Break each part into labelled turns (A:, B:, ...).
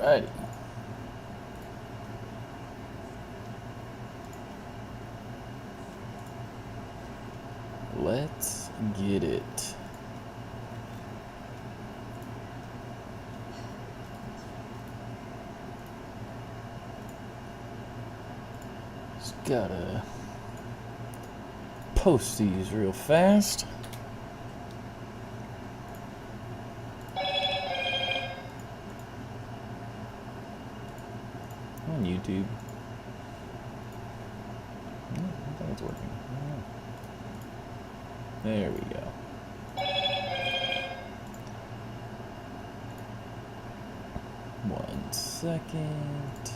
A: Alrighty. Let's get it. Just gotta post these real fast. On YouTube. I think it's working. There we go. One second.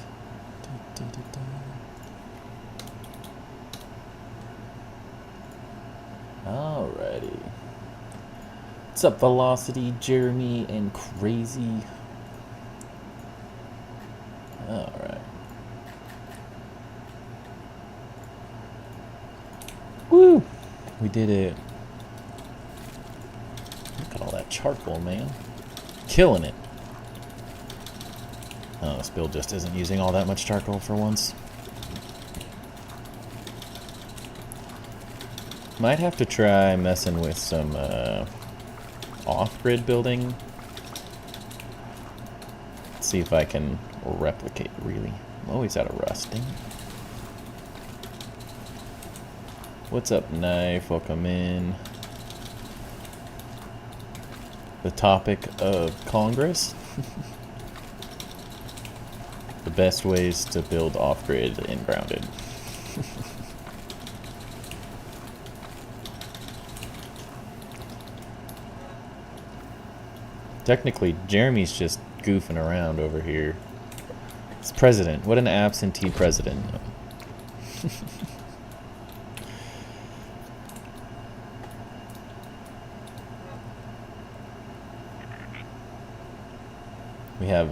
A: Alrighty. What's up, Velocity, Jeremy, and Crazy? Alright. Woo! We did it. Look at all that charcoal, man. Killing it. Oh, this build just isn't using all that much charcoal for once. Might have to try messing with some off-grid building. See if I can replicate, really. I'm always out of rust, dang it. What's up, Knife? Welcome in. The topic of Congress. The best ways to build off-grid and grounded. Technically, Jeremy's just goofing around over here. It's president. What an absentee president. We have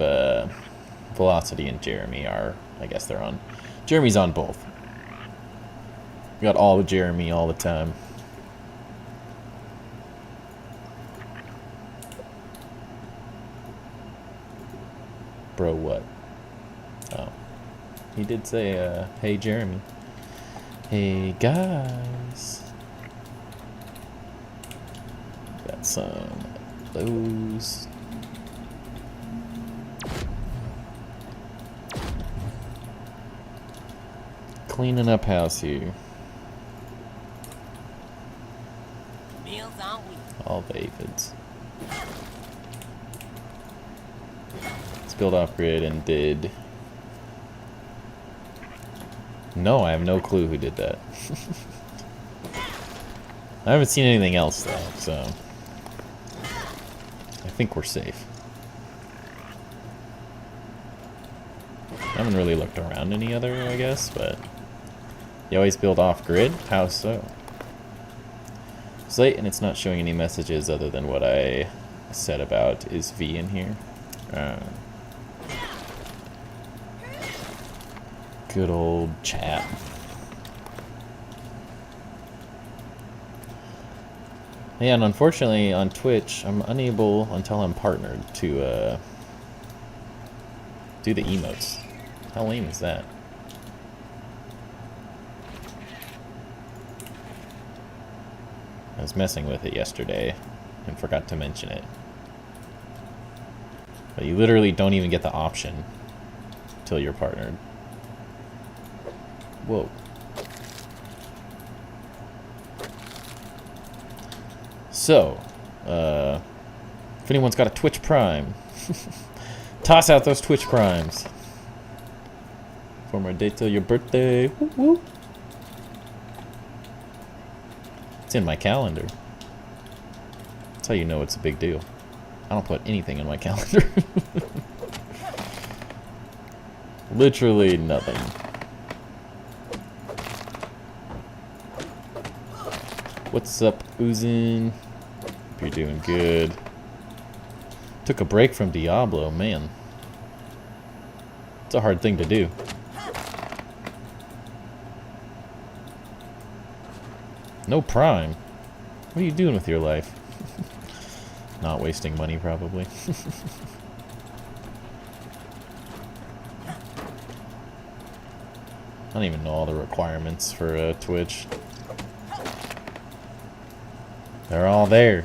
A: Velocity and Jeremy are, I guess they're on. Jeremy's on both. We got all with Jeremy all the time. Bro, what? Oh. He did say, hey, Jeremy. Hey, guys. Got some of those. Cleaning up house here.
B: Meals on wheat.
A: All the aphids. Let's build off grid and did. No, I have no clue who did that. I haven't seen anything else though, so I think we're safe. I haven't really looked around any other, I guess, but you always build off grid? How so? It's late and it's not showing any messages other than what I said about is V in here. Good old chat. Yeah, and unfortunately on Twitch, I'm unable, until I'm partnered, to do the emotes. How lame is that? I was messing with it yesterday and forgot to mention it. But you literally don't even get the option until you're partnered. Whoa. So, if anyone's got a Twitch Prime, toss out those Twitch Primes. 4 more days till your birthday. Woo woo. It's in my calendar. That's how you know it's a big deal. I don't put anything in my calendar. Literally nothing. What's up, Oozin? Hope you're doing good. Took a break from Diablo, man. It's a hard thing to do. No Prime. What are you doing with your life? Not wasting money, probably. I don't even know all the requirements for Twitch. They're all there.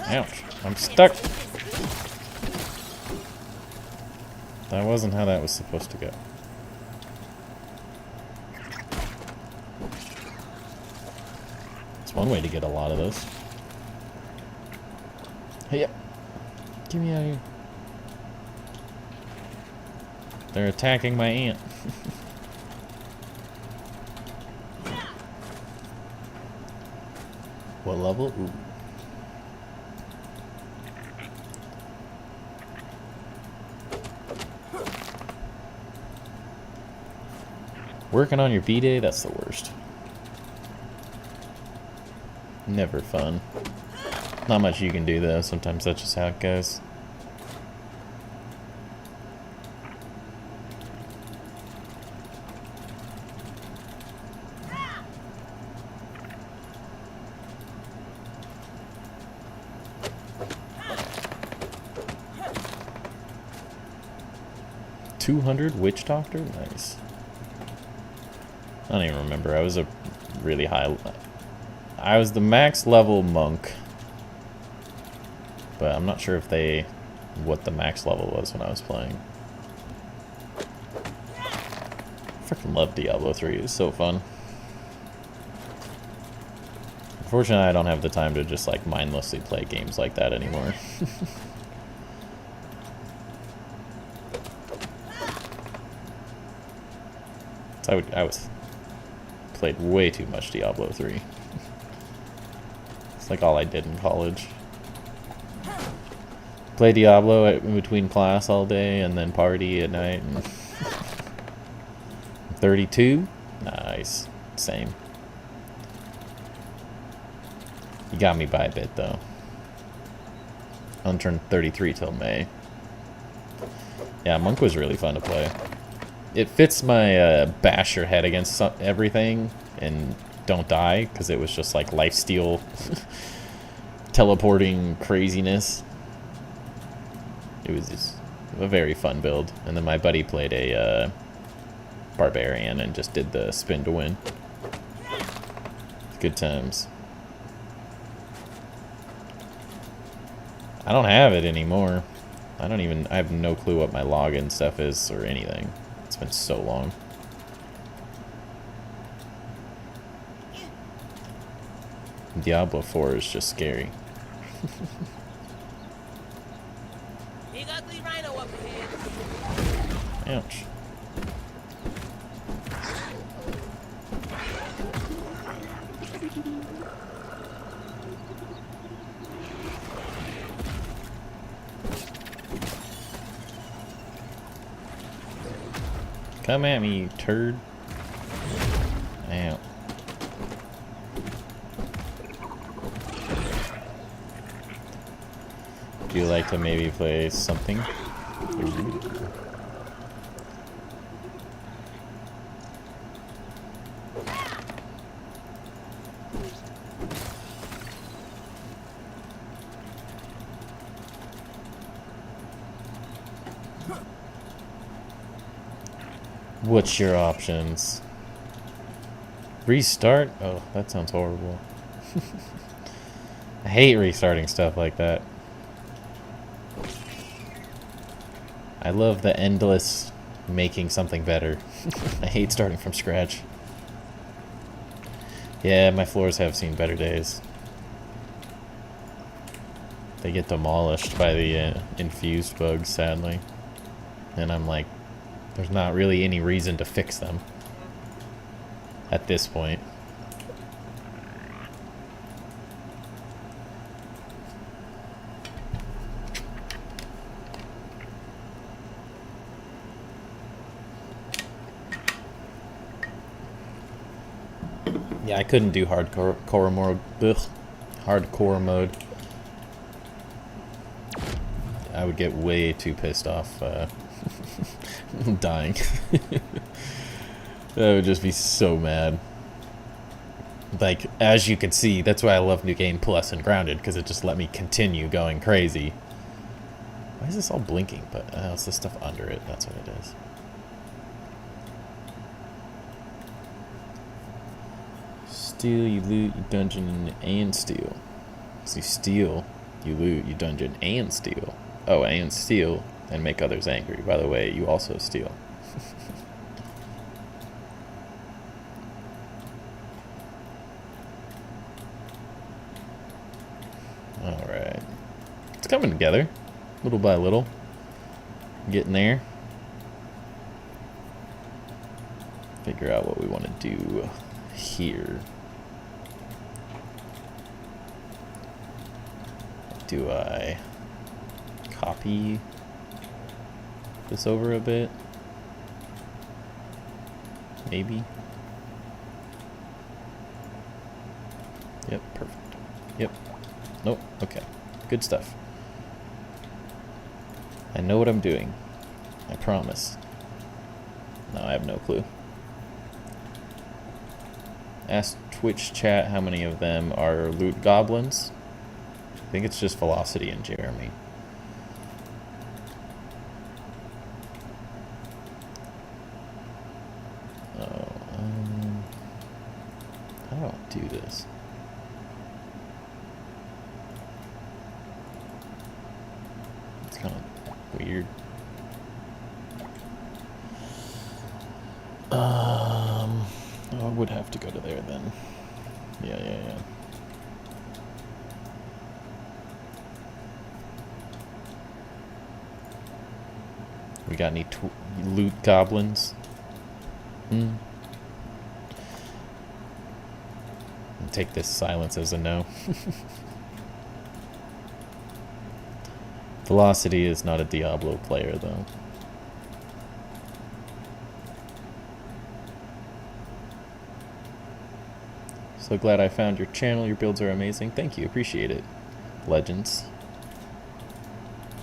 A: Ouch. I'm stuck. That wasn't how that was supposed to go. It's one way to get a lot of those. Hey, yep. Get me out of here. They're attacking my ant. What level? Ooh. Working on your B-Day? That's the worst. Never fun. Not much you can do though, sometimes that's just how it goes. $200 Witch Doctor? Nice. I don't even remember. I was a really high... I was the max level monk. But I'm not sure if they... what the max level was when I was playing. I freaking love Diablo 3. It's so fun. Unfortunately, I don't have the time to just like mindlessly play games like that anymore. So I was played way too much Diablo 3. It's like all I did in college. Play Diablo in between class all day and then party at night. And 32? Nice. Same. You got me by a bit though. I don't turn 33 till May. Yeah, Monk was really fun to play. It fits my bash your head against everything and don't die, because it was just like lifesteal teleporting craziness. It was just a very fun build. And then my buddy played a barbarian and just did the spin to win. Good times. I don't have it anymore. I have no clue what my login stuff is or anything. It's been so long. Diablo 4 is just scary. Ouch. Come at me, you turd. Ow. Would you like to maybe play something? Ooh. What's your options? Restart? Oh, that sounds horrible. I hate restarting stuff like that. I love the endless making something better. I hate starting from scratch. Yeah, my floors have seen better days. They get demolished by the infused bugs, sadly. And I'm like, there's not really any reason to fix them at this point. Yeah, I couldn't do hardcore mode. Ugh, hardcore mode. I would get way too pissed off dying. I would just be so mad. Like, as you can see, that's why I love New Game Plus and Grounded, because it just let me continue going crazy. Why is this all blinking? But it's the stuff under it. That's what it is. Steal, you loot, you dungeon, and steal. So you steal, you loot, you dungeon, and steal. Oh, and steal, and make others angry. By the way, you also steal. Alright. It's coming together, little by little. Getting there. Figure out what we want to do here. Do I copy this over a bit? Maybe. Yep, perfect. Yep. Nope, okay. Good stuff. I know what I'm doing. I promise. No, I have no clue. Ask Twitch chat how many of them are loot goblins. I think it's just Velocity and Jeremy. Oh, how do I do this? It's kind of weird. Oh, I would have to go to there then. Yeah. We got any loot goblins? And take this silence as a no. Velocity is not a Diablo player, though. So glad I found your channel. Your builds are amazing. Thank you. Appreciate it. Legends.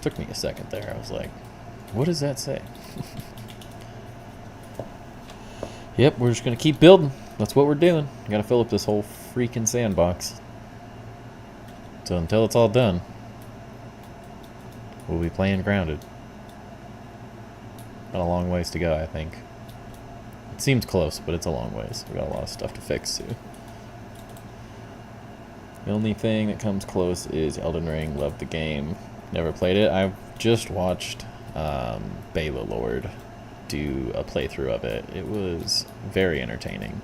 A: Took me a second there. I was like, what does that say? Yep, we're just going to keep building. That's what we're doing. Got to fill up this whole freaking sandbox. So until it's all done, we'll be playing Grounded. Got a long ways to go, I think. It seems close, but it's a long ways. We got a lot of stuff to fix, too. The only thing that comes close is Elden Ring. Love the game. Never played it. I've just watched Bela Lord do a playthrough of it. It was very entertaining.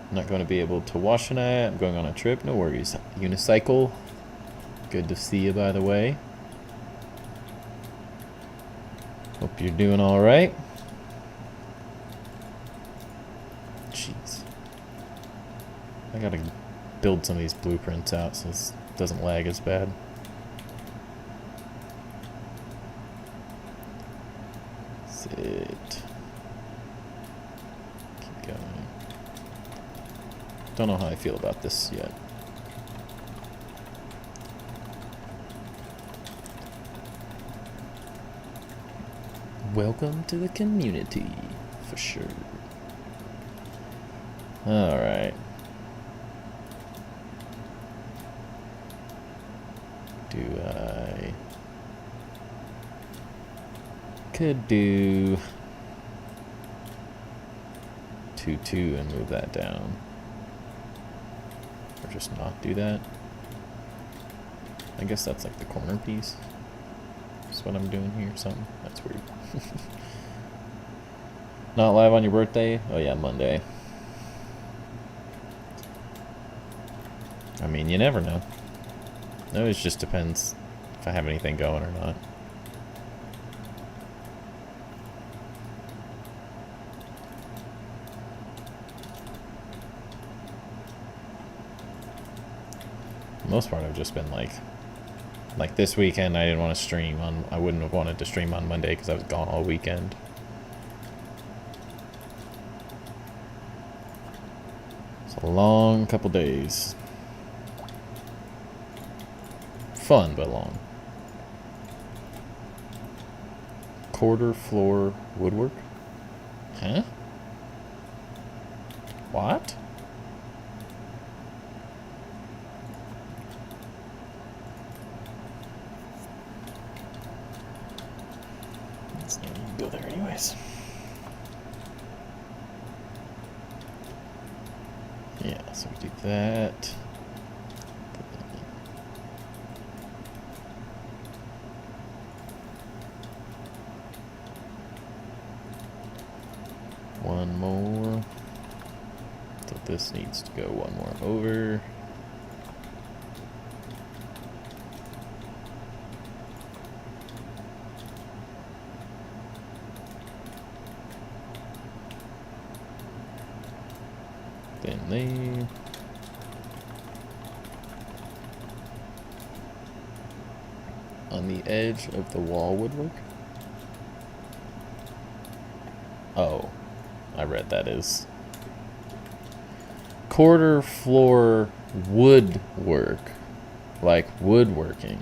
A: I'm not going to be able to wash tonight. I'm going on a trip. No worries. Unicycle. Good to see you, by the way. Hope you're doing all right. Jeez. I gotta build some of these blueprints out so this doesn't lag as bad. Sit. Keep going. Don't know how I feel about this yet. Welcome to the community, for sure. Alright. Do I... Could do... 2-2 and move that down. Or just not do that. I guess that's like the corner piece. That's what I'm doing here, something. That's weird. Not live on your birthday? Oh yeah, Monday. I mean, you never know. It always just depends if I have anything going or not. For the most part, I've just been like this weekend I didn't want to stream on, I wouldn't have wanted to stream on Monday because I was gone all weekend. A long couple days. Fun, but long. Quarter floor woodwork? Huh? What? Let's not even go there anyways. Yeah, so we do that. One more. So this needs to go one more over. Then they. On the edge of the wall woodwork. Oh, I read that is quarter floor woodwork, like woodworking.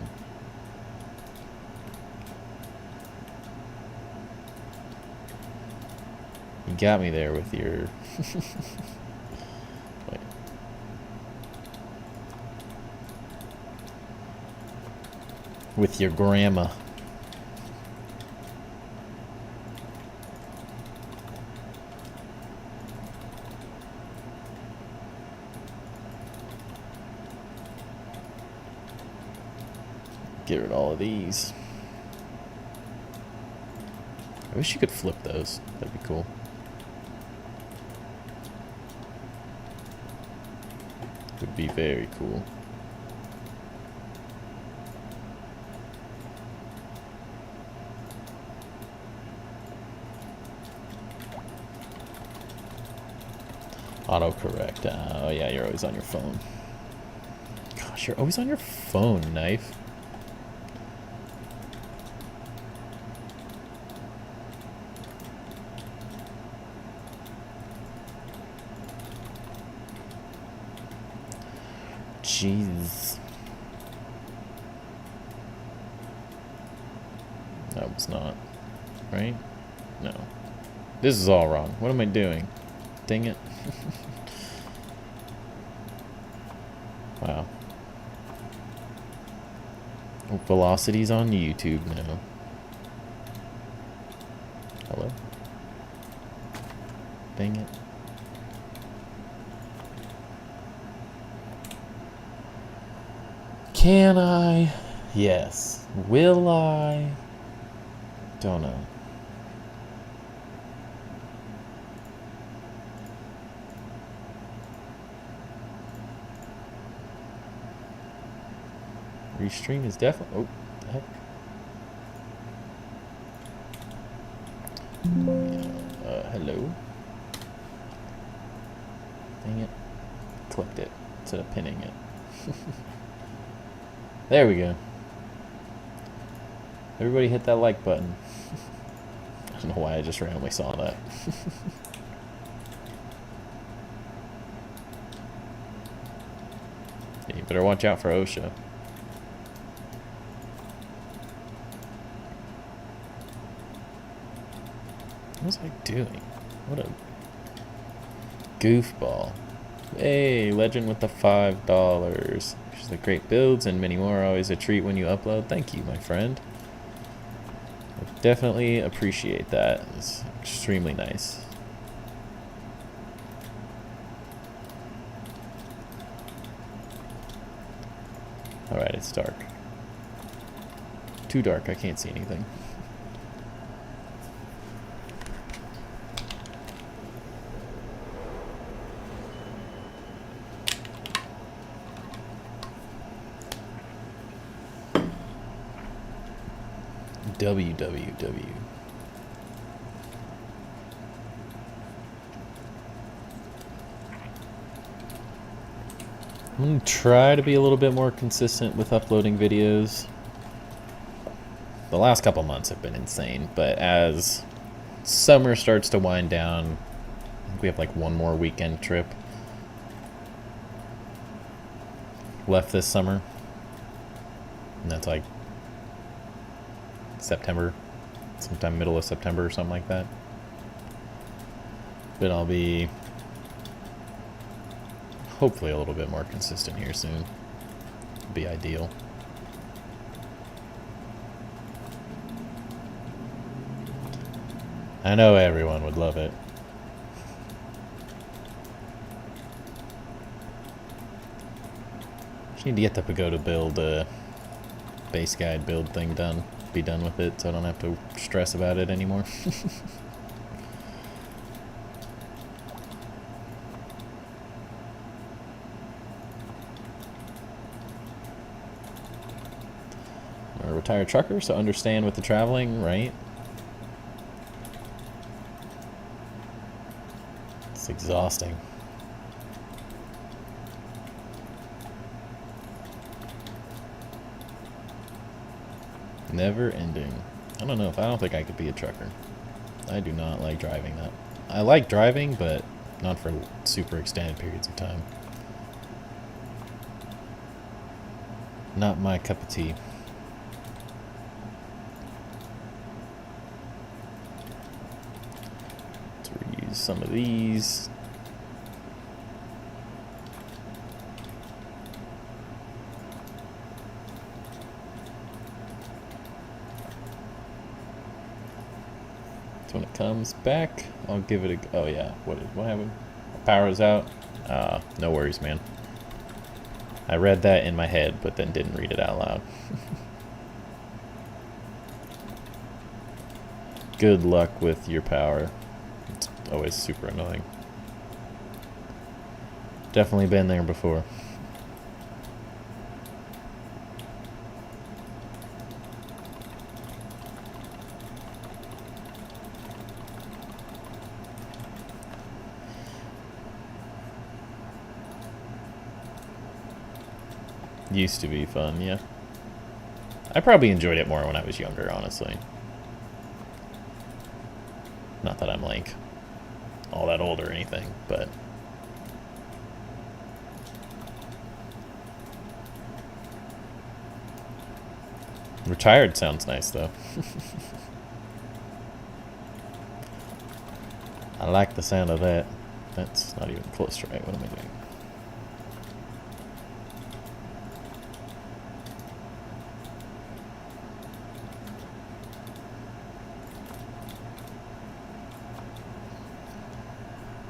A: You got me there with your wait. With your grandma. Get rid of all of these. I wish you could flip those. That'd be cool. Would be very cool. Autocorrect. Oh yeah, you're always on your phone. Gosh, you're always on your phone, Knife. Jeez. That was not. Right? No. This is all wrong. What am I doing? Dang it. Wow. Velocity's on YouTube now. Hello? Dang it. Can I? Yes. Will I? Don't know. Restream is definitely. Oh, the heck. Hello. Dang it. Clicked it instead of pinning it. There we go. Everybody hit that like button. I don't know why I just randomly saw that. Yeah, you better watch out for OSHA. What was I doing? What a goofball. Hey, Legend with the $5. The great builds and many more. Always a treat when you upload. Thank you, my friend. I definitely appreciate that. It's extremely nice. Alright, it's dark. Too dark, I can't see anything. www. I'm going to try to be a little bit more consistent with uploading videos. The last couple months have been insane, but as summer starts to wind down, I think we have like one more weekend trip. left this summer. And that's like September, sometime middle of September or something like that. But I'll be hopefully a little bit more consistent here soon. Be ideal. I know everyone would love it. Just need to get the pagoda build, base guide build thing done. Be done with it so I don't have to stress about it anymore. I'm a retired trucker, so understand with the traveling, right? It's exhausting. Never ending. I don't know if I don't think I could be a trucker. I do not like driving that. I like driving, but not for super extended periods of time. Not my cup of tea. Let's reuse some of these. When it comes back, I'll give it a... Oh yeah, what happened? Power is out? No worries, man. I read that in my head, but then didn't read it out loud. Good luck with your power. It's always super annoying. Definitely been there before. Used to be fun, yeah. I probably enjoyed it more when I was younger, honestly. Not that I'm like all that old or anything, but retired sounds nice though. I like the sound of that. That's not even close to right. What am I doing?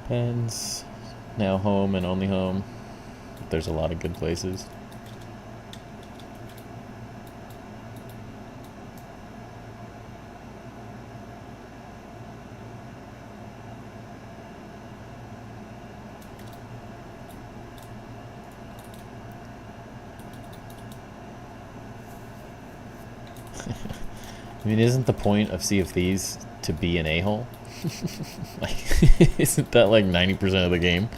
A: Pens, now home and only home. There's a lot of good places. I mean, isn't the point of Sea of Thieves to be an a-hole? Like, isn't that like 90% of the game?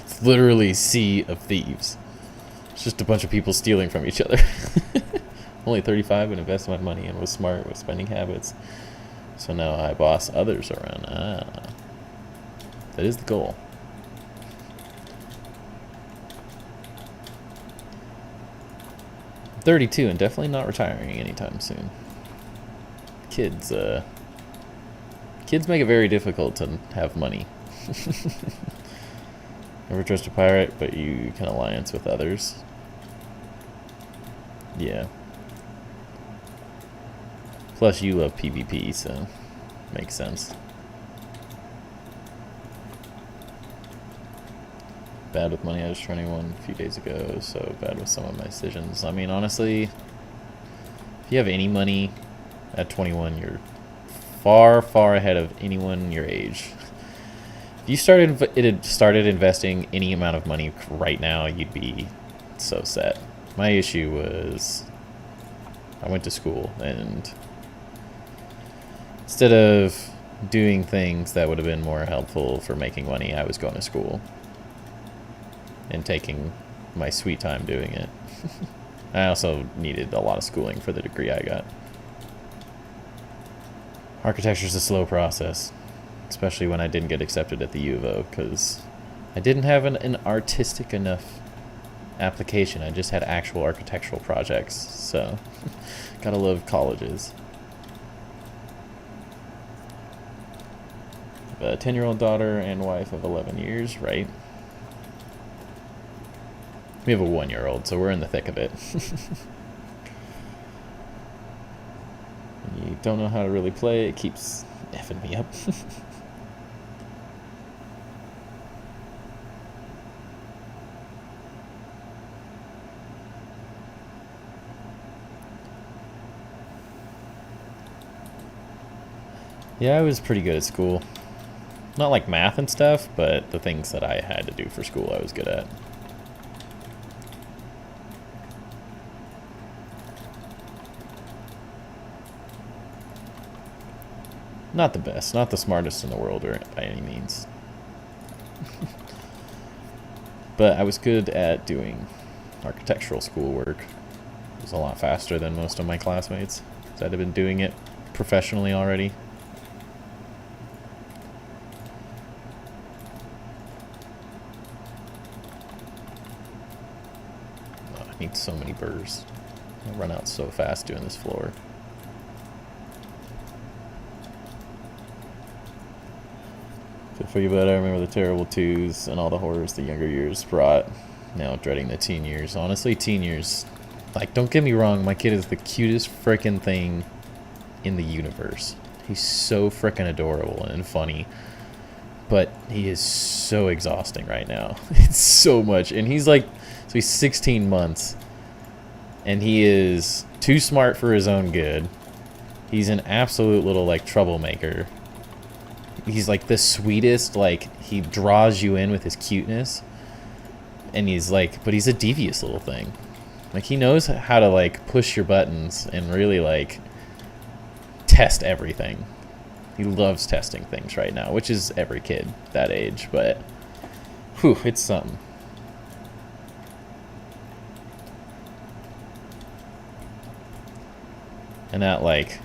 A: It's literally Sea of Thieves. It's just a bunch of people stealing from each other. Only 35 and invested my money and was smart with spending habits. So now I boss others around. That is the goal. I'm 32 and definitely not retiring anytime soon. Kids make it very difficult to have money. Never trust a pirate, but you can alliance with others. Yeah. Plus you love PvP, so makes sense. Bad with money. I was turning one a few days ago, so bad with some of my decisions. I mean, honestly, if you have any money at 21, you're far, far ahead of anyone your age. If you started investing any amount of money right now, you'd be so set. My issue was I went to school, and instead of doing things that would have been more helpful for making money, I was going to school and taking my sweet time doing it. I also needed a lot of schooling for the degree I got. Architecture is a slow process, especially when I didn't get accepted at the U of O, because I didn't have an artistic enough application. I just had actual architectural projects. So, gotta love colleges. I have a 10-year-old daughter and wife of 11 years, right? We have a 1-year-old, so we're in the thick of it. You don't know how to really play, it keeps effing me up. Yeah, I was pretty good at school. Not like math and stuff, but the things that I had to do for school I was good at. Not the best, not the smartest in the world or by any means. But I was good at doing architectural schoolwork. It was a lot faster than most of my classmates, because I'd have been doing it professionally already. Oh, I need so many burrs. I run out so fast doing this floor. Feel for you, but I remember the terrible twos and all the horrors the younger years brought. Now dreading the teen years. Honestly, teen years, like, don't get me wrong, my kid is the cutest frickin' thing in the universe. He's so frickin' adorable and funny, but he is so exhausting right now. It's so much, and he's like, so he's 16 months, and he is too smart for his own good. He's an absolute little, like, troublemaker. He's like the sweetest, like, he draws you in with his cuteness, and he's like, but he's a devious little thing. Like, he knows how to, like, push your buttons and really, like, test everything. He loves testing things right now, which is every kid that age, but whew, it's something. And at like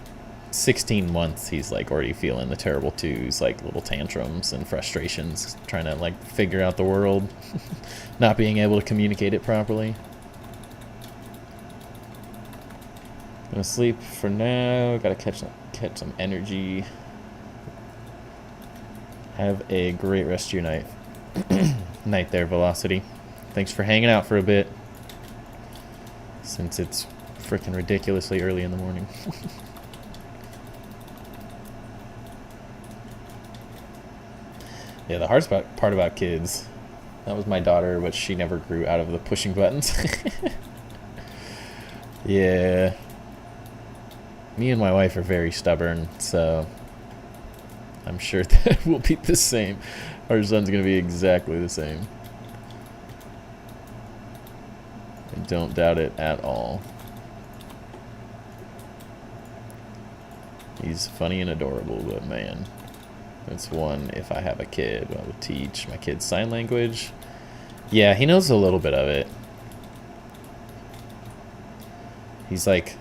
A: 16 months, he's like already feeling the terrible twos, like little tantrums and frustrations, trying to like figure out the world, not being able to communicate it properly. Gonna sleep for now. Gotta catch some energy. Have a great rest of your night. Night there, Velocity. Thanks for hanging out for a bit, since it's freaking ridiculously early in the morning. Yeah, the hardest part about kids, that was my daughter, but she never grew out of the pushing buttons. Yeah. Me and my wife are very stubborn, so I'm sure that will be the same. Our son's going to be exactly the same. I don't doubt it at all. He's funny and adorable, but man, that's one, if I have a kid, I will teach my kid sign language. Yeah, he knows a little bit of it. He's like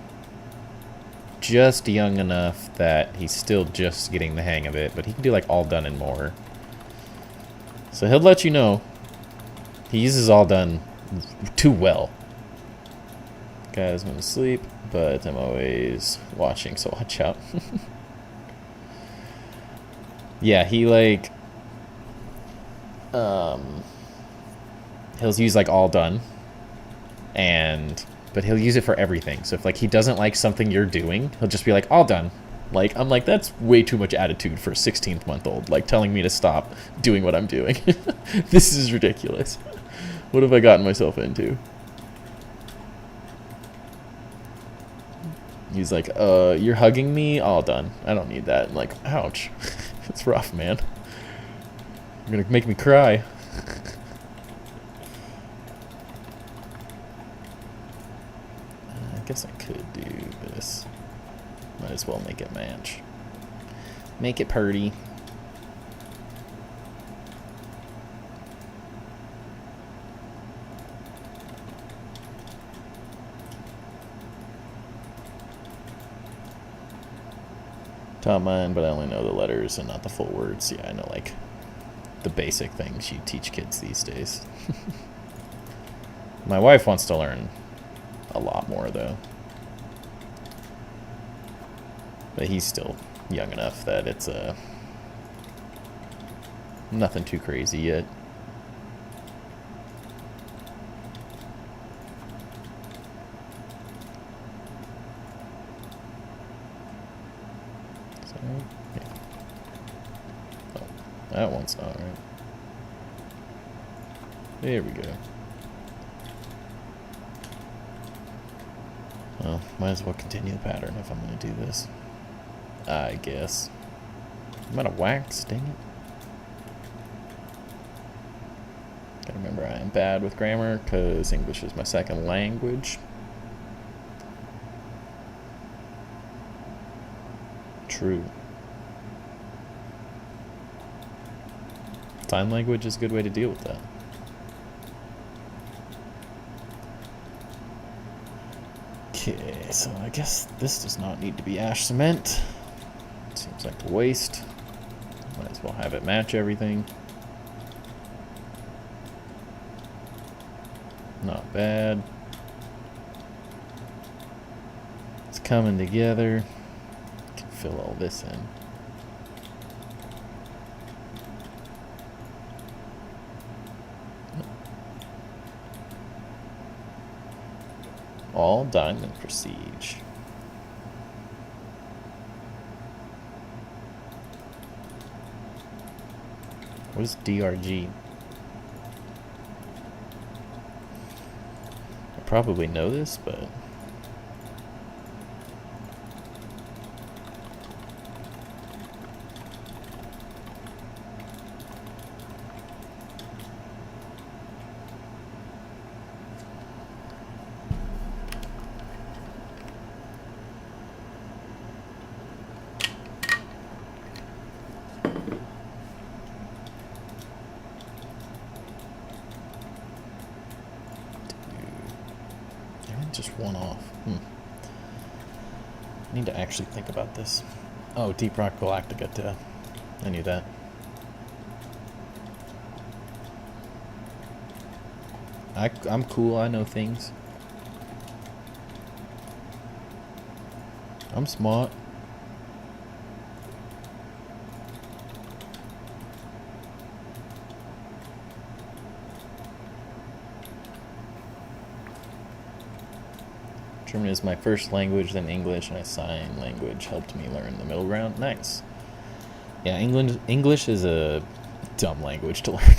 A: just young enough that he's still just getting the hang of it, but he can do like all done and more. So he'll let you know. He uses all done too well. Guys, I'm gonna sleep, but I'm always watching, so watch out. Yeah, he like he'll use like all done, but he'll use it for everything. So if like he doesn't like something you're doing, he'll just be like, all done. Like, I'm like, that's way too much attitude for a 16-month-old, like telling me to stop doing what I'm doing. This is ridiculous. What have I gotten myself into? He's like, you're hugging me? All done. I don't need that. I'm like, ouch. It's rough, man. You're gonna make me cry. I guess I could do this. Might as well make it match. Make it purty. Taught mine, but I only know the letters and not the full words. Yeah, I know like the basic things you teach kids these days. My wife wants to learn a lot more, though. But he's still young enough that it's nothing too crazy yet. So, yeah. Oh, that one's not right. There we go. Well, might as well continue the pattern if I'm going to do this. I guess. I'm out of wax, dang it. Gotta remember I am bad with grammar because English is my second language. True. Sign language is a good way to deal with that. Okay, so I guess this does not need to be ash cement. Seems like a waste. Might as well have it match everything. Not bad. It's coming together. Can fill all this in. All diamond prestige. What is DRG? I probably know this, but just one off. I need to actually think about this. Oh, Deep Rock Galactica, duh. I knew that. I'm cool, I know things. I'm smart. German is my first language, then English, and sign language helped me learn the middle ground. Nice. Yeah, English is a dumb language to learn.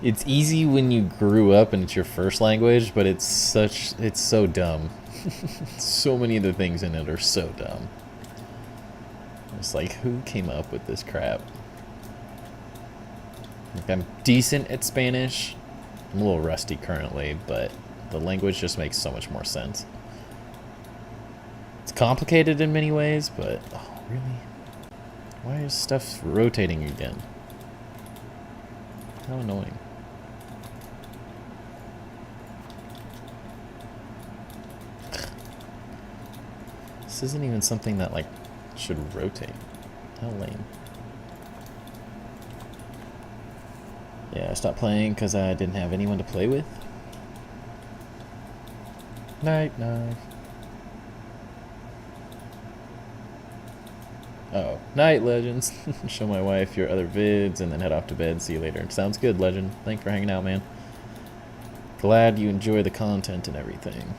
A: It's easy when you grew up and it's your first language, but it's so dumb. So many of the things in it are so dumb. It's like, who came up with this crap? Like, I'm decent at Spanish. I'm a little rusty currently, but the language just makes so much more sense. It's complicated in many ways, but oh, really? Why is stuff rotating again? How annoying. This isn't even something that, like, should rotate. How lame. Yeah, I stopped playing because I didn't have anyone to play with. Night, night. Oh, night, Legends. Show my wife your other vids and then head off to bed. See you later. Sounds good, Legend. Thanks for hanging out, man. Glad you enjoy the content and everything.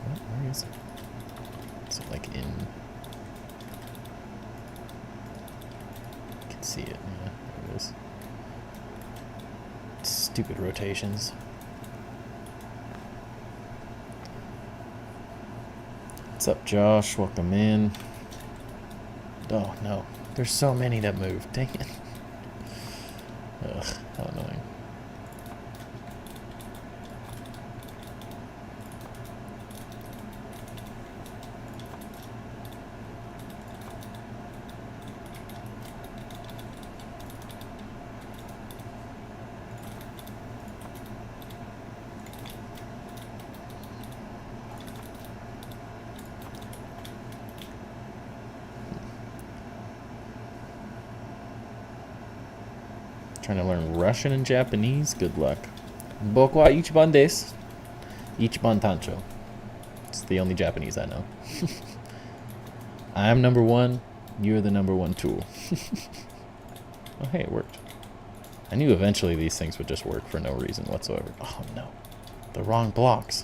A: What? Where is it? Is it like in? I can see it. Yeah, there it is. Stupid rotations. What's up, Josh? Welcome in. Oh no, there's so many that move. Dang it. Ugh, how annoying. Trying to learn Russian and Japanese? Good luck. Boku wa ichiban desu. Ichiban tancho. It's the only Japanese I know. I am number one. You're the number one tool. Oh, hey, it worked. I knew eventually these things would just work for no reason whatsoever. Oh, no. The wrong blocks.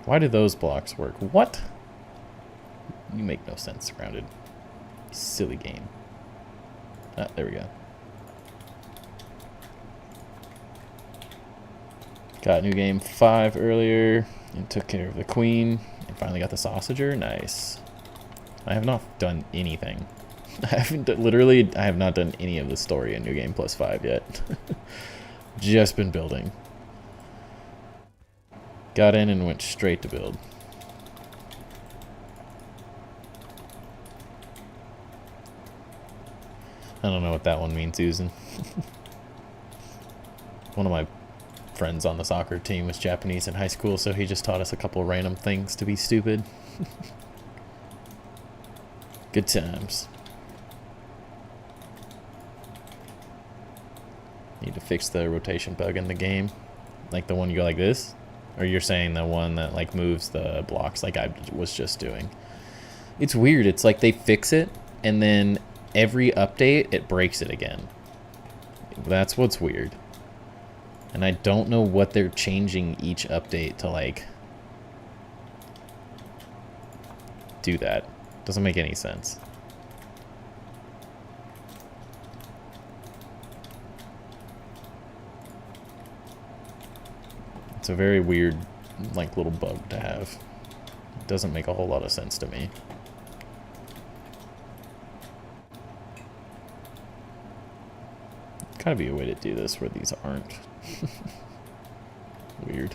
A: Why do those blocks work? What? You make no sense, Grounded. Silly game. Ah, there we go. Got New Game 5 earlier and took care of the queen and finally got the sausager. Nice. I have not done anything. I have not done any of the story in New Game +5 yet. Just been building. Got in and went straight to build. I don't know what that one means, Susan. One of my friends on the soccer team was Japanese in high school, so he just taught us a couple random things to be stupid. Good times. Need to fix the rotation bug in the game. Like the one you go like this? Or you're saying the one that like moves the blocks like I was just doing? It's weird. It's like they fix it and then every update it breaks it again. That's what's weird. And I don't know what they're changing each update to like do that. Doesn't make any sense. It's a very weird, like, little bug to have. It doesn't make a whole lot of sense to me. Gotta be a way to do this where these aren't. Weird.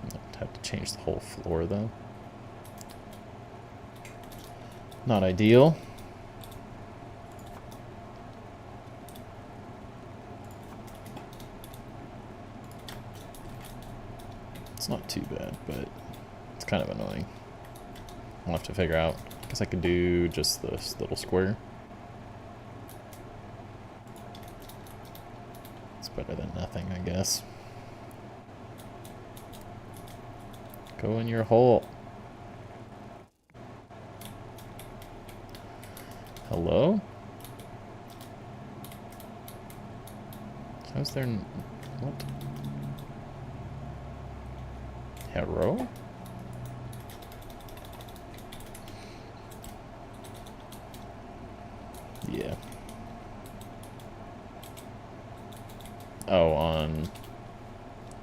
A: I'd have to change the whole floor though. Not ideal. It's not too bad, but it's kind of annoying. I'll have to figure out. I guess I could do just this little square. It's better than nothing, I guess. Go in your hole. Hello? How's there... What? Hello? Yeah. Oh, on...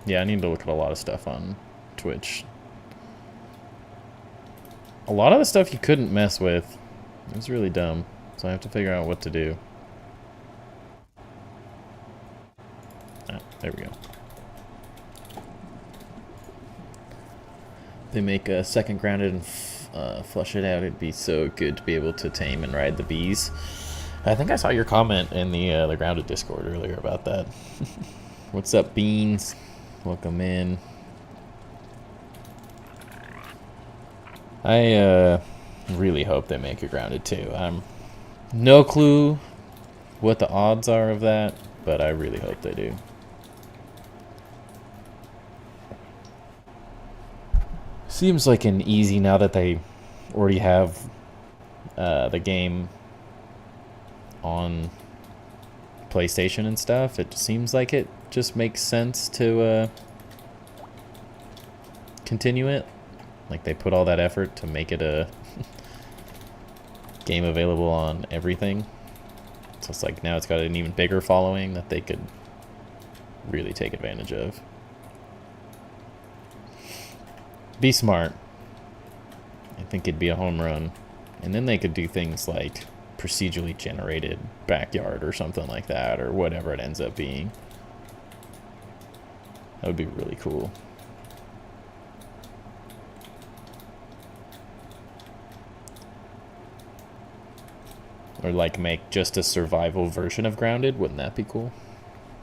A: Yeah, I need to look at a lot of stuff on Twitch. A lot of the stuff you couldn't mess with. It was really dumb. So I have to figure out what to do. Ah, there we go. They make a second grounded and flush it out. It'd be so good to be able to tame and ride the bees. I think I saw your comment in the grounded Discord earlier about that. What's up, Beans? Welcome in. I really hope they make a grounded too. I'm no clue what the odds are of that, but I really hope they do. Seems like an easy now that they already have the game on PlayStation and stuff. It seems like it just makes sense to continue it. Like they put all that effort to make it a game available on everything. So it's like now it's got an even bigger following that they could really take advantage of. Be smart. I think it'd be a home run. And then they could do things like procedurally generated backyard or something like that, or whatever it ends up being. That would be really cool. Or like make just a survival version of Grounded. Wouldn't that be cool?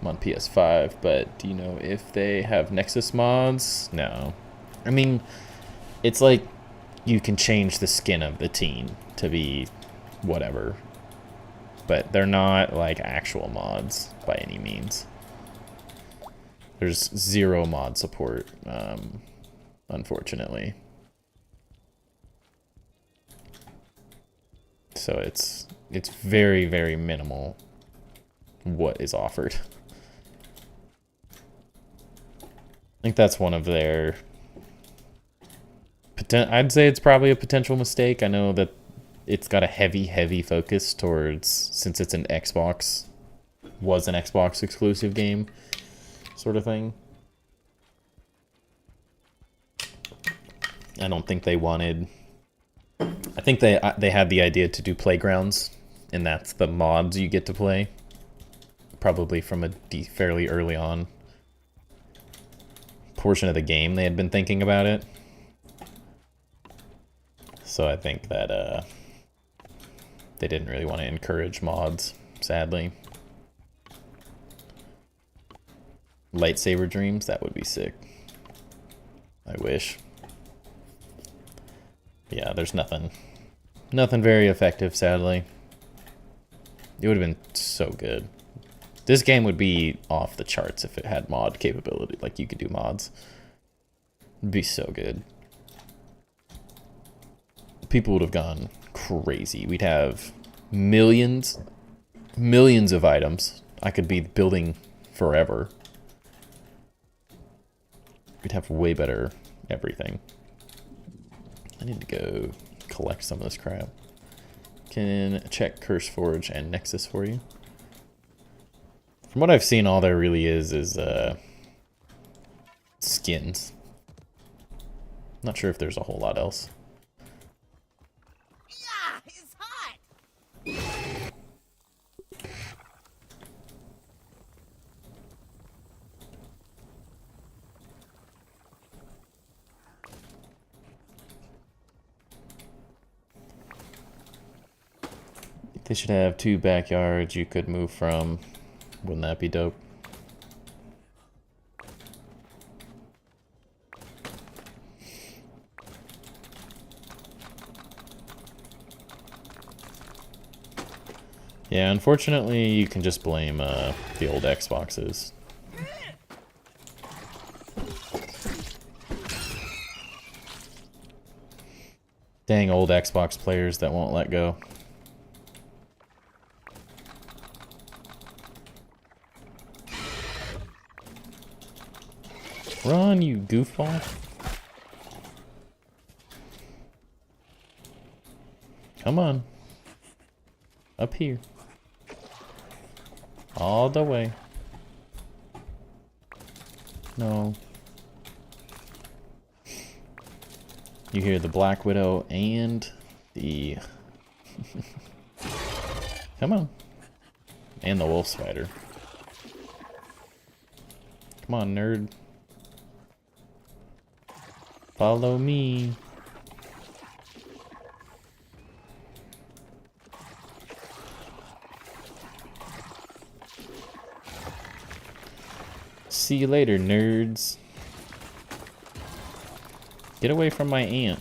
A: I'm on PS5, but do you know if they have Nexus mods? No. I mean, it's like you can change the skin of the teen to be whatever, but they're not like actual mods by any means. There's zero mod support, unfortunately. So it's very, very minimal what is offered. I think that's one of their... I'd say it's probably a potential mistake. I know that it's got a heavy focus towards, since it's an Xbox, was an Xbox exclusive game, sort of thing. I don't think they wanted... I think they had the idea to do playgrounds, and that's the mods you get to play. Probably from a fairly early on portion of the game they had been thinking about it. So I think that they didn't really want to encourage mods, sadly. Lightsaber dreams, that would be sick. I wish. Yeah, there's nothing very effective, sadly. It would have been so good. This game would be off the charts if it had mod capability, like you could do mods. It'd be so good. People would have gone crazy. We'd have millions of items. I could be building forever. We'd have way better everything. I need to go collect some of this crap. Can check CurseForge and Nexus for you. From what I've seen, all there really is skins. Not sure if there's a whole lot else.
B: Yeah, it's hot.
A: They should have 2 backyards you could move from. Wouldn't that be dope? Yeah, unfortunately, you can just blame the old Xboxes. Dang old Xbox players that won't let go. Run, you goofball. Come on. Up here. All the way. No. You hear the Black Widow and the... Come on. And the Wolf Spider. Come on, nerd. Follow me. See you later, nerds. Get away from my aunt.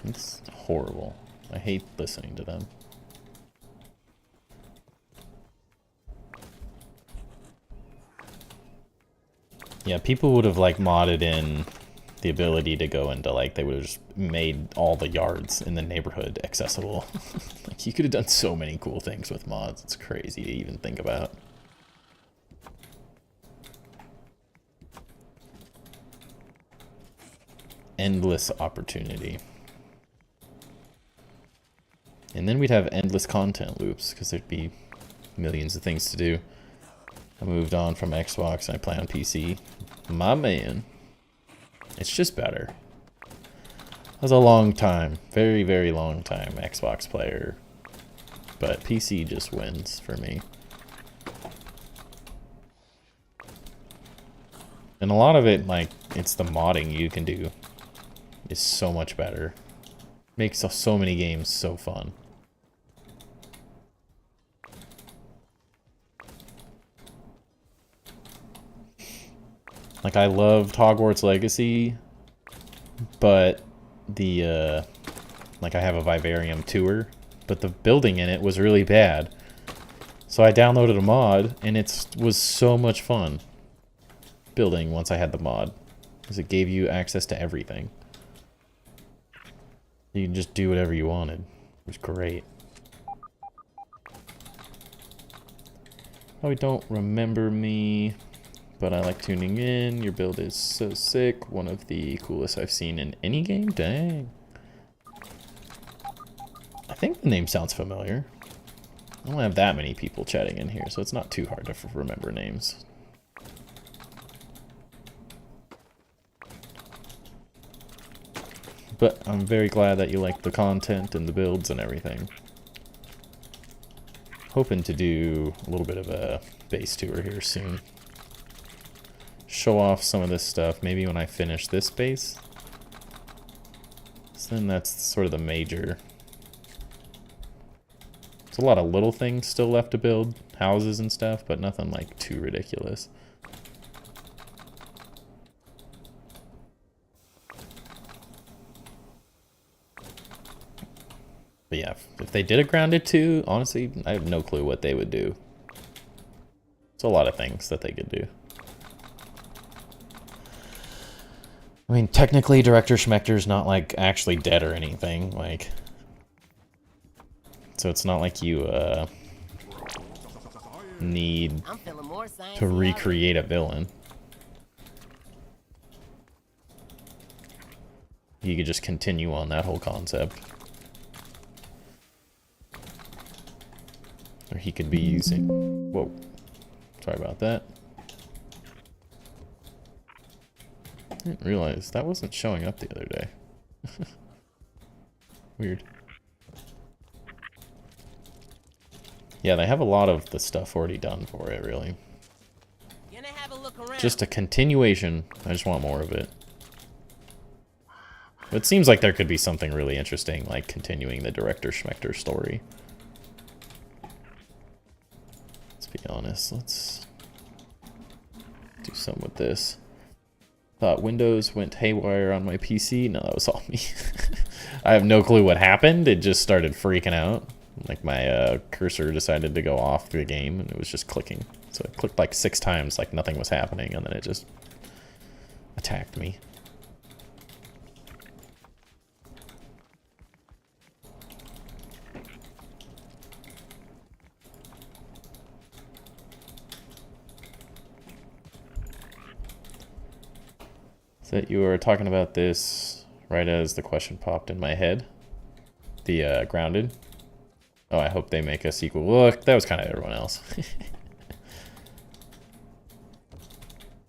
A: It's horrible. I hate listening to them. Yeah, people would have like modded in the ability to go into like, they would have just made all the yards in the neighborhood accessible. Like you could have done so many cool things with mods. It's crazy to even think about. Endless opportunity. And then we'd have endless content loops because there'd be millions of things to do. I moved on from Xbox and I play on PC. My man. It's just better. I was a long time, very, very long time Xbox player. But PC just wins for me. And a lot of it, like, it's the modding you can do is so much better. Makes so many games so fun. Like, I loved Hogwarts Legacy, but the, like, I have a Vivarium tour, but the building in it was really bad. So I downloaded a mod, and it was so much fun building once I had the mod, because it gave you access to everything. You can just do whatever you wanted. It was great. Oh, don't remember me, but I like tuning in. Your build is so sick. One of the coolest I've seen in any game. Dang. I think the name sounds familiar. I don't have that many people chatting in here, so it's not too hard to remember names. But I'm very glad that you like the content and the builds and everything. Hoping to do a little bit of a base tour here soon. Show off some of this stuff, maybe when I finish this base. So then that's sort of the major. There's a lot of little things still left to build, houses and stuff, but nothing like too ridiculous. But yeah, if they did a Grounded 2, honestly, I have no clue what they would do. It's a lot of things that they could do. I mean, technically, Director Schmechter's not, like, actually dead or anything, like... So it's not like you, need to recreate a villain. You could just continue on that whole concept. Or he could be using... Whoa. Sorry about that. I didn't realize that wasn't showing up the other day. Weird. Yeah, they have a lot of the stuff already done for it, really.
B: Gonna have a look around.
A: Just a continuation. I just want more of it. But it seems like there could be something really interesting, like continuing the Director Schmechter story. Let's be honest. Let's do something with this. Thought Windows went haywire on my PC. No, that was all me. I have no clue what happened. It just started freaking out. Like my cursor decided to go off the game and it was just clicking. So it clicked like 6 times like nothing was happening and then it just attacked me. So that you were talking about this right as the question popped in my head. The Grounded. Oh, I hope they make a sequel. Look, that was kind of everyone else.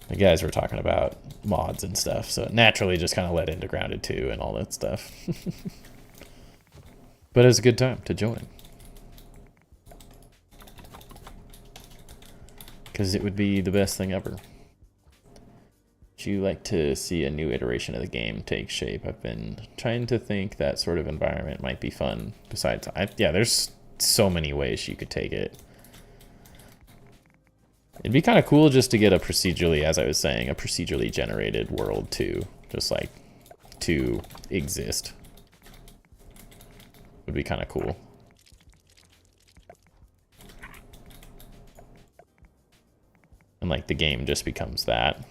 A: The guys were talking about mods and stuff, so it naturally just kind of led into Grounded 2 and all that stuff. But it was a good time to join. Because it would be the best thing ever. Would you like to see a new iteration of the game take shape? I've been trying to think that sort of environment might be fun. Besides, yeah, there's so many ways you could take it. It'd be kind of cool just to get a procedurally, as I was saying, a procedurally generated world too. Just like to exist. Would be kind of cool. And like the game just becomes that.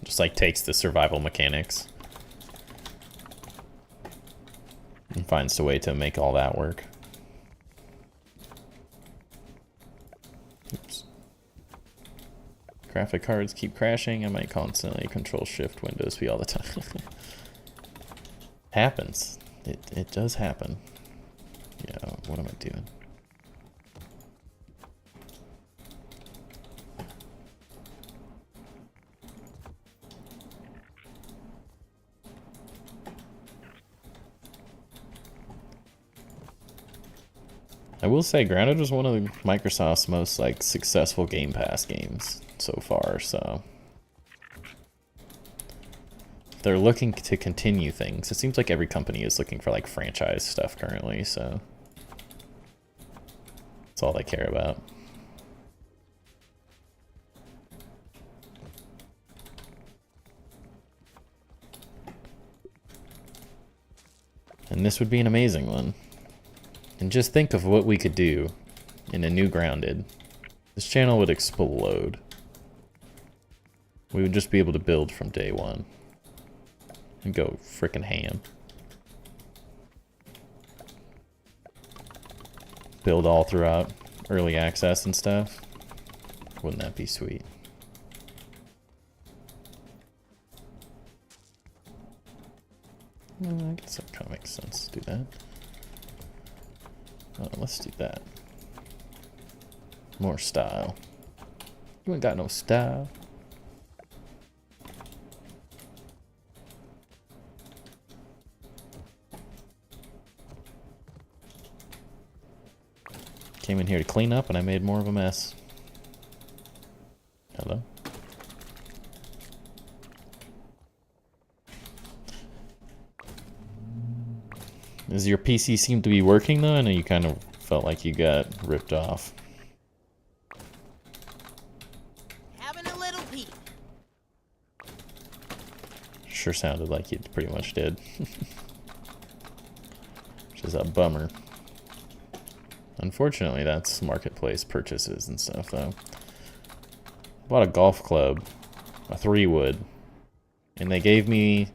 A: Just like takes the survival mechanics and finds a way to make all that work. Oops. Graphic cards keep crashing. I might constantly control shift Windows P all the time. Happens. It does happen. Yeah, what am I doing? I will say Grounded was one of Microsoft's most like successful Game Pass games so far, so if they're looking to continue things. It seems like every company is looking for like franchise stuff currently, so all they care about. And this would be an amazing one. And just think of what we could do in a new grounded. This channel would explode. We would just be able to build from day one. And go frickin' ham. Build all throughout early access and stuff. Wouldn't that be sweet? I guess that kind of makes sense to do that. Let's do that. More style. You ain't got no style. Came in here to clean up and I made more of a mess. Hello? Does your PC seem to be working though? I know you kind of felt like you got ripped off.
B: Having a little peek.
A: Sure sounded like you pretty much did. Which is a bummer. Unfortunately, that's marketplace purchases and stuff, though. Bought a golf club, a 3-wood, and they gave me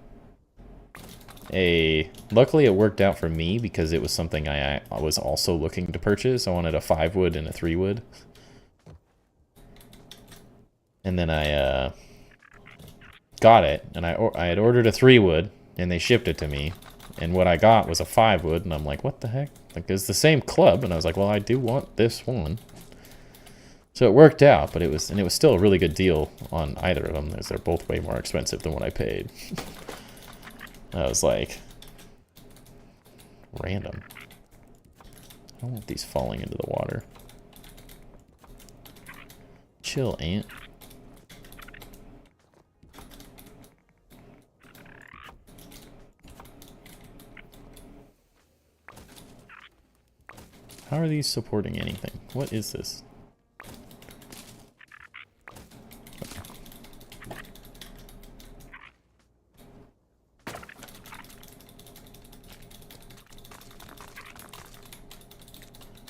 A: a... Luckily, it worked out for me because it was something I was also looking to purchase. I wanted a 5-wood and a 3-wood. And then I got it, and I had ordered a 3-wood, and they shipped it to me. And what I got was a 5-wood, and I'm like, what the heck? Like, it's the same club, and I was like, well, I do want this one. So it worked out, but it was still a really good deal on either of them, as they're both way more expensive than what I paid. I was like, random. I don't want these falling into the water. Chill, ant. How are these supporting anything? What is this?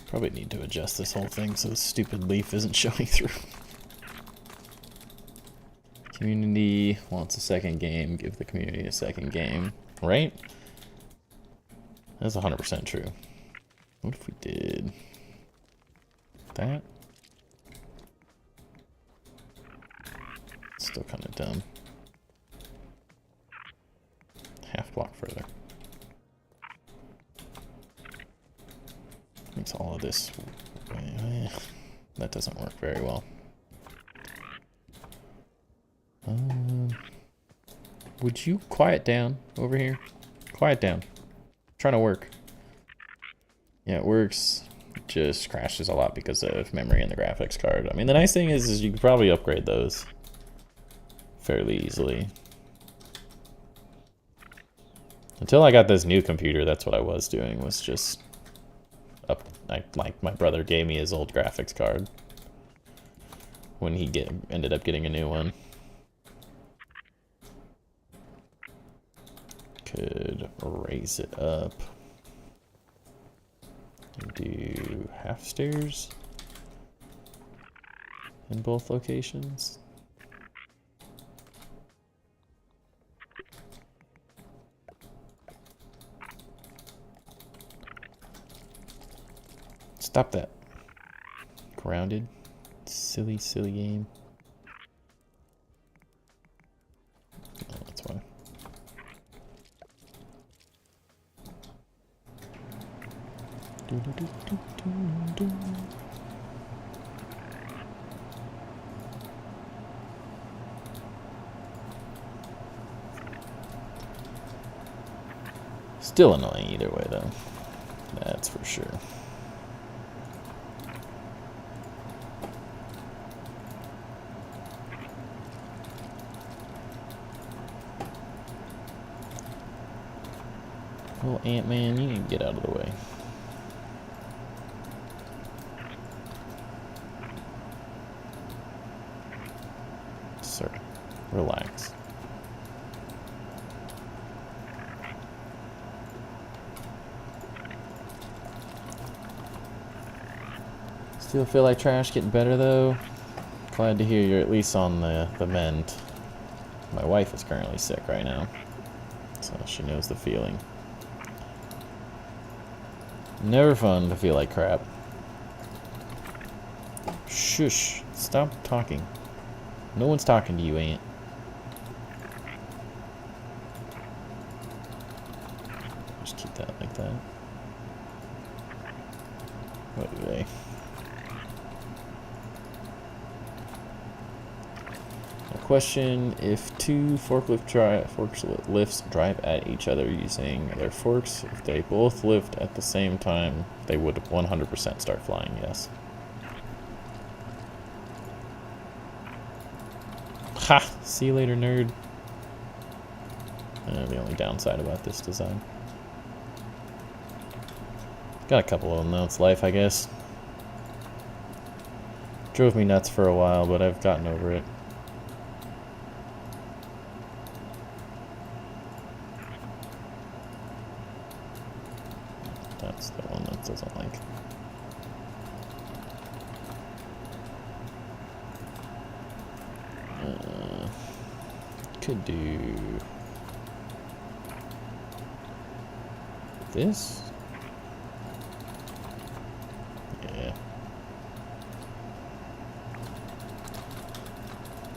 A: Probably need to adjust this whole thing so this stupid leaf isn't showing through. Community wants a second game. Give the community a second game. Right? That's 100% true. What if we did that? Still kind of dumb. Half block further. Makes all of this... That doesn't work very well. Would you quiet down over here? Quiet down. I'm trying to work. Yeah, it works. It just crashes a lot because of memory and the graphics card. I mean, the nice thing is you could probably upgrade those fairly easily. Until I got this new computer, that's what I was doing, was just like my brother gave me his old graphics card when he ended up getting a new one. Could raise it up and do half stairs in both locations. Stop that. Grounded. Silly, silly game. Oh, that's why. Still annoying either way, though. That's for sure. Well, Ant-Man, you need to get out of the way. Sir, relax. Still feel like trash, getting better though. Glad to hear you're at least on the mend. My wife is currently sick right now, so she knows the feeling. Never fun to feel like crap. Shush. Stop talking. No one's talking to you, Aunt. Just keep that like that. What do they? Question: if two forklifts drive at each other using their forks, if they both lift at the same time, they would 100% start flying, yes. Ha! See you later, nerd. The only downside about this design. Got a couple of them though, it's life, I guess. Drove me nuts for a while, but I've gotten over it. That's the one that doesn't like. Could do this. Yeah.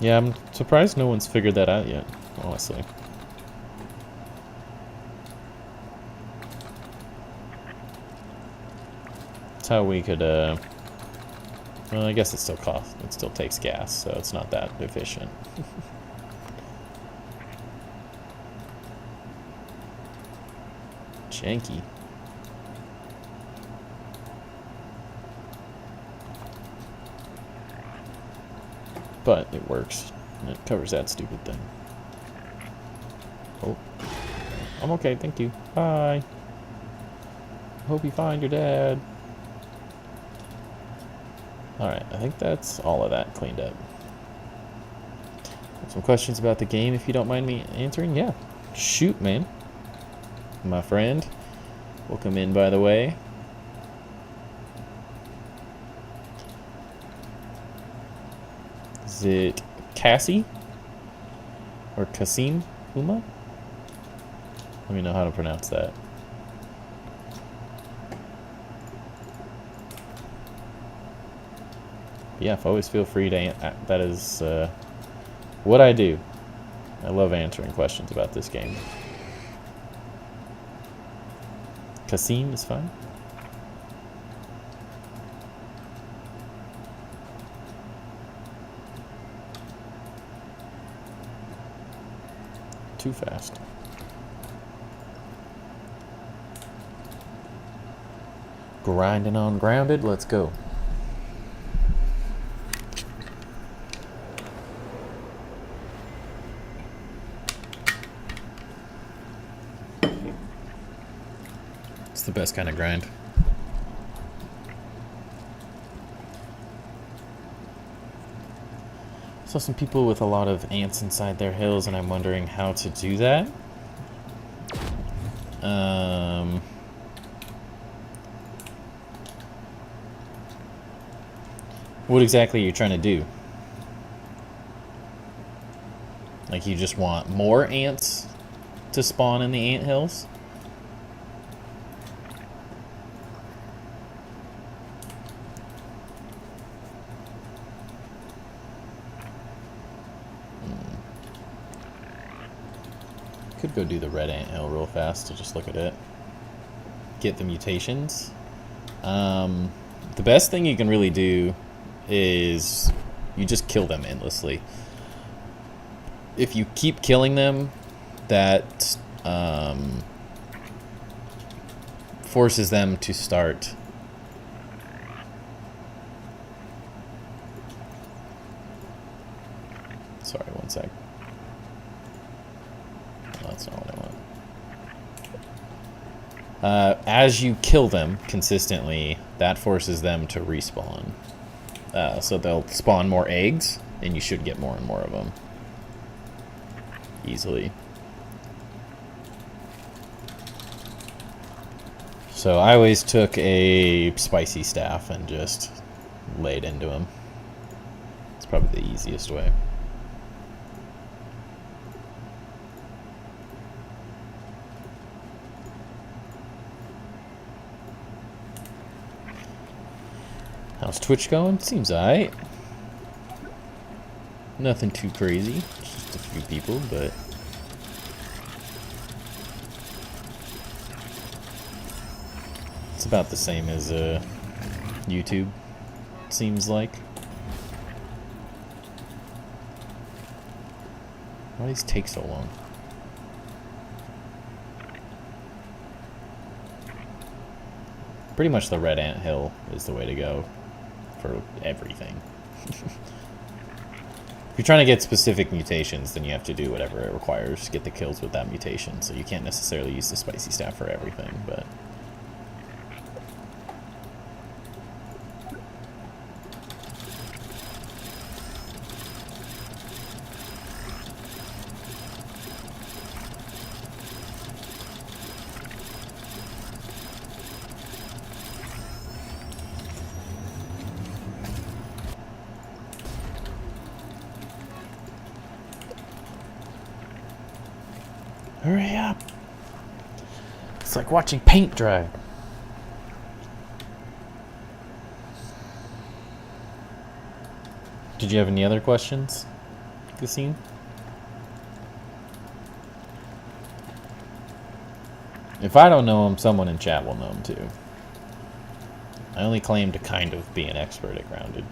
A: Yeah, I'm surprised no one's figured that out yet, honestly. That's how we could, well, I guess it still takes gas, so it's not that efficient. Janky. But it works. And it covers that stupid thing. Oh. I'm okay, thank you. Bye. Hope you find your dad. Alright, I think that's all of that cleaned up. Some questions about the game, if you don't mind me answering? Yeah. Shoot, man. My friend. Welcome in, by the way. Is it Cassie? Or Kasim Uma? Let me know how to pronounce that. Yeah, always feel free to that is what I do. I love answering questions about this game. Kasim is fine. Too fast. Grinding on grounded, let's go. It's the best kind of grind. Saw some people with a lot of ants inside their hills, and I'm wondering how to do that. What exactly are you trying to do? Like, you just want more ants to spawn in the ant hills? Could go do the red anthill real fast to just look at it. Get the mutations. The best thing you can really do is you just kill them endlessly. If you keep killing them, that forces them to start sorry, one sec. That's not what I want. As you kill them consistently, that forces them to respawn. So they'll spawn more eggs, And you should get more and more of them. Easily. So I always took a spicy staff and just laid into him. It's probably the easiest way. How's Twitch going? Seems alright. Nothing too crazy. Just a few people, but... it's about the same as YouTube, seems like. Why do these take so long? Pretty much the red ant hill is the way to go for everything. If you're trying to get specific mutations, then you have to do whatever it requires to get the kills with that mutation. So you can't necessarily use the spicy staff for everything, but... hurry up! It's like watching paint dry. Did you have any other questions, Cassine? If I don't know him, someone in chat will know him too. I only claim to kind of be an expert at grounded.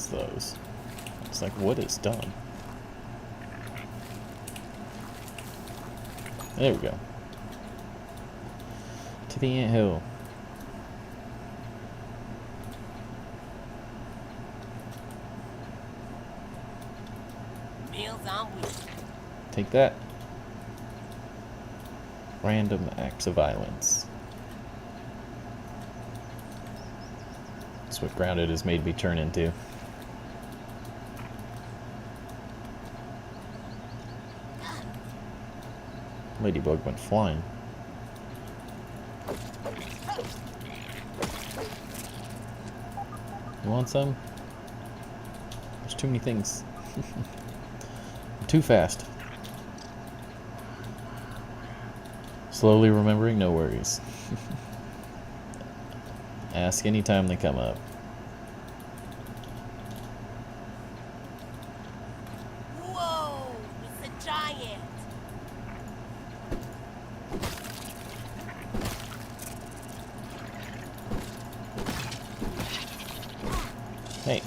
A: Those. It's like wood is done. There we go. To the anthill.
B: Meals on wheels.
A: Take that. Random acts of violence. That's what grounded has made me turn into. Ladybug went flying. You want some? There's too many things. Too fast. Slowly remembering, no worries. Ask anytime they come up.
B: Whoa! It's a giant!
A: Hey.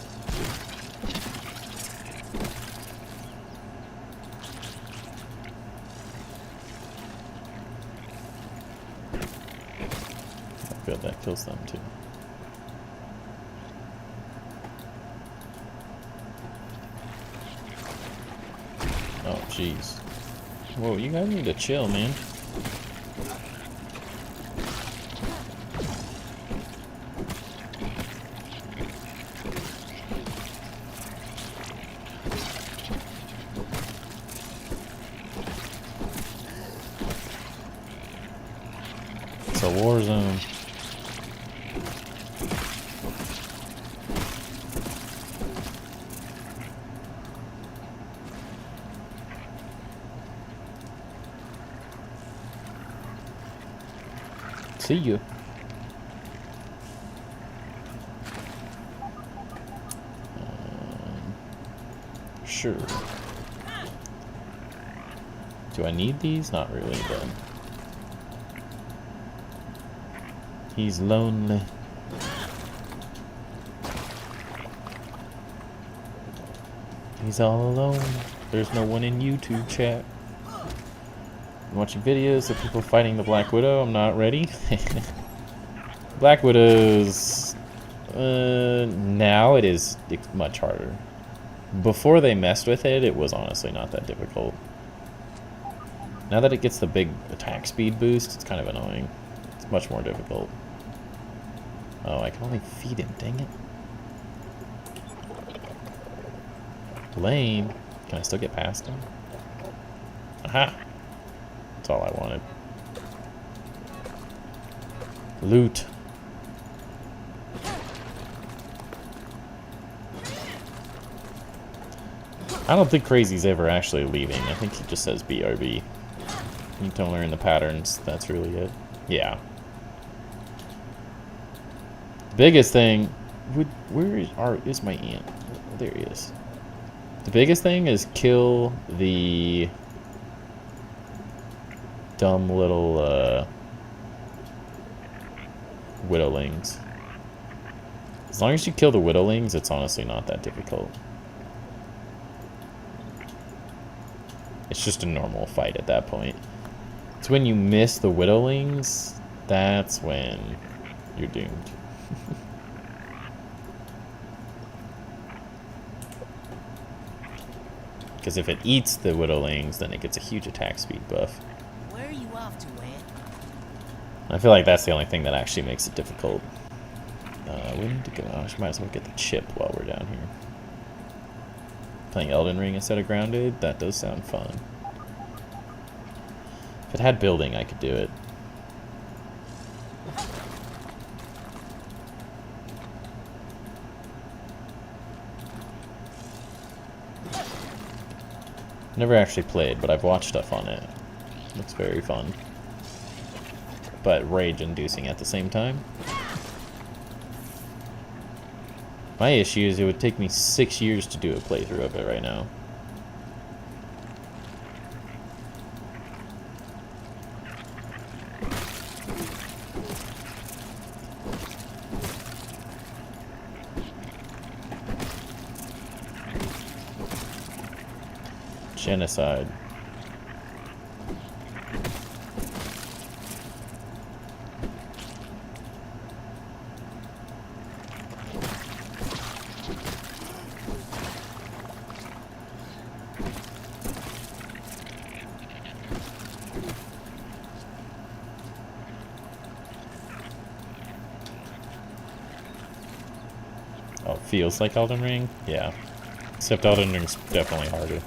A: Oh, good, that kills them too. Oh, jeez. Whoa, you guys need to chill, man. It's a war zone. See you. Sure. Do I need these? Not really, but... he's lonely. He's all alone. There's no one in YouTube chat. I'm watching videos of people fighting the Black Widow. I'm not ready. Black Widow's Now it's much harder. Before they messed with it, it was honestly not that difficult. Now that it gets the big attack speed boost, it's kind of annoying. It's much more difficult. Oh, I can only feed him, dang it. Lame. Can I still get past him? Aha! That's all I wanted. Loot. I don't think Crazy's ever actually leaving. I think he just says BRB. You don't learn the patterns. That's really it. Yeah. The biggest thing... Where is my ant? Oh, there he is. The biggest thing is kill the dumb little widowlings. As long as you kill the widowlings, it's honestly not that difficult. It's just a normal fight at that point. It's when you miss the widowlings, that's when you're doomed. Because if it eats the widowlings, then it gets a huge attack speed buff.
B: Where are you off to, Ant?
A: I feel like that's the only thing that actually makes it difficult. We need to go. I might as well get the chip while we're down here. Playing Elden Ring instead of Grounded, that does sound fun. If it had building, I could do it. Never actually played, but I've watched stuff on it. Looks very fun. But rage-inducing at the same time. My issue is it would take me 6 years to do a playthrough of it right now. Genocide. Oh, it feels like Elden Ring? Yeah. Except Elden Ring's definitely harder.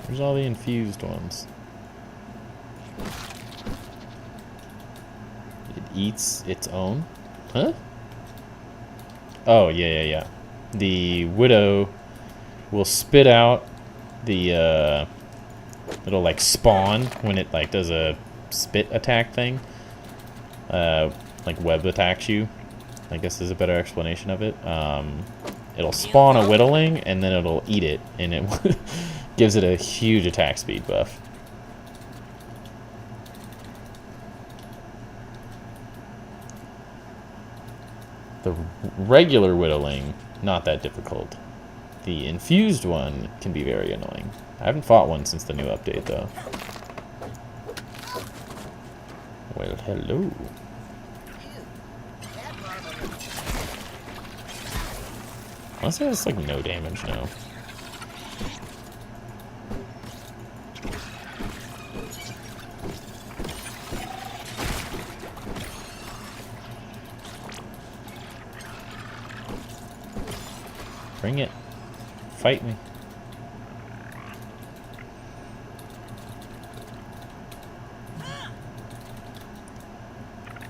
A: Where's all the infused ones? It eats its own? Huh? Oh, yeah. The Widow will spit out the, it'll like spawn when it like does a spit attack thing. Like web attacks you, I guess is a better explanation of it. It'll spawn a widowling and then it'll eat it, and it gives it a huge attack speed buff. The regular widowling, not that difficult. The infused one can be very annoying. I haven't fought one since the new update, though. Well, hello. Honestly, that's like no damage now. Bring it. Fight me.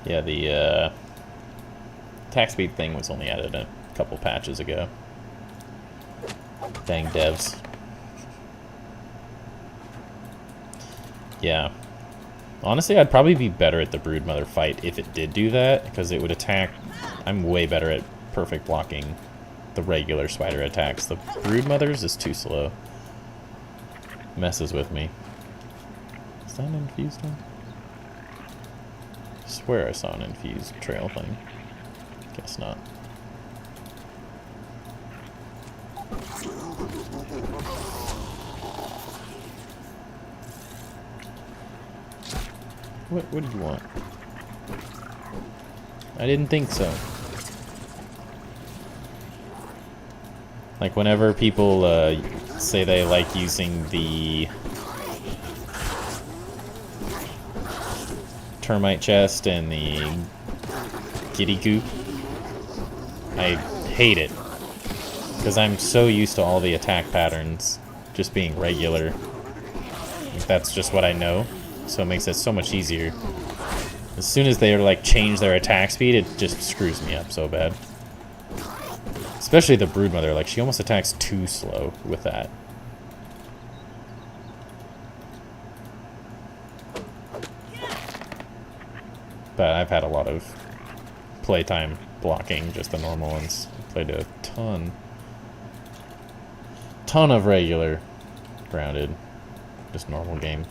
A: Yeah, the attack speed thing was only added a couple patches ago. Dang devs. Yeah. Honestly, I'd probably be better at the Broodmother fight if it did do that, because it would attack... I'm way better at perfect blocking the regular spider attacks. The Broodmother's is too slow. Messes with me. Is that an infused one? I swear I saw an infused trail thing. Guess not. What do you want? I didn't think so. Like, whenever people say they like using the termite chest and the giddy goop, I hate it. Because I'm so used to all the attack patterns just being regular. Like, that's just what I know. So it makes it so much easier. As soon as they like change their attack speed, it just screws me up so bad. Especially the Broodmother, like she almost attacks too slow with that. But I've had a lot of playtime blocking, just the normal ones. Played a ton of regular grounded, just normal game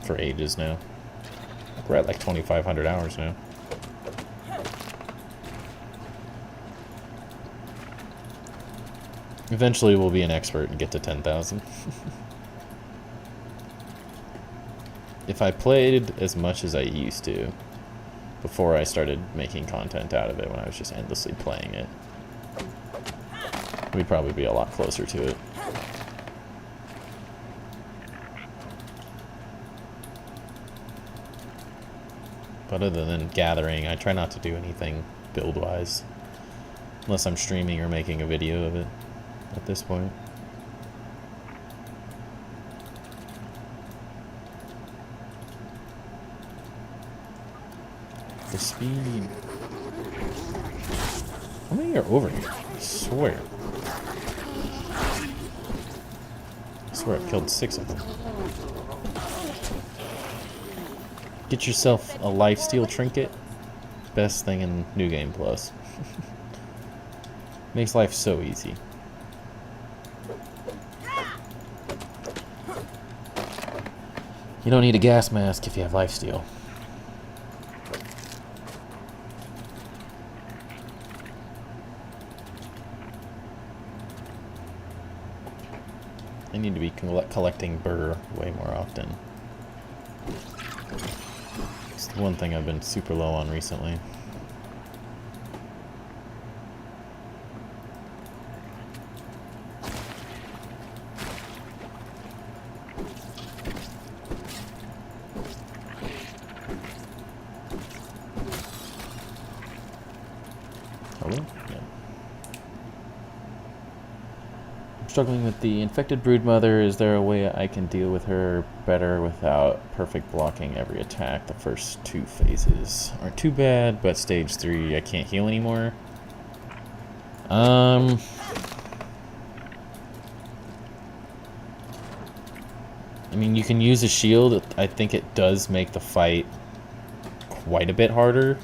A: for ages now. We're at like 2,500 hours now. Eventually we'll be an expert and get to 10,000. If I played as much as I used to before I started making content out of it, when I was just endlessly playing it, we'd probably be a lot closer to it. But other than gathering, I try not to do anything build-wise. Unless I'm streaming or making a video of it at this point. The speed. How many are over here? I swear. I swear I've killed 6 of them. Get yourself a lifesteal trinket. Best thing in New Game Plus. Makes life so easy. You don't need a gas mask if you have lifesteal. I need to be collecting burr way more often. It's the one thing I've been super low on recently. Struggling with the infected Broodmother. Is there a way I can deal with her better without perfect blocking every attack? The first 2 phases aren't too bad, but stage 3 I can't heal anymore. I mean, you can use a shield. I think it does make the fight quite a bit harder.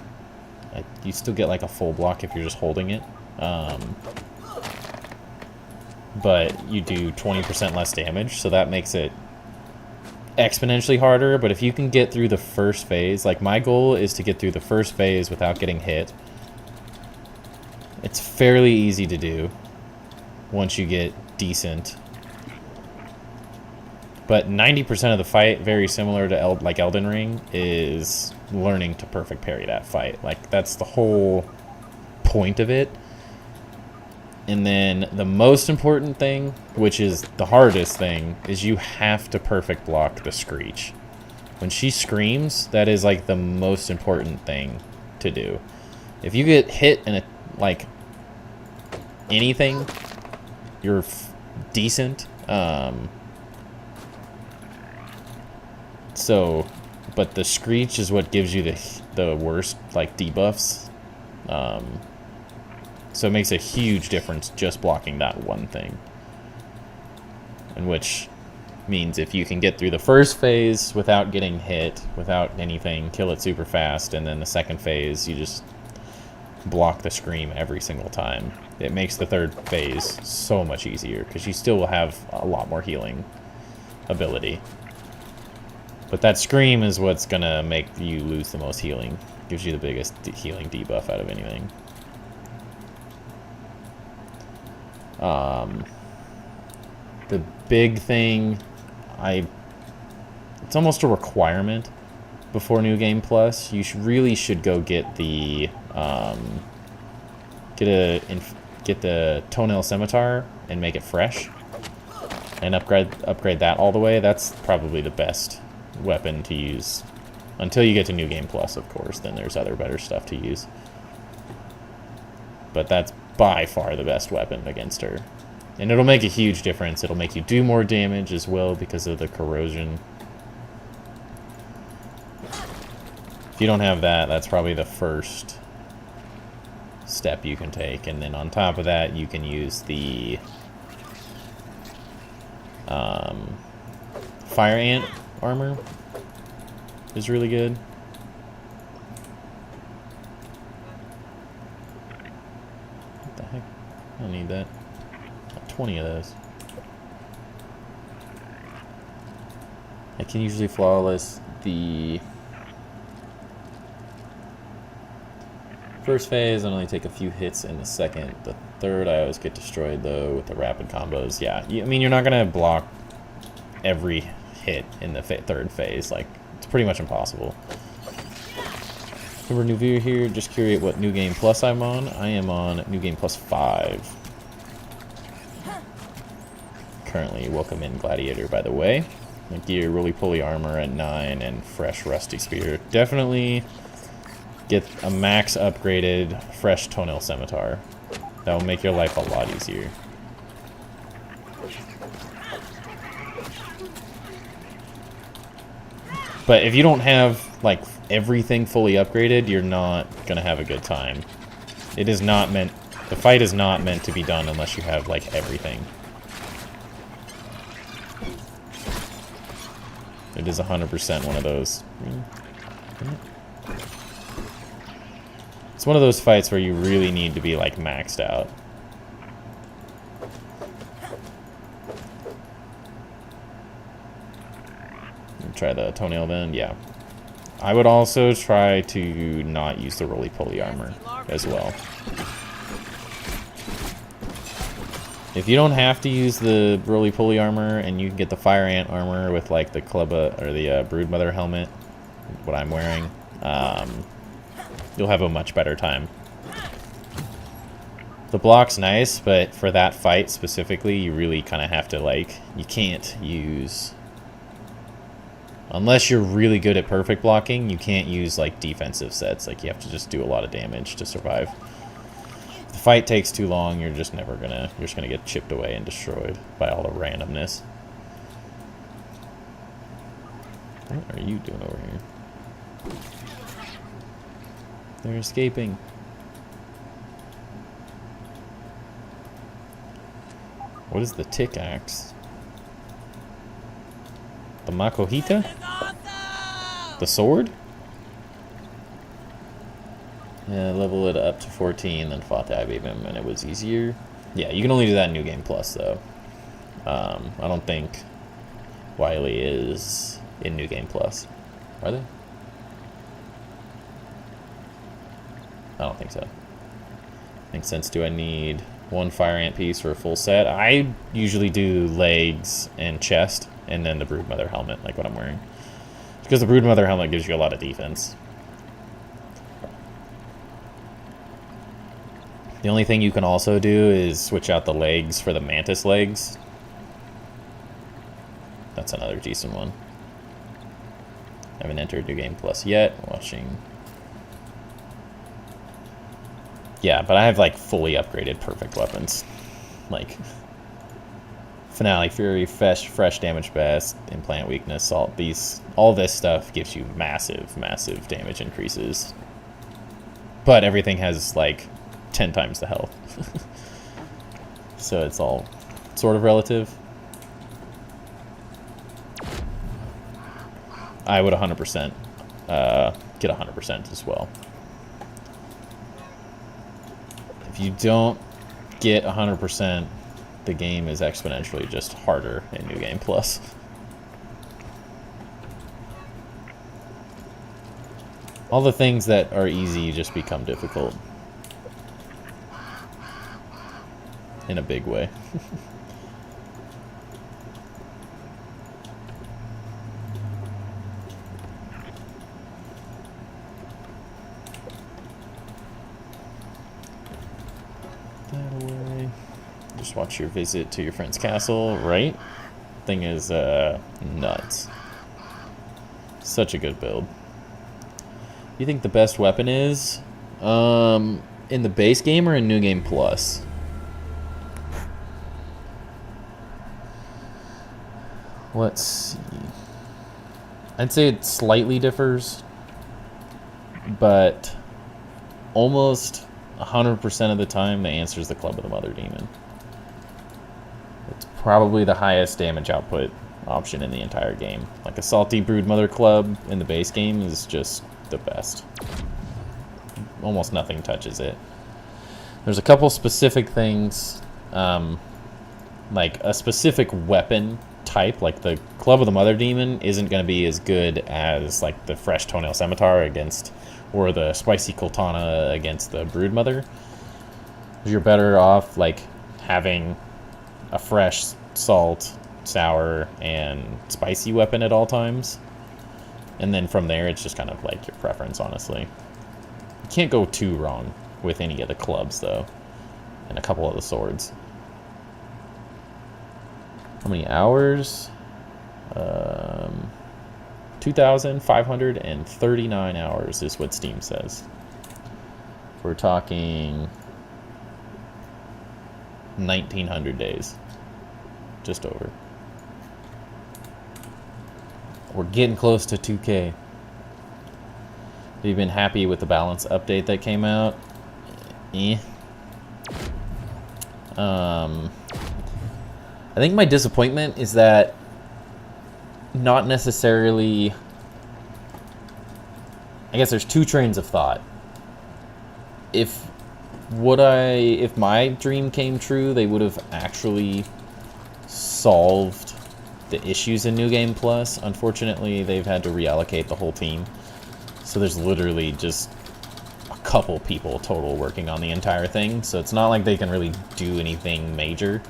A: You still get like a full block if you're just holding it. But you do 20% less damage, so that makes it exponentially harder. But if you can get through the first phase, like my goal is to get through the first phase without getting hit. It's fairly easy to do once you get decent. But 90% of the fight, very similar to like Elden Ring, is learning to perfect parry that fight. Like, that's the whole point of it. And then the most important thing, which is the hardest thing, is you have to perfect block the Screech. When she screams, that is like the most important thing to do. If you get hit in like anything, you're decent. But the Screech is what gives you the worst like debuffs. So it makes a huge difference just blocking that one thing. And which means if you can get through the first phase without getting hit, without anything, kill it super fast, and then the second phase, you just block the scream every single time. It makes the third phase so much easier, because you still will have a lot more healing ability. But that scream is what's going to make you lose the most healing. Gives you the biggest healing debuff out of anything. The big thing, it's almost a requirement before New Game Plus, you really should go get the get the Toenail Scimitar and make it fresh, and upgrade that all the way. That's probably the best weapon to use until you get to New Game Plus, of course. Then there's other better stuff to use, but that's by far the best weapon against her, and it'll make a huge difference. It'll make you do more damage as well because of the corrosion. If you don't have that, that's probably the first step you can take, and then on top of that you can use the fire ant armor is really good. What the heck? I don't need that. 20 of those. I can usually flawless the first phase and only take a few hits in the second. The third, I always get destroyed though with the rapid combos. Yeah, I mean, you're not gonna block every hit in the third phase. Like, it's pretty much impossible. Remember, new viewer here. Just curious what New Game Plus I'm on. I am on New Game Plus 5. Currently, welcome in Gladiator, by the way. Gear, roly-poly armor at 9, and fresh rusty spear. Definitely get a max upgraded fresh Toenail Scimitar. That will make your life a lot easier. But if you don't have like everything fully upgraded, you're not gonna have a good time. It is not meant, the fight is not meant to be done unless you have like everything. It is 100% one of those. It's one of those fights where you really need to be like maxed out. Try the toenail then, yeah. I would also try to not use the roly-poly armor as well. If you don't have to use the roly-poly armor and you can get the fire ant armor with like the or the Broodmother helmet, what I'm wearing, you'll have a much better time. The block's nice, but for that fight specifically, you really kind of have to like, you can't use, unless you're really good at perfect blocking, you can't use like defensive sets. Like, you have to just do a lot of damage to survive. If the fight takes too long, you're just never gonna, you're just gonna get chipped away and destroyed by all the randomness. What are you doing over here? They're escaping. What is the tick axe? The Makohita? The sword? Yeah, level it up to 14, then fought the Ibabim, and it was easier. Yeah, you can only do that in New Game Plus, though. I don't think Wily is in New Game Plus. Are they? I don't think so. Makes sense. Do I need one fire ant piece for a full set? I usually do legs and chest, and then the Broodmother helmet, like what I'm wearing. Because the Broodmother helmet gives you a lot of defense. The only thing you can also do is switch out the legs for the Mantis legs. That's another decent one. Haven't entered New Game Plus yet. Watching. Yeah, but I have like fully upgraded perfect weapons. Like Finale, Fury, fresh damage best, implant weakness, all this stuff gives you massive damage increases. But everything has like 10 times the health. So it's all sort of relative. I would 100% get 100% as well. If you don't get 100%, the game is exponentially just harder in New Game Plus. All the things that are easy just become difficult. In a big way. Just watch your visit to your friend's castle, right? Thing is nuts. Such a good build. You think the best weapon is in the base game or in New Game Plus? Let's see. I'd say it slightly differs, but almost 100% of the time the answer is the Club of the Mother Demon. It's probably the highest damage output option in the entire game. Like a salty Broodmother club in the base game is just the best. Almost nothing touches it. There's a couple specific things, like a specific weapon type, like the Club of the Mother Demon isn't going to be as good as like the Fresh Toenail Scimitar against, or the Spicy Kultana against the Broodmother. You're better off like having a fresh, salt, sour, and spicy weapon at all times. And then from there, it's just kind of like your preference, honestly. You can't go too wrong with any of the clubs, though, and a couple of the swords. How many hours? 2,539 hours is what Steam says. We're talking 1,900 days. Just over. We're getting close to 2K. Have you been happy with the balance update that came out? I think my disappointment is that not necessarily... I guess there's two trains of thought. If my dream came true, they would have actually solved the issues in New Game Plus. Unfortunately, they've had to reallocate the whole team. So there's literally just a couple people total working on the entire thing. So it's not like they can really do anything major.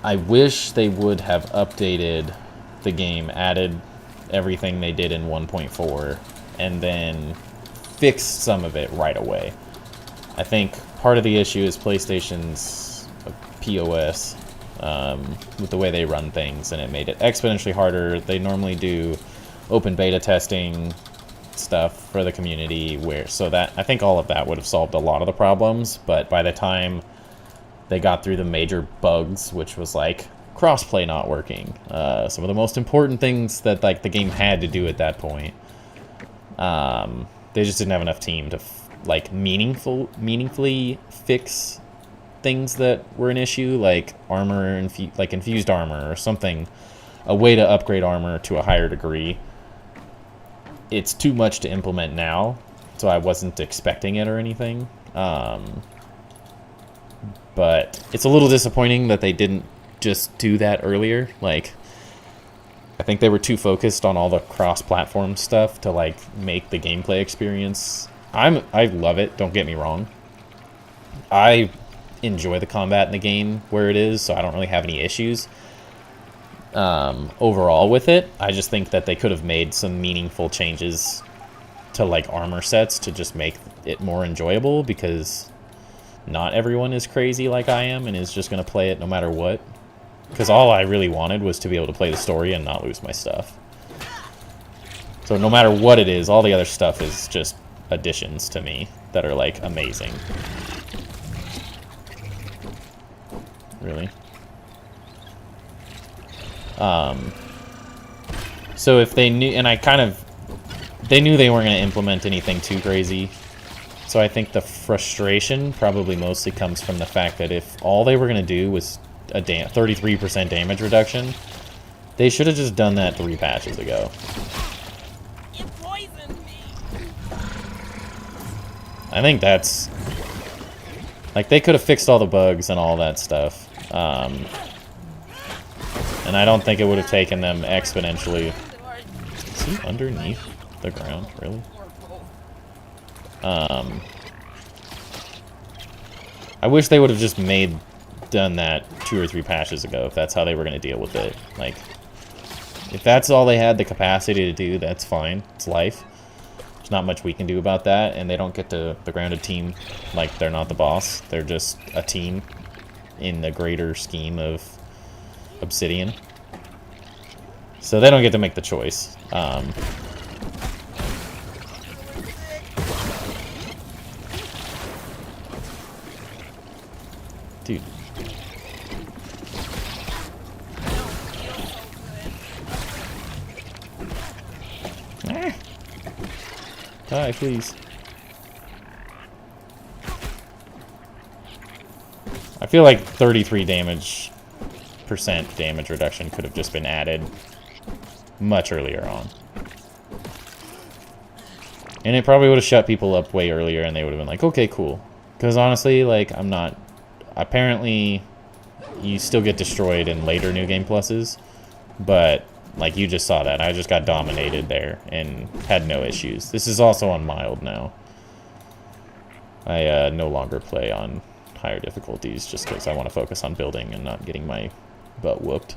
A: I wish they would have updated the game, added everything they did in 1.4, and then fixed some of it right away. I think part of the issue is PlayStation's POS with the way they run things, and it made it exponentially harder. They normally do open beta testing stuff for the community, so that I think all of that would have solved a lot of the problems, but by the time they got through the major bugs, which was like crossplay not working, some of the most important things that like the game had to do at that point, they just didn't have enough team to like meaningfully fix things that were an issue, like armor, like infused armor or something, a way to upgrade armor to a higher degree. It's too much to implement now, so I wasn't expecting it or anything. But it's a little disappointing that they didn't just do that earlier. Like, I think they were too focused on all the cross-platform stuff to like make the gameplay experience. I love it, don't get me wrong. I enjoy the combat in the game where it is, so I don't really have any issues overall with it. I just think that they could have made some meaningful changes to like armor sets to just make it more enjoyable, because not everyone is crazy like I am and is just going to play it no matter what. Because all I really wanted was to be able to play the story and not lose my stuff. So no matter what it is, all the other stuff is just additions to me that are like amazing. Really? So if they knew, and they knew they weren't going to implement anything too crazy. So I think the frustration probably mostly comes from the fact that if all they were going to do was a 33% damage reduction, they should have just done that 3 patches ago.
B: You poisoned me.
A: I think that's... like, they could have fixed all the bugs and all that stuff. And I don't think it would have taken them exponentially... Is he underneath the ground? Really? I wish they would have just done that 2 or 3 patches ago, if that's how they were going to deal with it. Like, if that's all they had the capacity to do, that's fine. It's life. There's not much we can do about that, and they don't get to the grounded team like they're not the boss. They're just a team. in the greater scheme of Obsidian. So they don't get to make the choice. Dude. Ah. Die, please. I feel like 33 percent damage reduction could have just been added much earlier on. And it probably would have shut people up way earlier and they would have been like, okay, cool. Because honestly, like, I'm not... Apparently, you still get destroyed in later New Game Pluses. But, like, you just saw that. I just got dominated there and had no issues. This is also on mild now. I no longer play on higher difficulties just because I want to focus on building and not getting my butt whooped.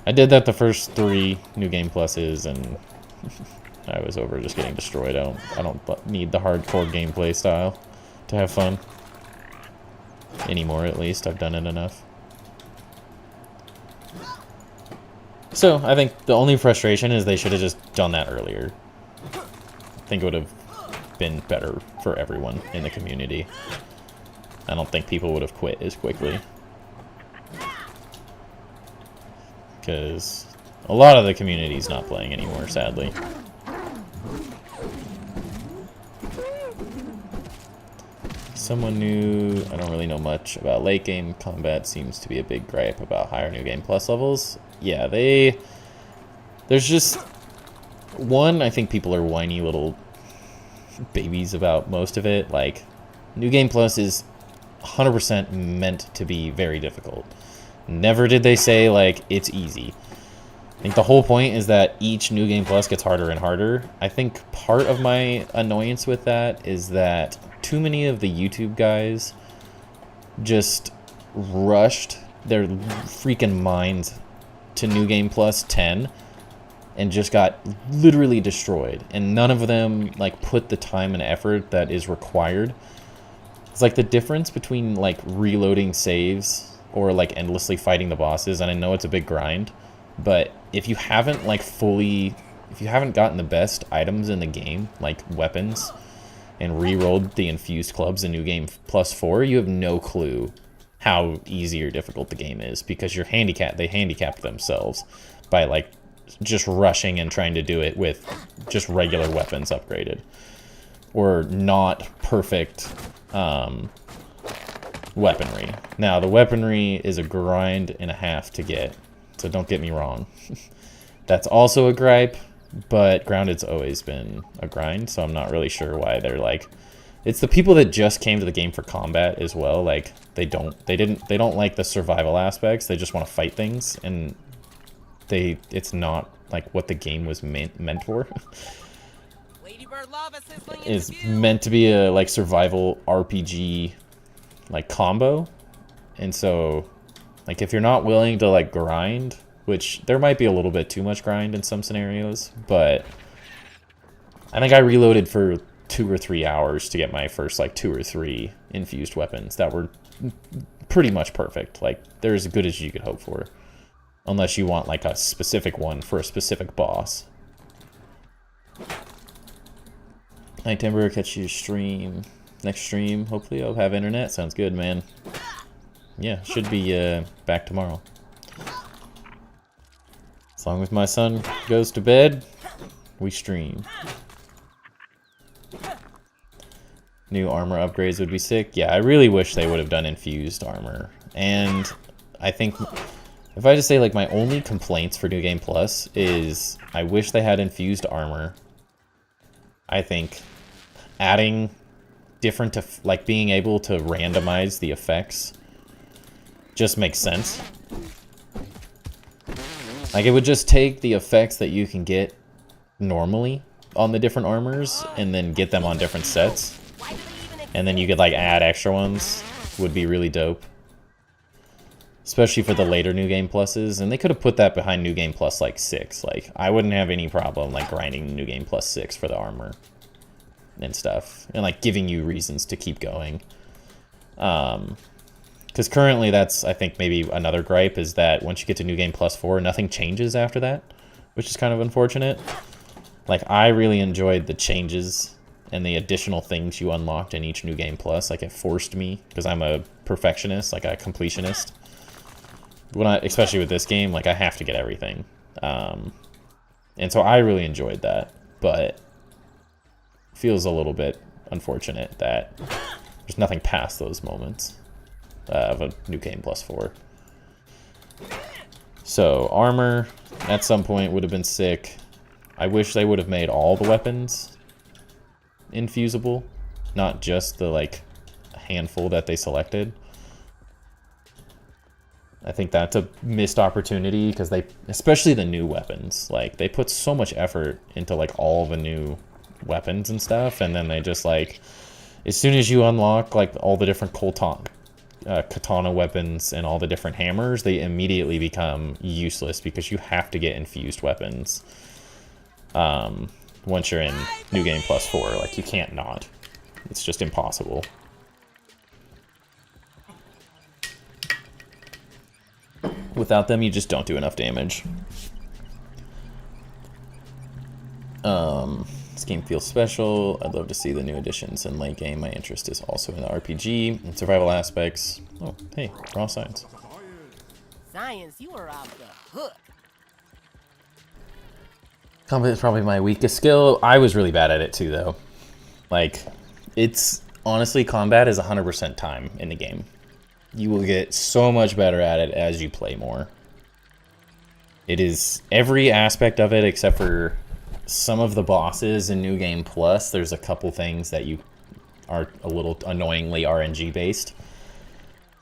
A: I did that the first 3 New Game Pluses and I was over just getting destroyed. I don't need the hardcore gameplay style to have fun. Anymore, at least. I've done it enough. So, I think the only frustration is they should have just done that earlier. I think it would have been better for everyone in the community. I don't think people would have quit as quickly. Because a lot of the community's not playing anymore, sadly. Someone new, I don't really know much about late game combat, seems to be a big gripe about higher New Game Plus levels. Yeah, there's just, one, I think people are whiny little babies about most of it. Like, New Game Plus is 100% meant to be very difficult. Never did they say, like, it's easy. I think the whole point is that each New Game Plus gets harder and harder. I think part of my annoyance with that is that too many of the YouTube guys just rushed their freaking minds to New Game Plus 10 and just got literally destroyed. And none of them, like, put the time and effort that is required. It's like the difference between, like, reloading saves or, like, endlessly fighting the bosses. And I know it's a big grind, but if you haven't, like, if you haven't gotten the best items in the game, like weapons, and re-rolled the infused clubs in New Game Plus 4, you have no clue how easy or difficult the game is, because they handicapped themselves by, like, just rushing and trying to do it with just regular weapons upgraded. Or not perfect weaponry. Now, the weaponry is a grind and a half to get, so don't get me wrong. That's also a gripe, but Grounded's always been a grind, so I'm not really sure why they're like... It's the people that just came to the game for combat as well. Like, they don't like the survival aspects. They just want to fight things, and it's not like what the game was meant for. It's meant to be a, like, survival RPG, like, combo. And so, like, if you're not willing to, like, grind, which there might be a little bit too much grind in some scenarios, but I think I reloaded for 2 or 3 hours to get my first, like, 2 or 3 infused weapons that were pretty much perfect. Like, they're as good as you could hope for, unless you want, like, a specific one for a specific boss. Night Timber, catch your stream next stream. Hopefully I'll have internet. Sounds good, man. Yeah, should be back tomorrow. As long as my son goes to bed, we stream. New armor upgrades would be sick. Yeah, I really wish they would have done infused armor. And I think, if I just say, like, my only complaints for New Game Plus is I wish they had infused armor. I think adding different, like, being able to randomize the effects just makes sense. Like, it would just take the effects that you can get normally on the different armors and then get them on different sets. And then you could, like, add extra ones. Would be really dope. Especially for the later New Game Pluses. And they could have put that behind New Game Plus, like, 6. Like, I wouldn't have any problem, like, grinding New Game Plus 6 for the armor and stuff. And, like, giving you reasons to keep going. Because currently that's, I think, maybe another gripe is that once you get to New Game Plus 4, nothing changes after that, which is kind of unfortunate. Like, I really enjoyed the changes and the additional things you unlocked in each New Game Plus. Like, it forced me, because I'm a perfectionist, like a completionist. Especially with this game, like, I have to get everything. And so I really enjoyed that, but feels a little bit unfortunate that there's nothing past those moments of a New Game Plus 4. So, armor, at some point, would have been sick. I wish they would have made all the weapons infusible, not just the, like, handful that they selected. I think that's a missed opportunity, because they, especially the new weapons, like, they put so much effort into, like, all the new weapons and stuff, and then they just, like, as soon as you unlock, like, all the different katana weapons and all the different hammers, they immediately become useless, because you have to get infused weapons once you're in New Game Plus 4. Like, you can't not. It's just impossible. Without them, you just don't do enough damage. This game feels special. I'd love to see the new additions in late game. My interest is also in the RPG and survival aspects. Oh, hey, raw science.
B: Science, you are off the hook.
A: Combat is probably my weakest skill. I was really bad at it too, though. Like, it's honestly, combat is 100% time in the game. You will get so much better at it as you play more. It is every aspect of it except for some of the bosses in New Game Plus. There's a couple things that you are a little annoyingly RNG based.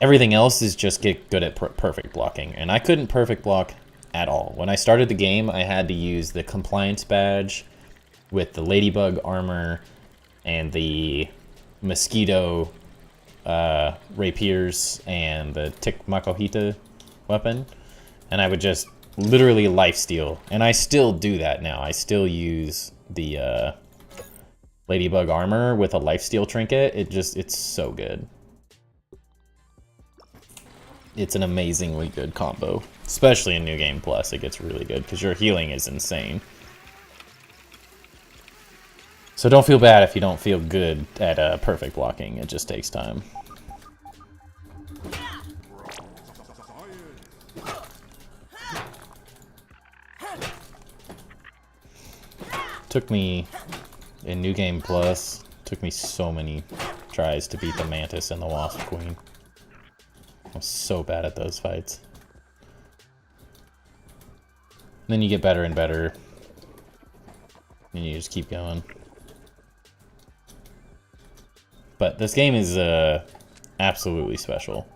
A: Everything else is just get good at perfect blocking, and I couldn't perfect block at all. When I started the game, I had to use the compliance badge with the ladybug armor and the mosquito rapiers and the Tick Makohita weapon, and I would just literally lifesteal, and I still do that now. I still use the ladybug armor with a lifesteal trinket. It's so good. It's an amazingly good combo, especially in New Game Plus. It gets really good because your healing is insane. So don't feel bad if you don't feel good at perfect blocking. It just takes time. Took me, in New Game Plus, took me so many tries to beat the Mantis and the Wasp Queen. I was so bad at those fights. And then you get better and better. And you just keep going. But this game is absolutely special.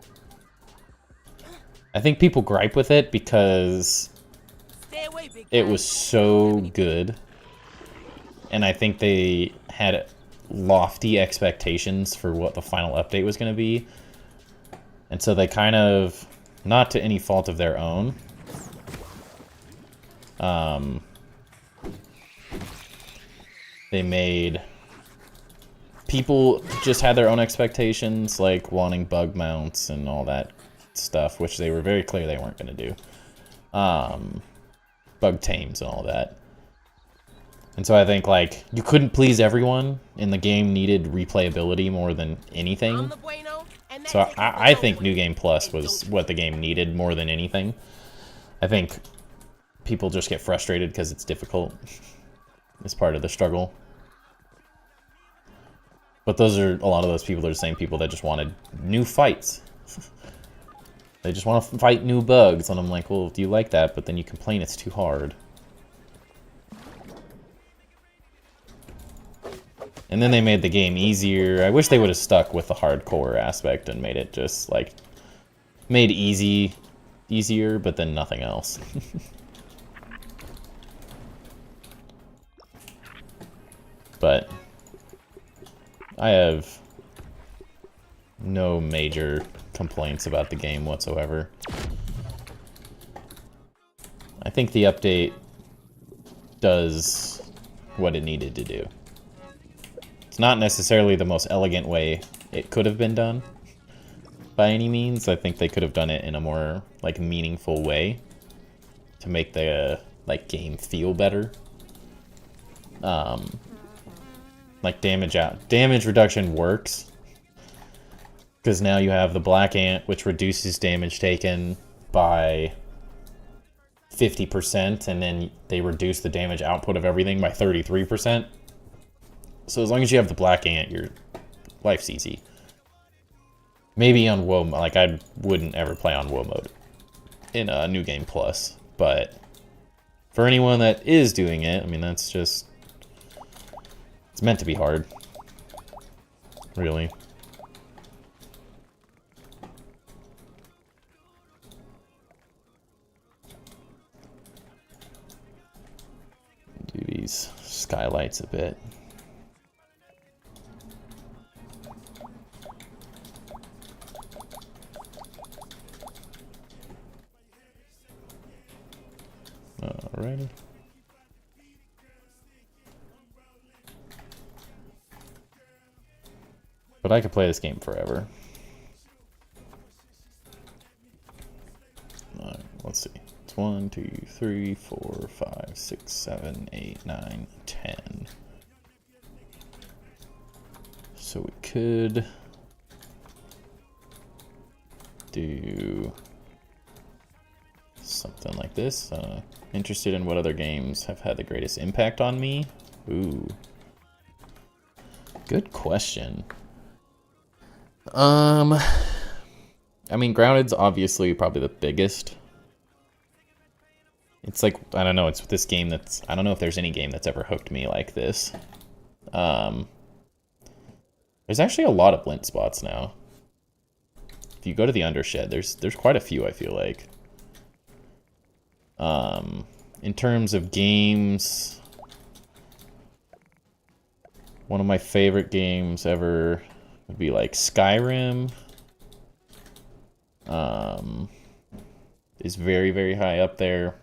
A: I think people gripe with it because it was so good. And I think they had lofty expectations for what the final update was going to be. And so they kind of, not to any fault of their own, they made, people just had their own expectations, like wanting bug mounts and all that stuff, which they were very clear they weren't going to do. Bug tames and all that. And so I think, like, you couldn't please everyone, and the game needed replayability more than anything. So I think New Game Plus was what the game needed more than anything. I think people just get frustrated because it's difficult. It's part of the struggle. But those are, a lot of those people are the same people that just wanted new fights. They just want to fight new bugs, and I'm like, well, do you like that? But then you complain it's too hard. And then they made the game easier. I wish they would have stuck with the hardcore aspect and made it just, like, made easier, but then nothing else. But I have no major complaints about the game whatsoever. I think the update does what it needed to do. It's not necessarily the most elegant way it could have been done, by any means. I think they could have done it in a more like meaningful way to make the like game feel better. Like damage reduction works because now you have the black ant, which reduces damage taken by 50%, and then they reduce the damage output of everything by 33%. So as long as you have the black ant, your life's easy. Maybe on WoW, like I wouldn't ever play on WoW mode in a New Game Plus, but for anyone that is doing it, I mean, that's just, it's meant to be hard, really. Do these skylights a bit. Alrighty. But I could play this game forever. Alright, let's see. It's 1, 2, 3, 4, 5, 6, 7, 8, 9, 10. So we could do something like this. Interested in what other games have had the greatest impact on me? Ooh. Good question. I mean, Grounded's obviously probably the biggest. It's like, I don't know, it's this game that's, I don't know if there's any game that's ever hooked me like this. There's actually a lot of Blint spots now. If you go to the Undershed, there's quite a few, I feel like. In terms of games, one of my favorite games ever would be like Skyrim. Is very, very high up there.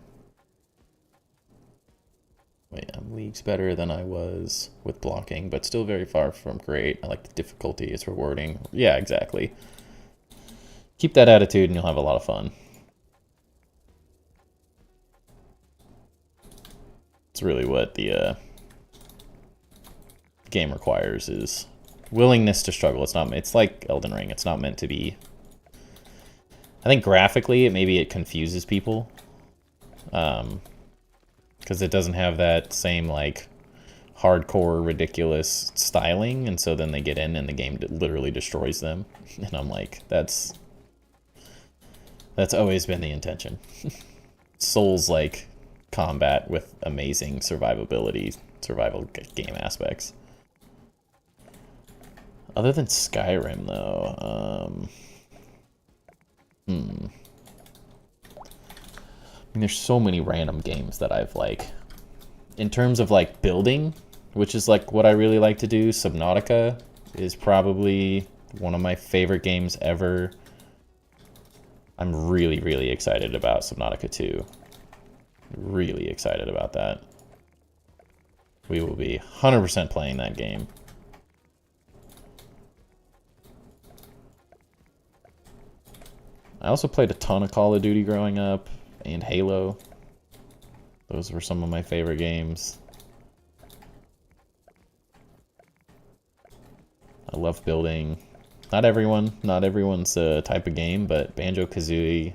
A: Wait, I'm leagues better than I was with blocking, but still very far from great. I like the difficulty, it's rewarding. Yeah, exactly. Keep that attitude and you'll have a lot of fun. It's really what the game requires is willingness to struggle. It's like Elden Ring. It's not meant to be. I think graphically, maybe it confuses people. Because it doesn't have that same like hardcore ridiculous styling, and so then they get in and the game literally destroys them. And I'm like, that's always been the intention. Souls like combat with amazing survival game aspects. Other than Skyrim, though, I mean, there's so many random games that I've like, in terms of like building, which is like what I really like to do. Subnautica is probably one of my favorite games ever. I'm really, really excited about Subnautica 2. Really excited about that. We will be 100% playing that game. I also played a ton of Call of Duty growing up, and Halo. Those were some of my favorite games. I love building. Not everyone's type of game, but Banjo-Kazooie,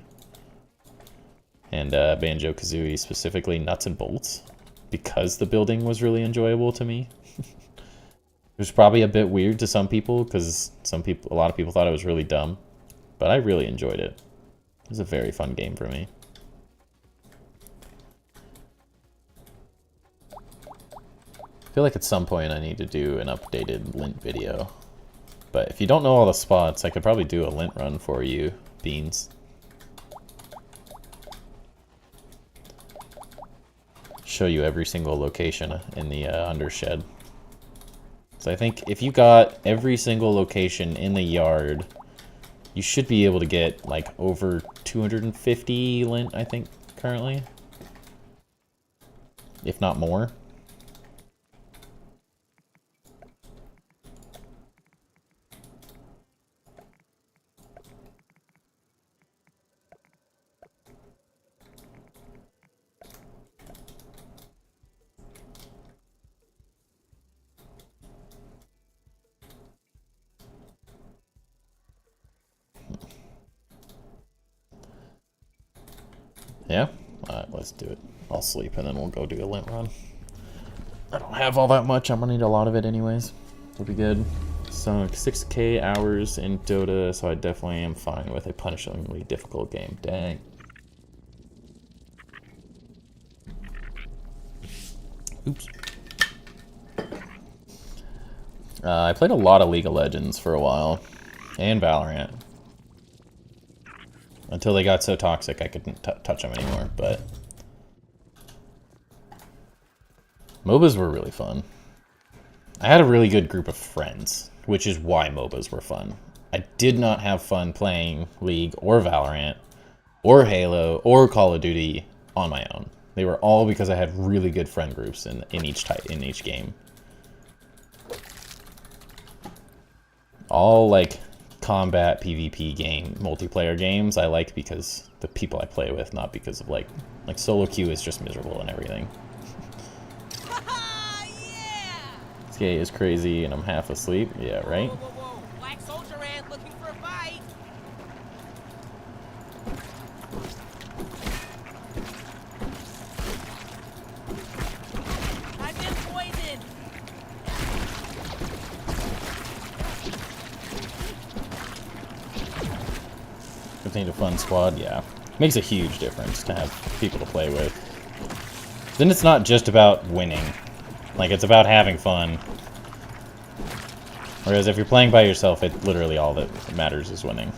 A: and Banjo-Kazooie specifically Nuts and Bolts, because the building was really enjoyable to me. It was probably a bit weird to some people, because a lot of people thought it was really dumb, but I really enjoyed it. It was a very fun game for me. I feel like at some point I need to do an updated lint video. But if you don't know all the spots, I could probably do a lint run for you, Beans. Show you every single location in the Undershed. So I think if you got every single location in the yard, you should be able to get like over 250 lint, I think, currently. If not more. Yeah? Alright, let's do it. I'll sleep and then we'll go do a lint run. I don't have all that much. I'm gonna need a lot of it anyways. It'll be good. So 6k hours in Dota, so I definitely am fine with a punishingly difficult game. Dang. Oops. I played a lot of League of Legends for a while, and Valorant. Until they got so toxic I couldn't touch them anymore, but... MOBAs were really fun. I had a really good group of friends, which is why MOBAs were fun. I did not have fun playing League or Valorant or Halo or Call of Duty on my own. They were all because I had really good friend groups in each game. All like combat PvP game multiplayer games I like because the people I play with, not because of like solo queue is just miserable and everything. This game is crazy and I'm half asleep. Yeah, right?
B: Whoa. Black soldier ant looking for a fight. I've been poisoned.
A: Continue to fun squad, yeah. Makes a huge difference to have people to play with. Then it's not just about winning. Like, it's about having fun. Whereas if you're playing by yourself, it literally all that matters is winning.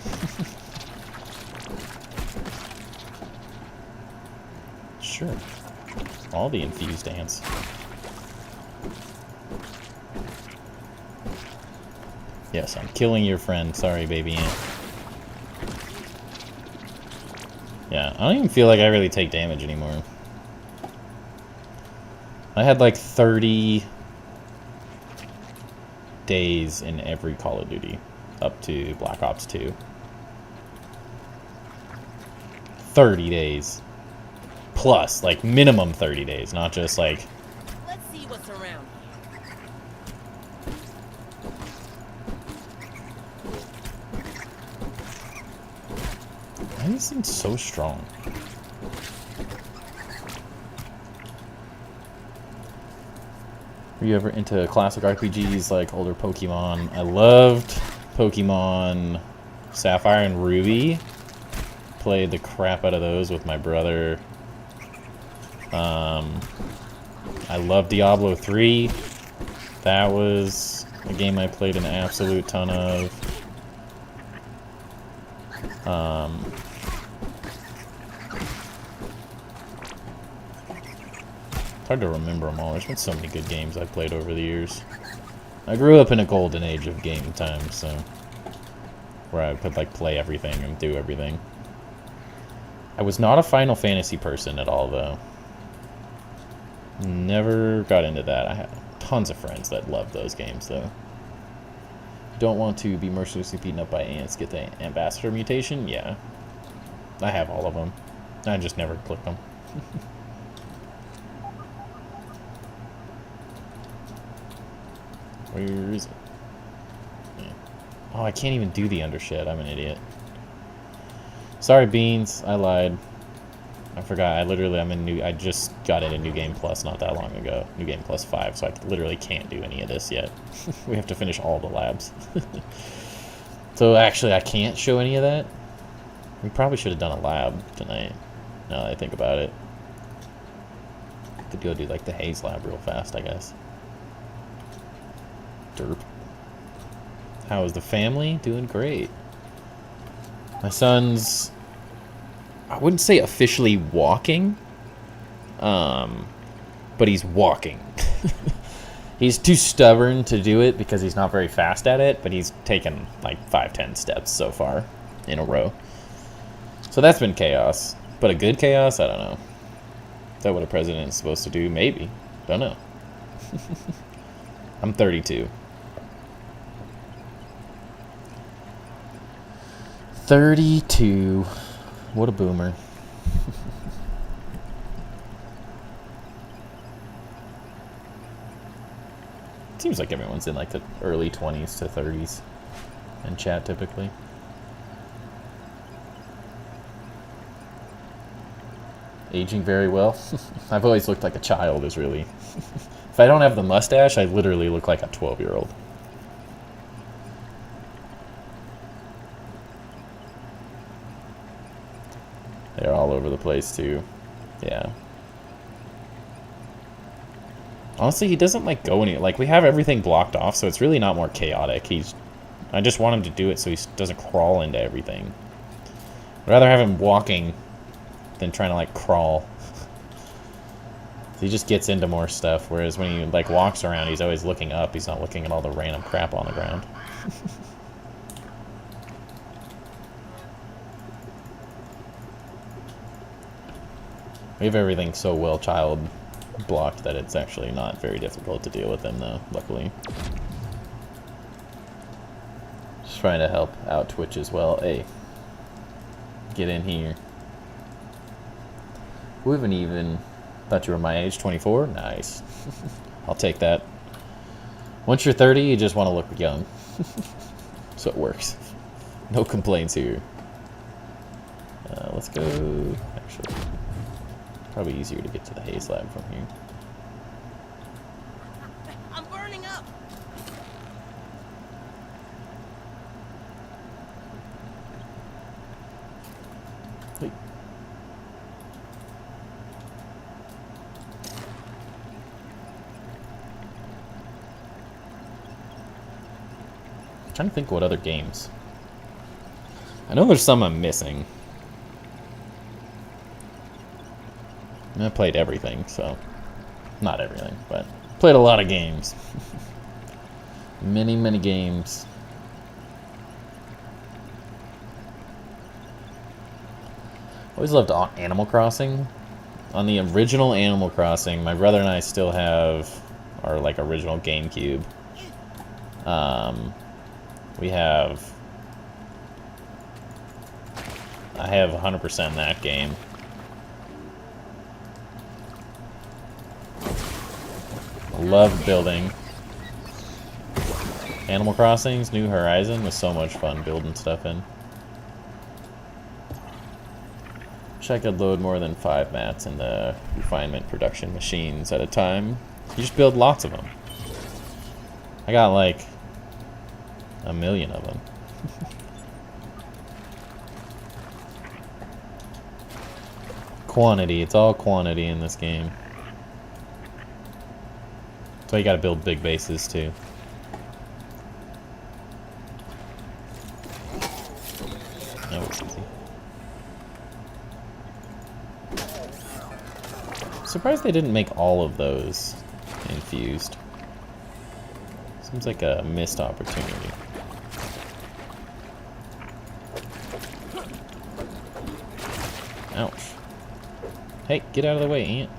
A: Sure. All the infused ants. Yes, I'm killing your friend. Sorry, baby ant. Yeah, I don't even feel like I really take damage anymore. I had like 30 days in every Call of Duty up to Black Ops 2. 30 days. Plus, like minimum 30 days, not just like...
B: Let's see what's around
A: Why are these things so strong? Were you ever into classic RPGs like older Pokemon? I loved Pokemon Sapphire and Ruby. Played the crap out of those with my brother. I love Diablo 3. That was a game I played an absolute ton of. It's hard to remember them all. There's been so many good games I've played over the years. I grew up in a golden age of game time, so where I could like play everything and do everything. I was not a Final Fantasy person at all, though. Never got into that. I had tons of friends that loved those games, though. Don't want to be mercilessly beaten up by ants. Get the ambassador mutation? Yeah. I have all of them. I just never clicked them. Where is it? Yeah. Oh, I can't even do the undershed. I'm an idiot. Sorry, Beans. I lied. I forgot. I just got into New Game Plus not that long ago. New Game Plus 5, so I literally can't do any of this yet. We have to finish all the labs. So actually, I can't show any of that. We probably should have done a lab tonight, now that I think about it. Could go do like the Haze lab real fast, I guess. Derp. How is the family? Doing great. My son's, I wouldn't say officially walking, but he's walking. He's too stubborn to do it because he's not very fast at it, but he's taken like 5-10 steps so far in a row. So that's been chaos, but a good chaos? I don't know. Is that what a president is supposed to do? Maybe. Don't know. I'm 32. 32. What a boomer. Seems like everyone's in like the early 20s to 30s in chat typically. Aging very well. I've always looked like a child, is really... If I don't have the mustache, I literally look like a 12-year-old. They're all over the place, too. Yeah. Honestly, he doesn't, like, go any... Like, we have everything blocked off, so it's really not more chaotic. I just want him to do it so he doesn't crawl into everything. I'd rather have him walking than trying to, like, crawl. He just gets into more stuff, whereas when he, like, walks around, he's always looking up. He's not looking at all the random crap on the ground. We have everything so well child blocked that it's actually not very difficult to deal with them, though, luckily. Just trying to help out Twitch as well. Hey, get in here. We haven't even... Thought you were my age, 24? Nice. I'll take that. Once you're 30, you just want to look young. So it works. No complaints here. Let's go... Actually, probably easier to get to the hay slab from here.
B: I'm burning up.
A: Wait. I'm trying to think what other games. I know there's some I'm missing. I played everything, so... Not everything, but... Played a lot of games. Many, many games. Always loved Animal Crossing. On the original Animal Crossing, my brother and I still have our, like, original GameCube. We have... I have 100% that game. Loved building. Animal Crossing's New Horizon was so much fun building stuff in. Wish I could load more than 5 mats in the refinement production machines at a time. You just build lots of them. I got like 1 million of them. Quantity, it's all quantity in this game. So you gotta build big bases too. That was easy. Surprised they didn't make all of those infused. Seems like a missed opportunity. Ouch. Hey, get out of the way, ant.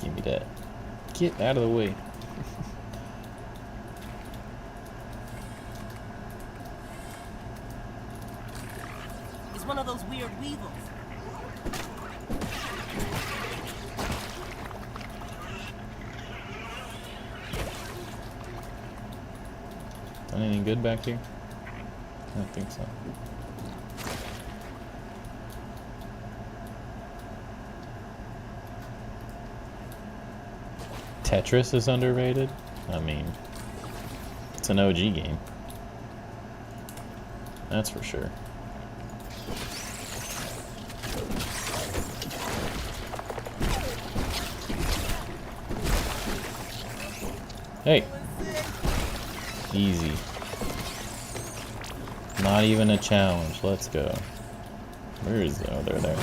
A: Give me that. Get out of the way.
B: It's one of those weird weevils.
A: Done anything good back here? I don't think so. Tetris is underrated? I mean, it's an OG game. That's for sure. Hey! Easy. Not even a challenge. Let's go. Where is it? Oh, they're there.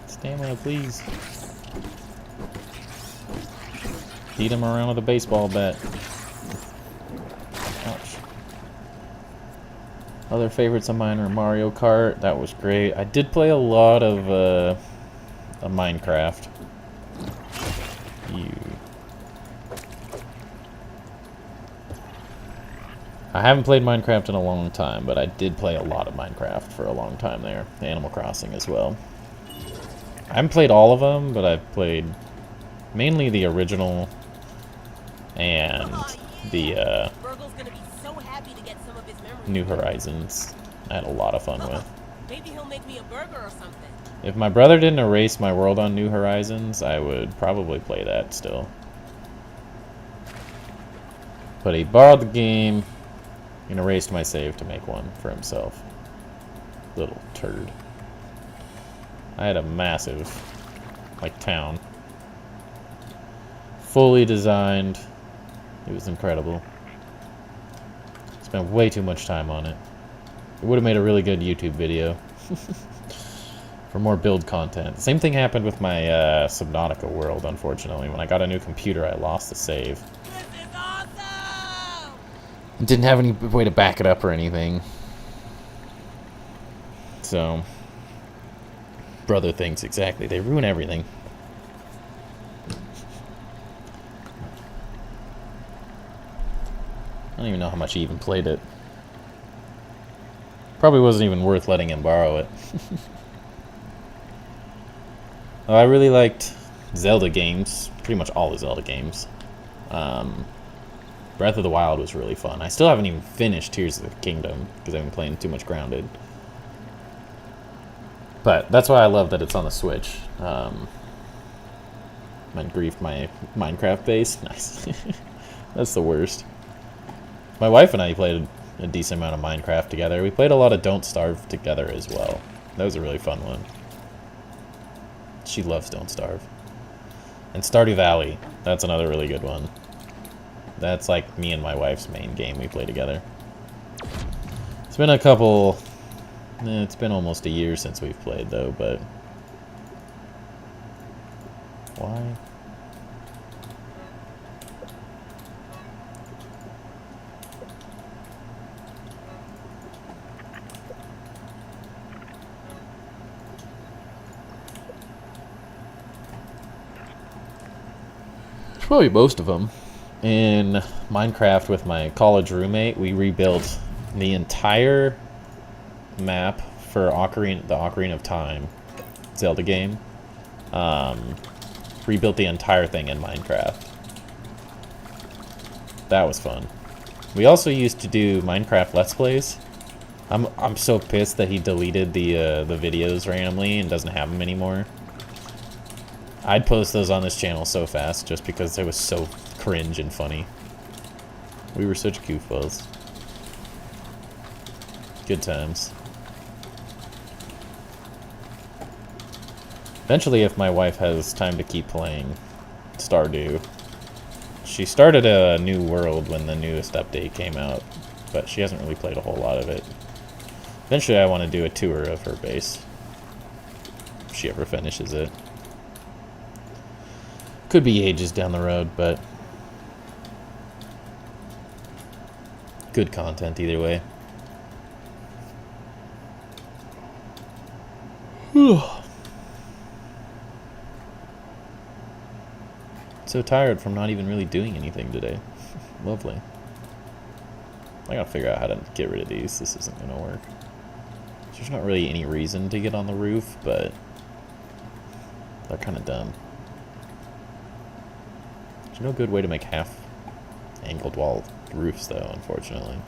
A: Stamina, please. Beat him around with a baseball bat. Ouch. Other favorites of mine are Mario Kart. That was great. I did play a lot of Minecraft. You. I haven't played Minecraft in a long time, but I did play a lot of Minecraft for a long time there. Animal Crossing as well. I haven't played all of them, but I've played mainly the original and the
B: Virgil's gonna be so happy to get some of his memories.
A: New Horizons. I had a lot of fun with.
B: Maybe he'll make me a burger or something.
A: If my brother didn't erase my world on New Horizons, I would probably play that still. But he borrowed the game and erased my save to make one for himself. Little turd. I had a massive, like, town. Fully designed. It was incredible. Spent way too much time on it. It would have made a really good YouTube video. For more build content. The same thing happened with my Subnautica world, unfortunately. When I got a new computer, I lost the save.
B: This is awesome!
A: Didn't have any way to back it up or anything. So, brother things, exactly. They ruin everything. I don't even know how much he even played it. Probably wasn't even worth letting him borrow it. Oh, I really liked Zelda games. Pretty much all the Zelda games. Breath of the Wild was really fun. I still haven't even finished Tears of the Kingdom because I've been playing too much Grounded. But that's why I love that it's on the Switch. My griefed my Minecraft base. Nice. That's the worst. My wife and I played a decent amount of Minecraft together. We played a lot of Don't Starve together as well. That was a really fun one. She loves Don't Starve. And Stardew Valley. That's another really good one. That's like me and my wife's main game we play together. It's been a couple... it's been almost a year since we've played, though, but... Why? Probably most of them. In Minecraft with my college roommate, we rebuilt the entire map for the Ocarina of Time Zelda game. Rebuilt the entire thing in Minecraft. That was fun. We also used to do Minecraft Let's Plays. I'm so pissed that he deleted the videos randomly and doesn't have them anymore. I'd post those on this channel so fast just because it was so cringe and funny. We were such goofballs. Good times. Eventually, if my wife has time to keep playing Stardew. She started a new world when the newest update came out, but she hasn't really played a whole lot of it. Eventually, I want to do a tour of her base. If she ever finishes it. Could be ages down the road, but good content either way. So tired from not even really doing anything today. Lovely. I gotta figure out how to get rid of these. This isn't gonna work. There's not really any reason to get on the roof, but they're kind of dumb. There's no good way to make half-angled wall roofs, though, unfortunately.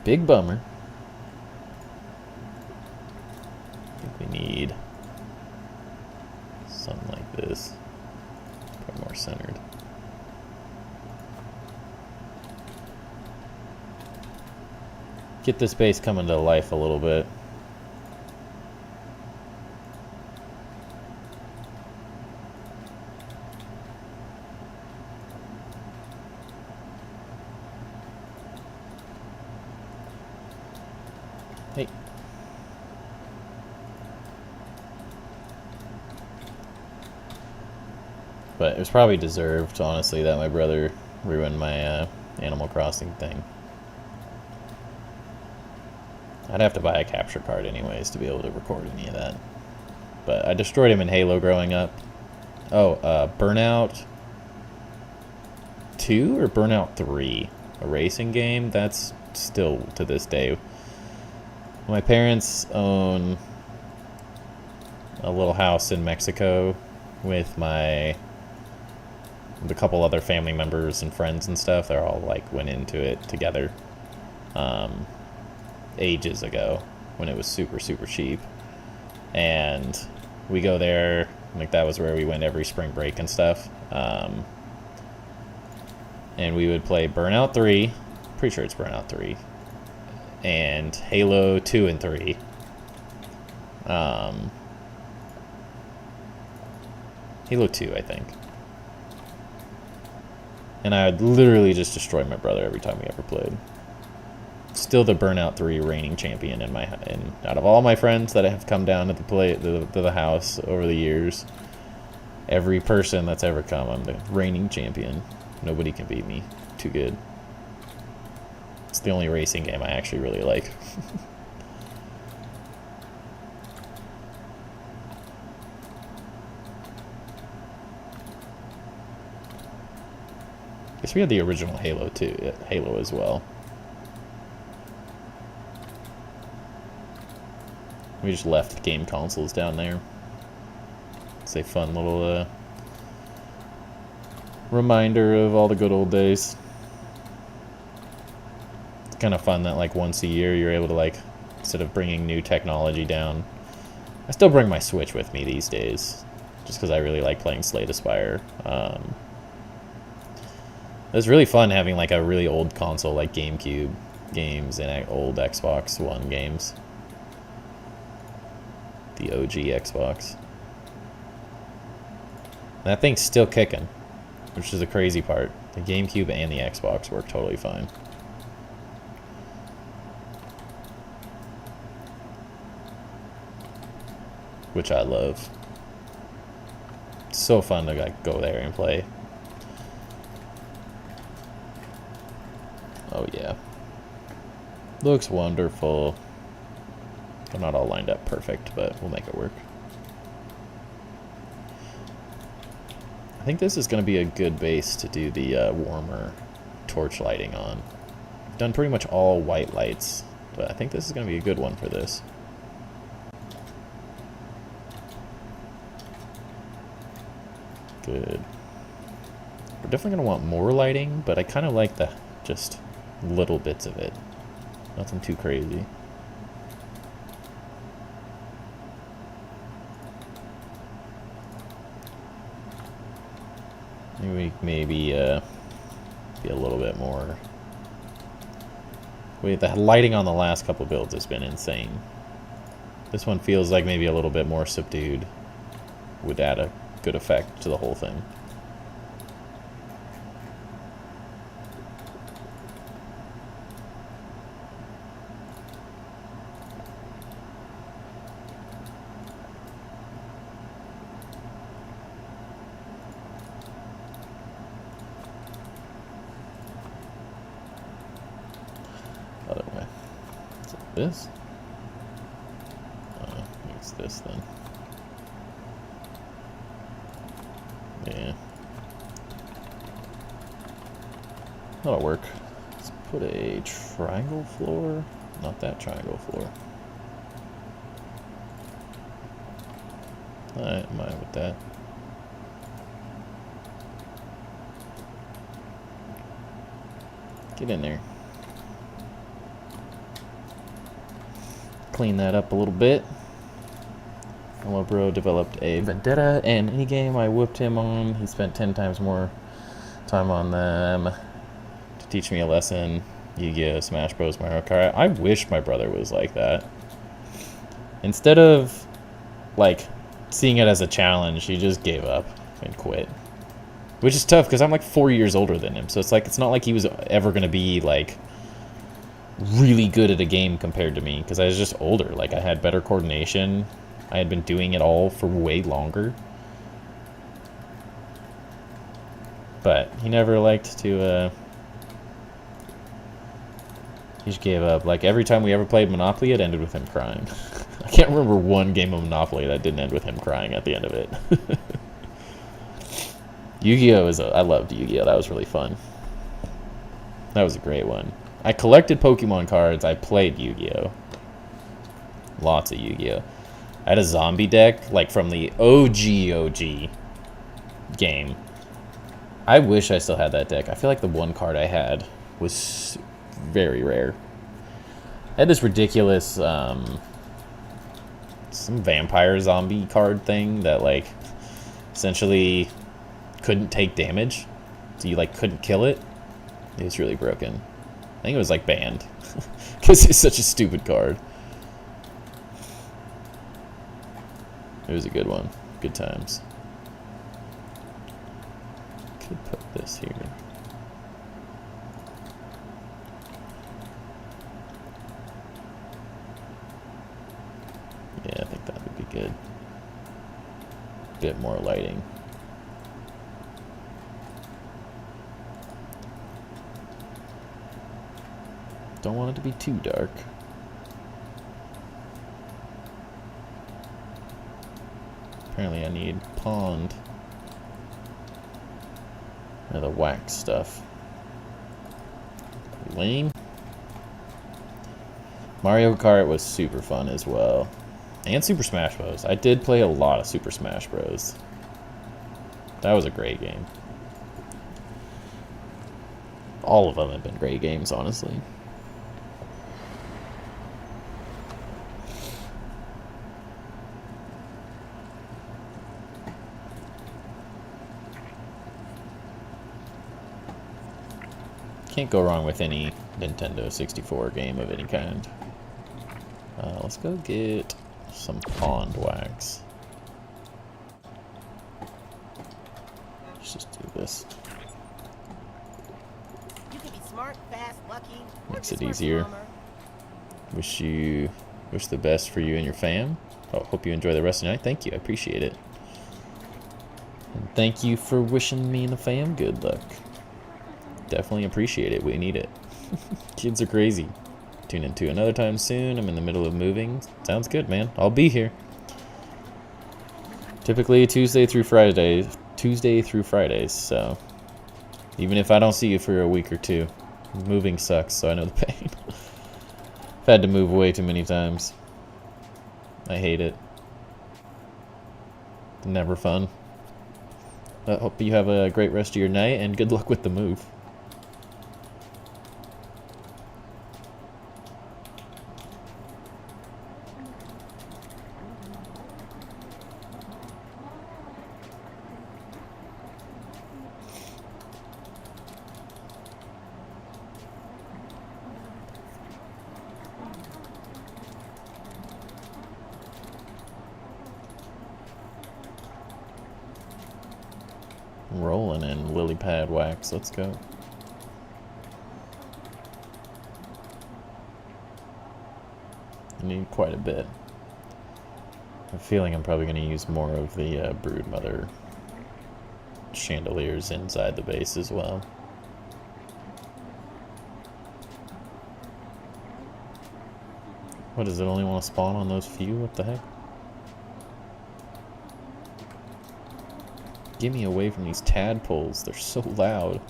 A: Big bummer. I think we need something like this. Probably more centered. Get this base coming to life a little bit. Hey. But it was probably deserved, honestly, that my brother ruined my Animal Crossing thing. I'd have to buy a capture card anyways to be able to record any of that. But I destroyed him in Halo growing up. Oh, Burnout 2 or Burnout 3? a racing game, that's still to this day. My parents own a little house in Mexico with the couple other family members and friends and stuff. They're all like went into it together ages ago when it was super cheap, and we go there. Like that was where we went every spring break and stuff. And we would play Burnout 3, pretty sure it's Burnout 3, and Halo 2 and 3. Halo 2, I think. And I would literally just destroy my brother every time we ever played. Still the Burnout 3 reigning champion out of all my friends that have come down to the house over the years. Every person that's ever come, I'm the reigning champion. Nobody can beat me. Too good. It's the only racing game I actually really like. Guess we had the original Halo too. Halo as well. We just left game consoles down there. It's a fun little reminder of all the good old days. It's kind of fun that like once a year you're able to like, instead of bringing new technology down, I still bring my Switch with me these days just because I really like playing Slay the Spire. It was really fun having like a really old console like GameCube games and old Xbox One games. The OG Xbox. That thing's still kicking, which is the crazy part. The GameCube and the Xbox work totally fine. Which I love. It's so fun to like go there and play. Oh yeah. Looks wonderful. They're not all lined up perfect, but we'll make it work. I think this is going to be a good base to do the warmer torch lighting on. I've done pretty much all white lights, but I think this is going to be a good one for this. Good. We're definitely going to want more lighting, but I kind of like the just little bits of it. Nothing too crazy. Maybe be a little bit more. Wait, the lighting on the last couple builds has been insane. This one feels like maybe a little bit more subdued. Would add a good effect to the whole thing. Other way. Is it this? It's this then. Yeah. That'll work. Let's put a triangle floor. Not that triangle floor. Alright, I'm fine with that. Get in there. Clean that up a little bit. Hello Bro developed a vendetta, and any game I whooped him on, he spent 10 times more time on them to teach me a lesson. Yu-Gi-Oh!, Smash Bros, Mario Kart. I wish my brother was like that. Instead of like seeing it as a challenge, he just gave up and quit. Which is tough because I'm like 4 years older than him, so it's like it's not like he was ever gonna be like really good at a game compared to me, because I was just older. Like I had better coordination. I had been doing it all for way longer. But he never liked to, he just gave up. Like every time we ever played Monopoly, it ended with him crying. I can't remember one game of Monopoly that didn't end with him crying at the end of it. Yu-Gi-Oh! I loved Yu-Gi-Oh! That was really fun. That was a great one. I collected Pokemon cards. I played Yu-Gi-Oh! Lots of Yu-Gi-Oh! I had a zombie deck, like from the OG game. I wish I still had that deck. I feel like the one card I had was very rare. I had this ridiculous, some vampire zombie card thing that, like, essentially couldn't take damage. So you, like, couldn't kill it. It was really broken. I think it was, like, banned. Because it's such a stupid card. It was a good one. Good times. Could put this here. Yeah, I think that would be good. Bit more lighting. Don't want it to be too dark. Apparently I need pond. Or the wax stuff. Lame. Mario Kart was super fun as well. And Super Smash Bros. I did play a lot of Super Smash Bros. That was a great game. All of them have been great games, honestly. Can't go wrong with any Nintendo 64 game of any kind. Let's go get some pond wax. Let's just do this.
B: You can be smart, fast, lucky.
A: Makes it easier. Wish the best for you and your fam. Hope you enjoy the rest of the night. Thank you, I appreciate it. And thank you for wishing me and the fam good luck. Definitely appreciate it. We need it. Kids are crazy. Tune into another time soon. I'm in the middle of moving. Sounds good, man. I'll be here. Typically Tuesday through Fridays, so even if I don't see you for a week or two, moving sucks, so I know the pain. I've had to move way too many times. I hate it. Never fun. But hope you have a great rest of your night and good luck with the move. Rolling in lily pad wax. Let's go. I need quite a bit. I'm feeling I'm probably going to use more of the Broodmother chandeliers inside the base as well. What, does it only want to spawn on those few? What the heck? Get me away from these tadpoles. They're so loud.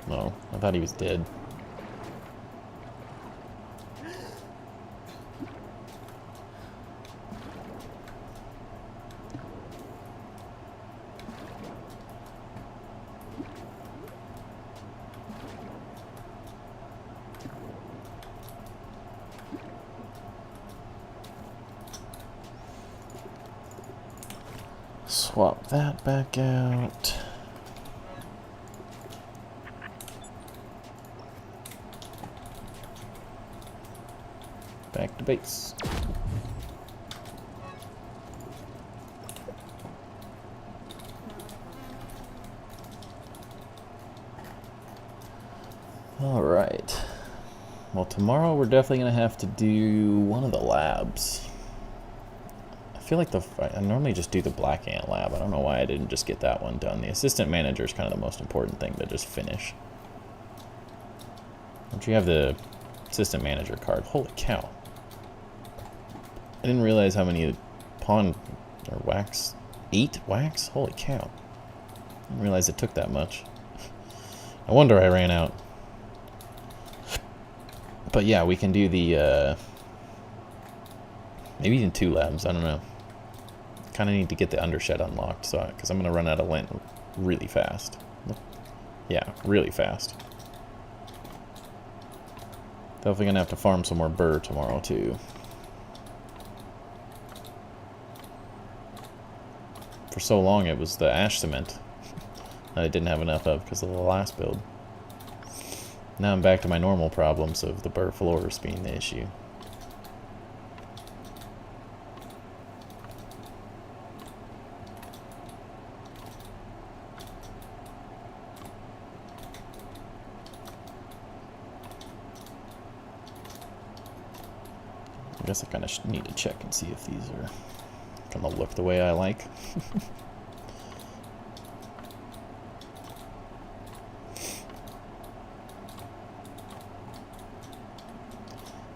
A: No, I thought he was dead. Swap that back out. Back to base. All right. Well, tomorrow we're definitely going to have to do one of the labs. I feel like I normally just do the Black Ant lab. I don't know why I didn't just get that one done. The assistant manager is kind of the most important thing to just finish. Don't you have the assistant manager card? Holy cow. I didn't realize how many pawn or wax. 8 wax? Holy cow. I didn't realize it took that much. No wonder I ran out. But yeah, we can do the, maybe even 2 labs, I don't know. Kind of need to get the undershed unlocked, so because I'm going to run out of lint really fast. Yeah, really fast. Definitely going to have to farm some more burr tomorrow, too. For so long, it was the ash cement that I didn't have enough of because of the last build. Now I'm back to my normal problems of the burr floors being the issue. I guess I kind of need to check and see if these are gonna look the way I like.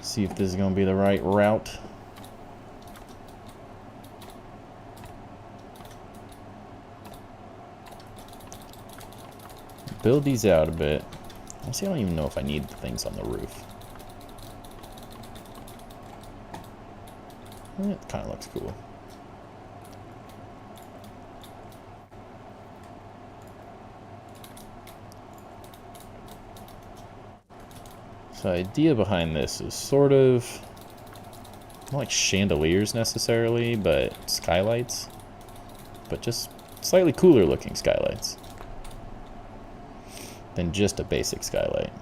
A: See if this is gonna be the right route. Build these out a bit. Honestly, I don't even know if I need the things on the roof. It kind of looks cool. So the idea behind this is sort of not like chandeliers necessarily, but skylights. But just slightly cooler looking skylights than just a basic skylight.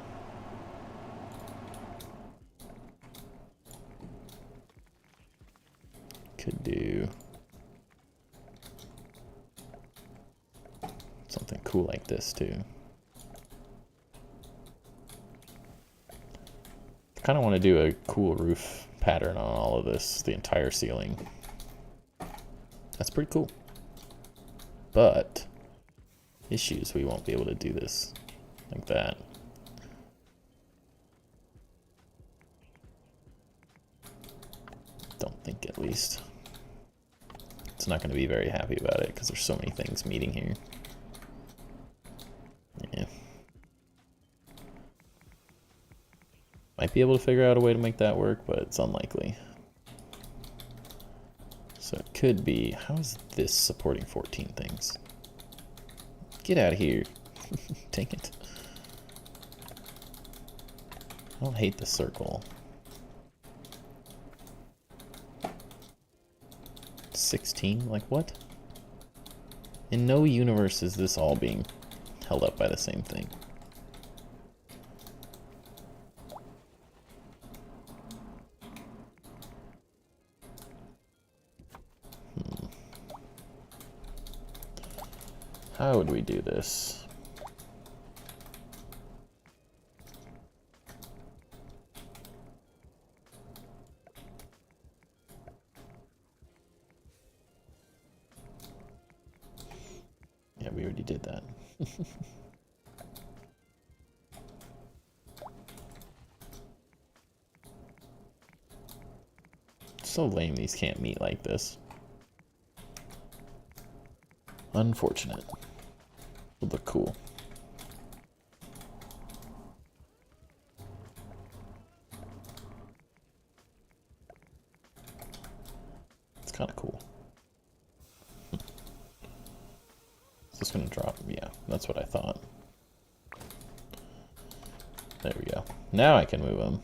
A: Could do something cool like this too. I kind of want to do a cool roof pattern on all of this, the entire ceiling. That's pretty cool. But issues, we won't be able to do this like that. Don't think, at least. It's not going to be very happy about it because there's so many things meeting here. Yeah. Might be able to figure out a way to make that work, but it's unlikely. So it could be, how is this supporting 14 things? Get out of here. Take it. I don't hate the circle. 16? Like what? In no universe is this all being held up by the same thing. How would we do this? Yeah, we already did that. It's so lame these can't meet like this. Unfortunate. Would look cool. It's kind of cool. Is this gonna drop? Yeah, that's what I thought. There we go. Now I can move them.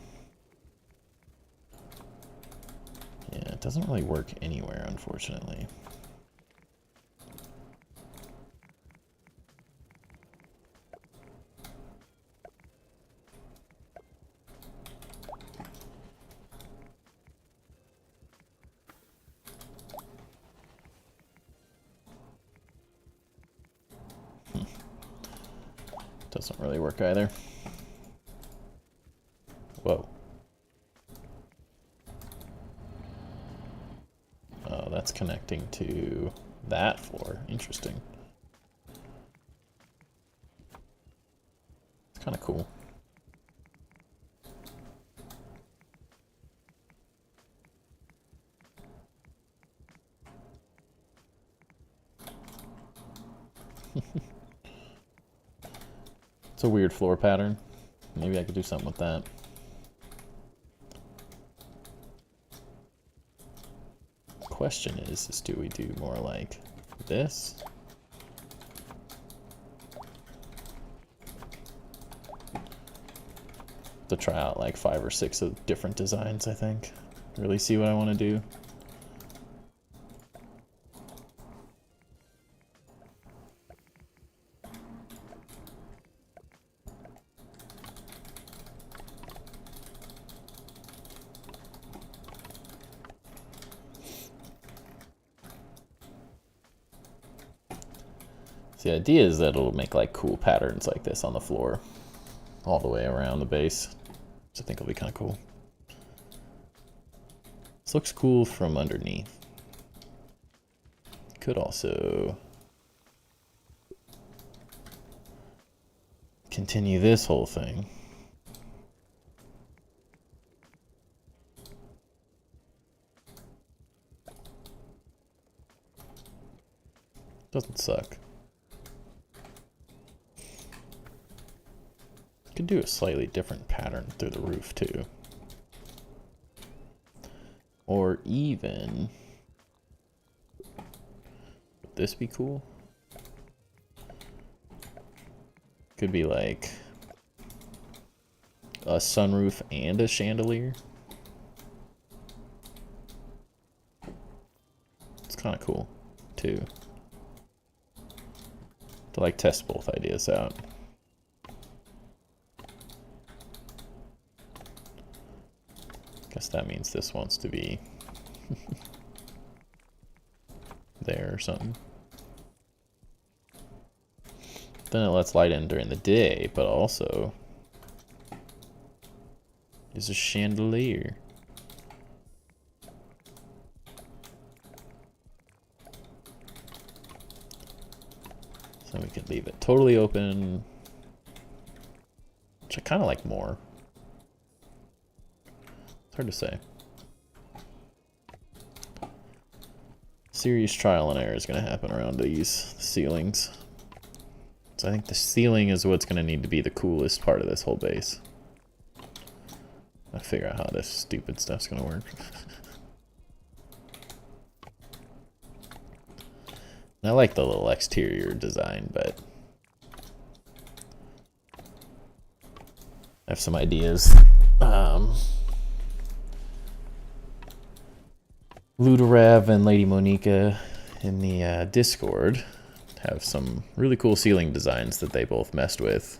A: Yeah, it doesn't really work anywhere, unfortunately. Doesn't really work either. Whoa. Oh, that's connecting to that floor. Interesting. It's kind of cool. It's a weird floor pattern. Maybe I could do something with that. Question is do we do more like this? To try out like 5 or 6 of different designs, I think. Really see what I want to do. The idea is that it'll make like cool patterns like this on the floor all the way around the base, which I think will be kind of cool. This looks cool from underneath. Could also continue this whole thing. Doesn't suck. Could do a slightly different pattern through the roof too. Or even, would this be cool? Could be like a sunroof and a chandelier. It's kind of cool too. To like test both ideas out. Guess that means this wants to be there or something. Then it lets light in during the day, but also is a chandelier. So we could leave it totally open, which I kind of like more. It's hard to say. Serious trial and error is going to happen around these ceilings. So I think the ceiling is what's going to need to be the coolest part of this whole base. I'll figure out how this stupid stuff's going to work. And I like the little exterior design, but I have some ideas. Luderav and Lady Monica in the Discord have some really cool ceiling designs that they both messed with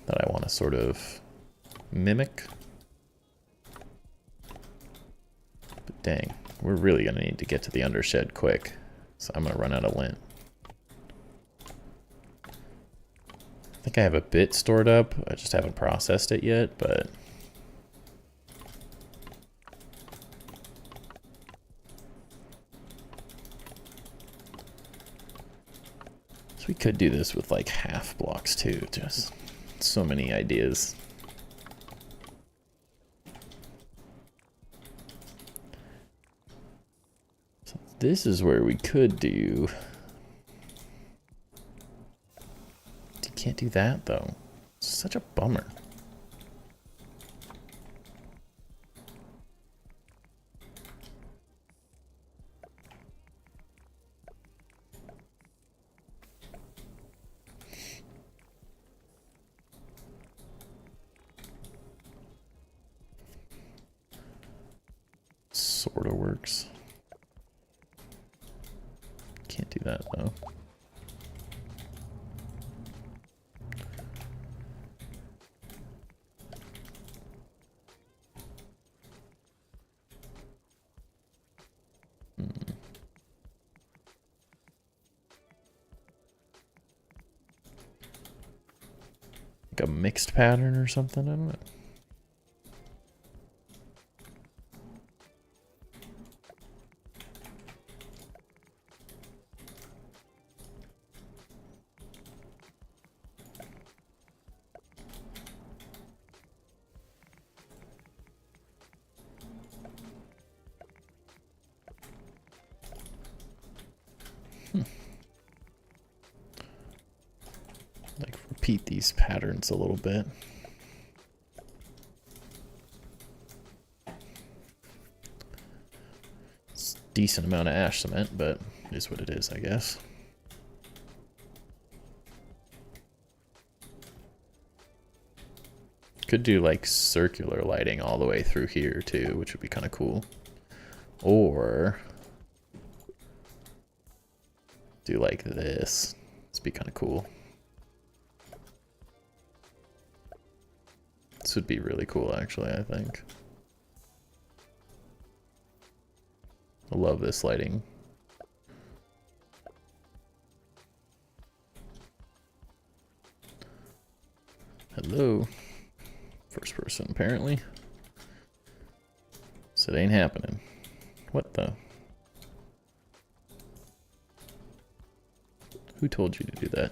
A: that I want to sort of mimic. But dang, we're really going to need to get to the undershed quick, so I'm going to run out of lint. I think I have a bit stored up, I just haven't processed it yet, but we could do this with like half blocks too, just so many ideas. So this is where we could do. You can't do that though. It's such a bummer. Sorta works. Can't do that though. Like a mixed pattern or something, I don't know. repeat these patterns a little bit. It's a decent amount of ash cement, but it is what it is, I guess. Could do like circular lighting all the way through here too, which would be kind of cool. Or do like this. This would be kind of cool. This would be really cool, actually, I think. I love this lighting. Hello. First person, apparently. So it ain't happening. What the? Who told you to do that?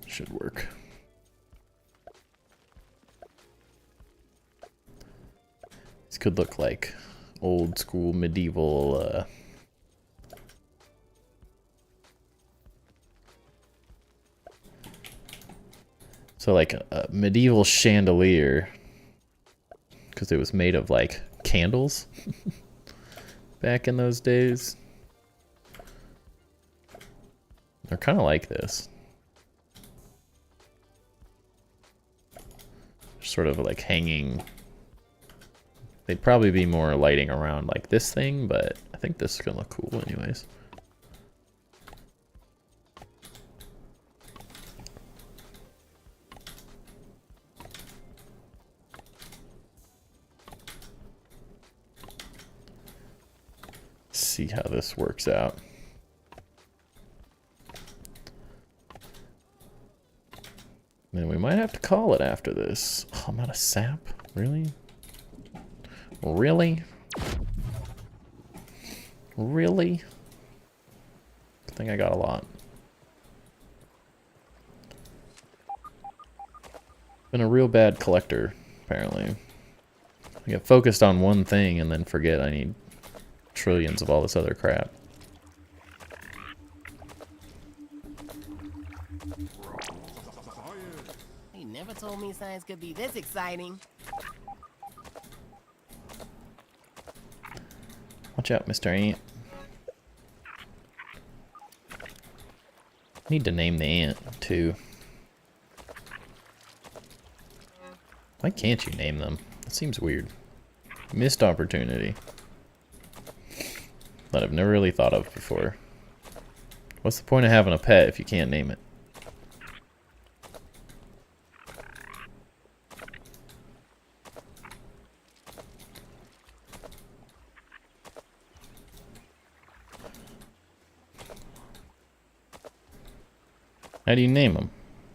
A: Should work. This could look like old school medieval so like a medieval chandelier, because it was made of like candles back in those days. They're kind of like this. Sort of like hanging. They'd probably be more lighting around like this thing, but I think this is gonna look cool anyways. See how this works out. Then we might have to call it after this. Oh, I'm out of sap? Really? Really? Really? I think I got a lot. Been a real bad collector, apparently. I get focused on one thing and then forget I need trillions of all this other crap.
B: He never told me science could be this exciting.
A: Watch out, Mr. Ant. Need to name the ant, too. Why can't you name them? That seems weird. Missed opportunity. That I've never really thought of before. What's the point of having a pet if you can't name it? How do you name them?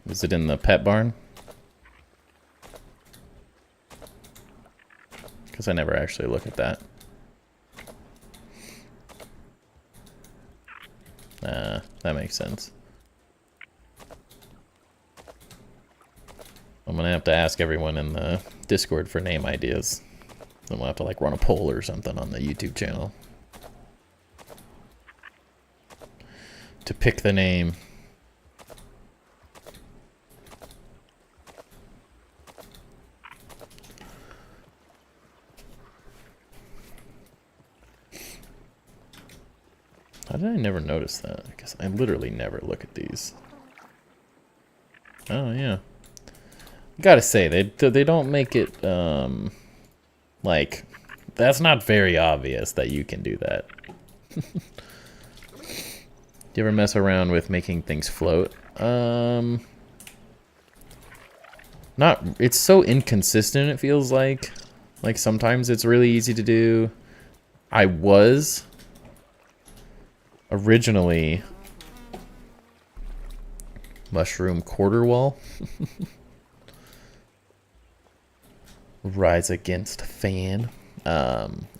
A: Is it in the pet barn? Because I never actually look at that. That makes sense. I'm gonna have to ask everyone in the Discord for name ideas. Then we'll have to like run a poll or something on the YouTube channel to pick the name. How did I never notice that? Because I literally never look at these. Oh yeah, gotta say they don't make it like that's not very obvious that you can do that. Do you ever mess around with making things float? Not. It's so inconsistent. It feels like sometimes it's really easy to do. I was originally mushroom quarter wall. Rise Against fan.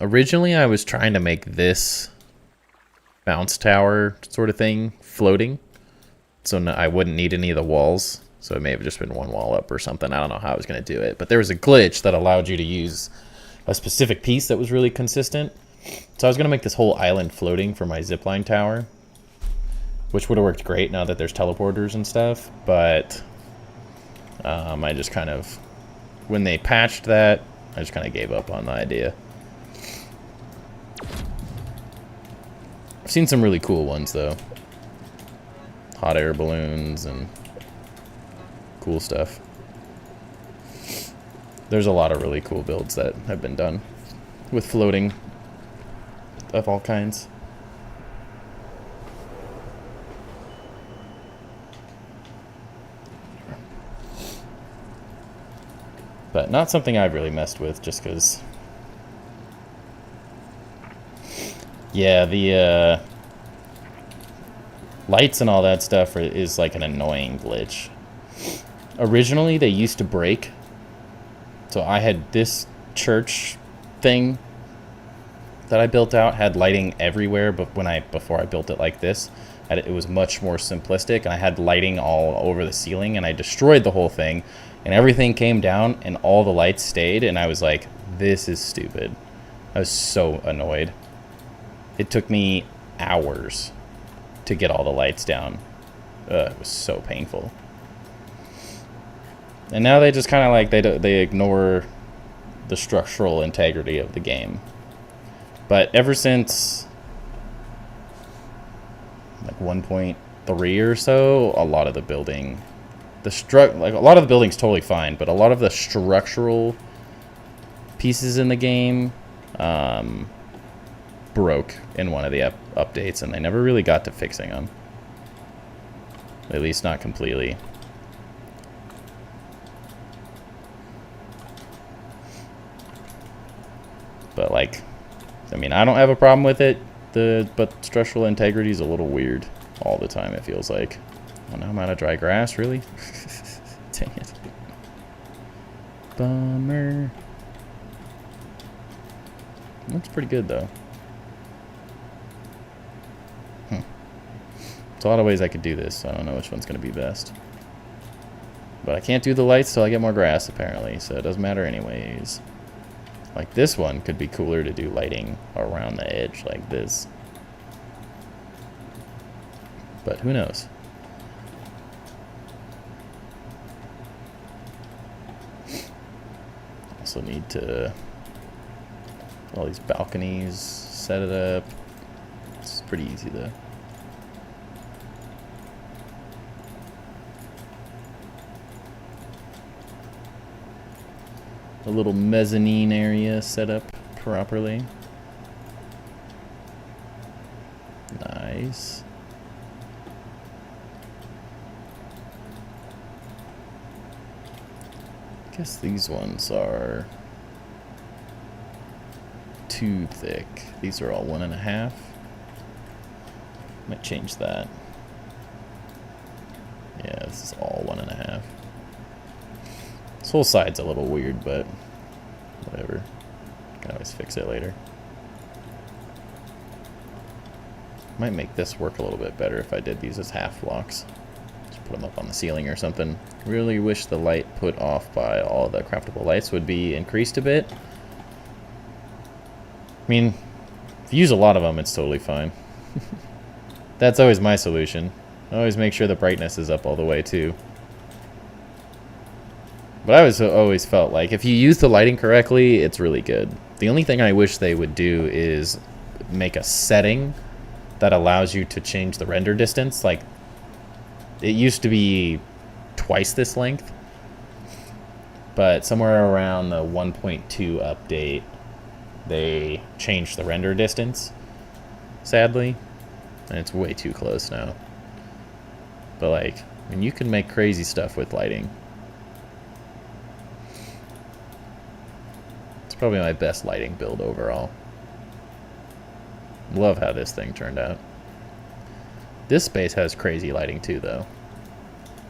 A: Originally, I was trying to make this bounce tower sort of thing floating, so no, I wouldn't need any of the walls. So it may have just been one wall up or something. I don't know how I was going to do it, but there was a glitch that allowed you to use a specific piece that was really consistent. So I was going to make this whole island floating for my zipline tower, which would have worked great now that there's teleporters and stuff, but I just kind of, when they patched that, I just kind of gave up on the idea. I've seen some really cool ones, though. Hot air balloons and cool stuff. There's a lot of really cool builds that have been done with floating of all kinds. But not something I've really messed with, just because... Yeah, the lights and all that stuff is like an annoying glitch. Originally, they used to break. So I had this church thing that I built out, had lighting everywhere, but before I built it like this, it was much more simplistic, and I had lighting all over the ceiling, and I destroyed the whole thing, and everything came down, and all the lights stayed, and I was like, this is stupid. I was so annoyed. It took me hours to get all the lights down. It was so painful. And now they just kind of like, they ignore the structural integrity of the game. But ever since like 1.3 or so, a lot of the building, like a lot of the building's totally fine, but a lot of the structural pieces in the game broke in one of the updates, and they never really got to fixing them. At least not completely. But like, I mean, I don't have a problem with it, but structural integrity is a little weird all the time, it feels like. Oh, now I'm out of dry grass, really? Dang it. Bummer. Looks pretty good, though. There's a lot of ways I could do this, so I don't know which one's going to be best. But I can't do the lights till I get more grass, apparently, so it doesn't matter anyways. Like this one could be cooler to do lighting around the edge like this. But who knows? Also need to all these balconies, set it up. It's pretty easy though. A little mezzanine area set up properly. Nice. I guess these ones are too thick. These are all 1.5. Might change that. Yeah, this is all 1.5. This whole side's a little weird, but whatever. Can always fix it later. Might make this work a little bit better if I did these as half blocks. Just put them up on the ceiling or something. Really wish the light put off by all the craftable lights would be increased a bit. I mean, if you use a lot of them, it's totally fine. That's always my solution. I always make sure the brightness is up all the way too. But I always felt like if you use the lighting correctly, it's really good. The only thing I wish they would do is make a setting that allows you to change the render distance. Like, it used to be twice this length, but somewhere around the 1.2 update, they changed the render distance, sadly, and it's way too close now. But like, I mean, you can make crazy stuff with lighting. Probably my best lighting build overall. Love how this thing turned out. This space has crazy lighting too, though.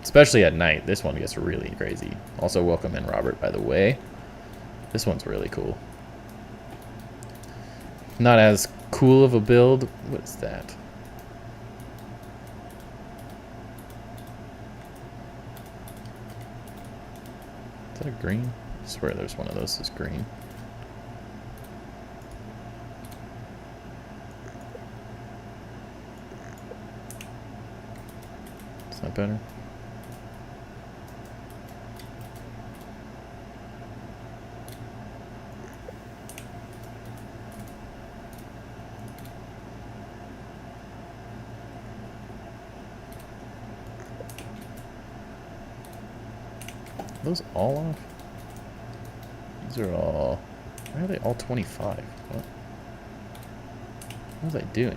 A: Especially at night. This one gets really crazy. Also, welcome in, Robert, by the way. This one's really cool. Not as cool of a build. What is that? Is that a green? I swear there's one of those that's green. Is that better? Are those all off? These are all... Why are they all 25? What was I doing?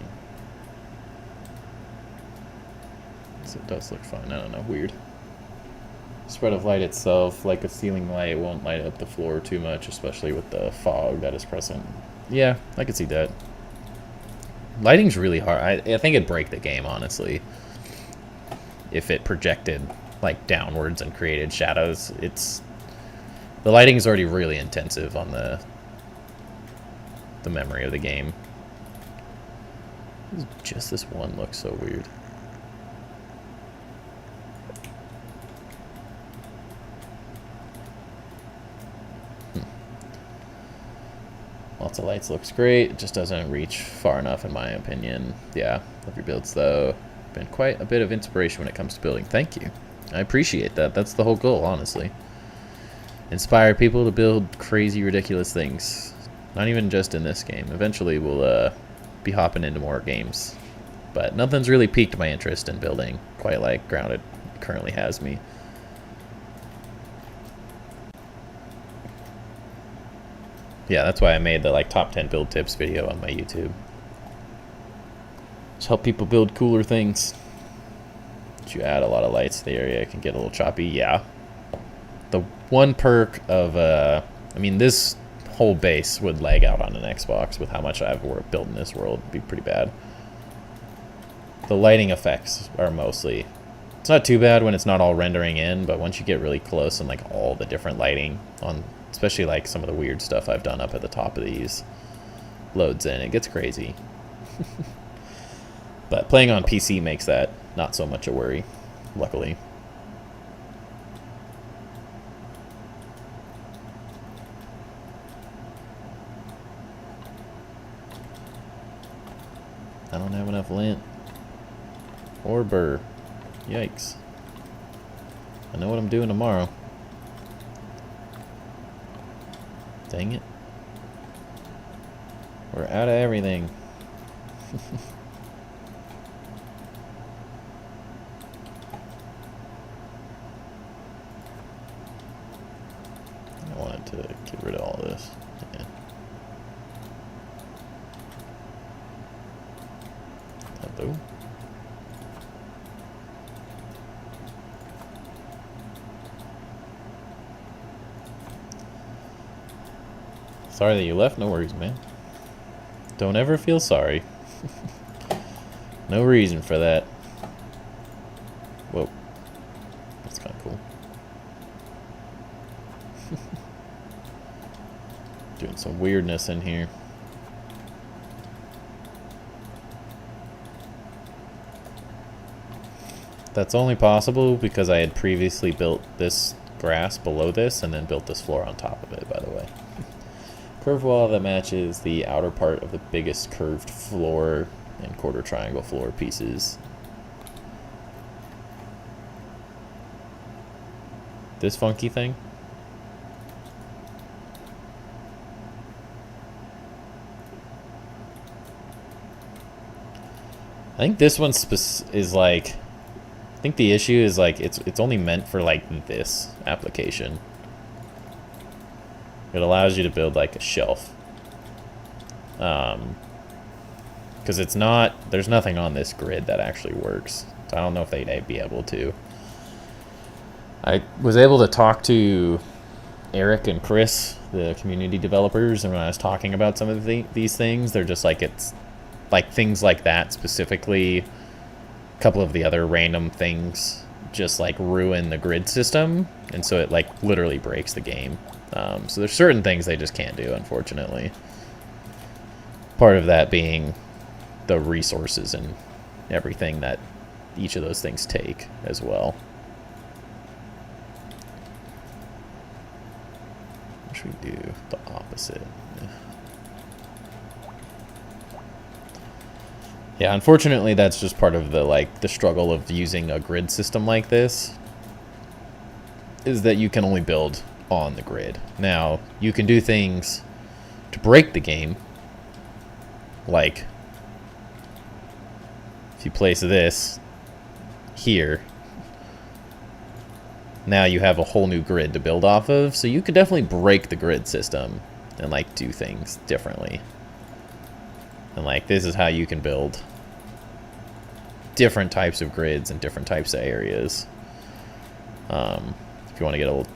A: It does look fine. I don't know. Weird. Spread of light itself, like a ceiling light, won't light up the floor too much, especially with the fog that is present. Yeah, I could see that. Lighting's really hard. I think it'd break the game, honestly. If it projected like downwards and created shadows. The lighting is already really intensive on the memory of the game. Just this one looks so weird. Lots of lights looks great. It just doesn't reach far enough in my opinion. Yeah, love your builds though. Been quite a bit of inspiration when it comes to building. Thank you. I appreciate that. That's the whole goal, honestly. Inspire people to build crazy, ridiculous things. Not even just in this game. Eventually we'll be hopping into more games. But nothing's really piqued my interest in building quite like Grounded currently has me. Yeah, that's why I made the like top 10 build tips video on my YouTube. Just help people build cooler things. If you add a lot of lights to the area, it can get a little choppy. Yeah. The one perk of, I mean, this whole base would lag out on an Xbox with how much I've built in this world. It'd be pretty bad. The lighting effects are mostly... It's not too bad when it's not all rendering in, but once you get really close and like all the different lighting on, especially like some of the weird stuff I've done up at the top of these loads in, it gets crazy. But playing on PC makes that not so much a worry, luckily. I don't have enough lint. Or burr. Yikes. I know what I'm doing tomorrow. Dang it. We're out of everything. I wanted to get rid of all this. Yeah. Hello. Sorry that you left. No worries, man. Don't ever feel sorry. No reason for that. Whoa. That's kind of cool. Doing some weirdness in here. That's only possible because I had previously built this grass below this and then built this floor on top of it, by the way. Curved wall that matches the outer part of the biggest curved floor and quarter triangle floor pieces. This funky thing? I think this one is like... I think the issue is like it's only meant for like this application. It allows you to build like a shelf. Because it's not, there's nothing on this grid that actually works. So I don't know if they'd be able to. I was able to talk to Eric and Chris, the community developers, and when I was talking about some of these things, they're just like, it's like things like that specifically. A couple of the other random things just like ruin the grid system, and so it like literally breaks the game. So there's certain things they just can't do, unfortunately. Part of that being the resources and everything that each of those things take as well. What should we do? The opposite. Yeah, unfortunately that's just part of the struggle of using a grid system like this, is that you can only build on the grid. Now, you can do things to break the game, like if you place this here, now you have a whole new grid to build off of, so you could definitely break the grid system and like do things differently. And like this is how you can build different types of grids and different types of areas. If you want to get a little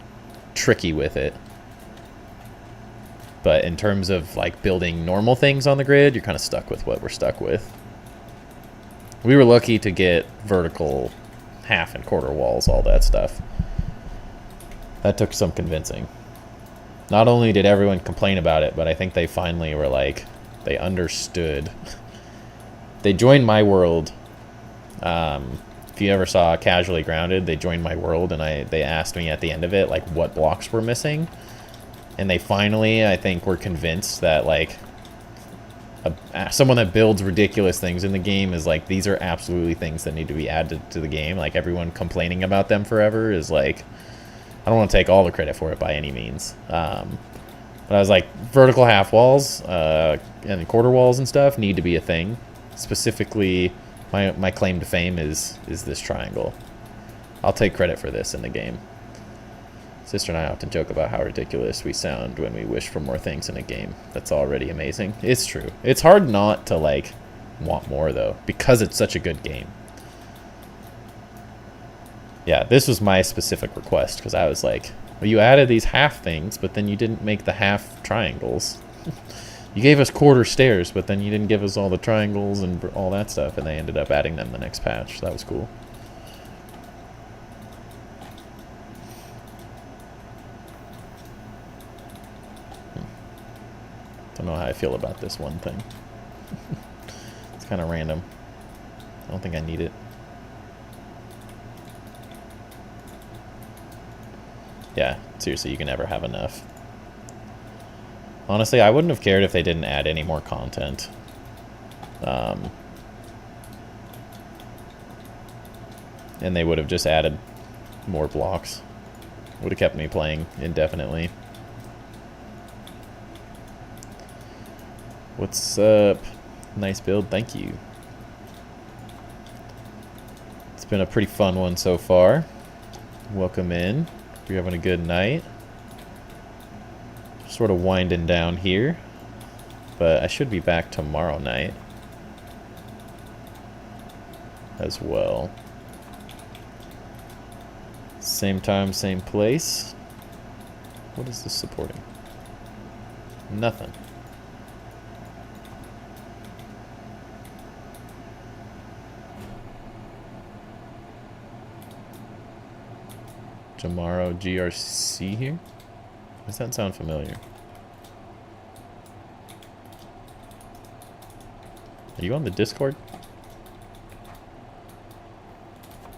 A: tricky with it. But in terms of like building normal things on the grid, you're kind of stuck with what we're stuck with. We were lucky to get vertical half and quarter walls, all that stuff. That took some convincing. Not only did everyone complain about it, but I think they finally were like, they understood. They joined my world. If you ever saw Casually Grounded, they joined my world, and they asked me at the end of it like what blocks were missing, and they finally, I think, were convinced that like someone that builds ridiculous things in the game is like, these are absolutely things that need to be added to the game. Like everyone complaining about them forever is like, I don't want to take all the credit for it by any means. But I was like, vertical half walls and quarter walls and stuff need to be a thing. Specifically, my claim to fame is this triangle. I'll take credit for this in the game. Sister and I often joke about how ridiculous we sound when we wish for more things in a game that's already amazing. It's true. It's hard not to like want more though, because it's such a good game. Yeah, this was my specific request, because I was like, well, you added these half things, but then you didn't make the half triangles. You gave us quarter stairs, but then you didn't give us all the triangles and all that stuff, and they ended up adding them the next patch. That was cool. Don't know how I feel about this one thing. It's kind of random. I don't think I need it. Yeah, seriously, you can never have enough. Honestly, I wouldn't have cared if they didn't add any more content. And they would have just added more blocks. Would have kept me playing indefinitely. What's up? Nice build, thank you. It's been a pretty fun one so far. Welcome in. Hope you're having a good night. Sort of winding down here, but I should be back tomorrow night as well. Same time, same place. What is this supporting? Nothing. Tomorrow GRC here? Does that sound familiar? Are you on the Discord?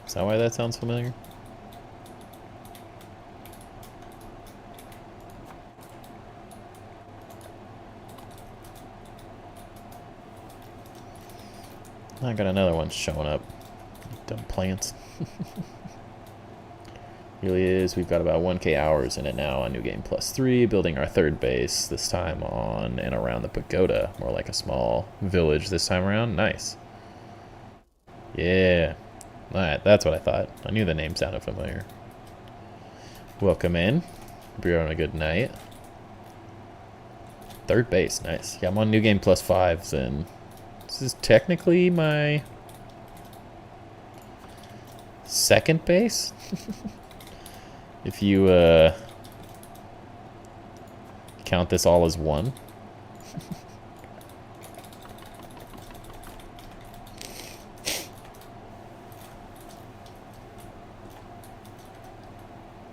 A: Is that why that sounds familiar? I got another one showing up. Dumb plants. Really is. We've got about 1K hours in it now on New Game Plus 3, building our third base, this time on and around the pagoda. More like a small village this time around. Nice. Yeah. Alright, that's what I thought. I knew the name sounded familiar. Welcome in. Hope you're having a good night. Third base, nice. Yeah, I'm on New Game Plus 5s, and this is technically my second base? If you count this all as one.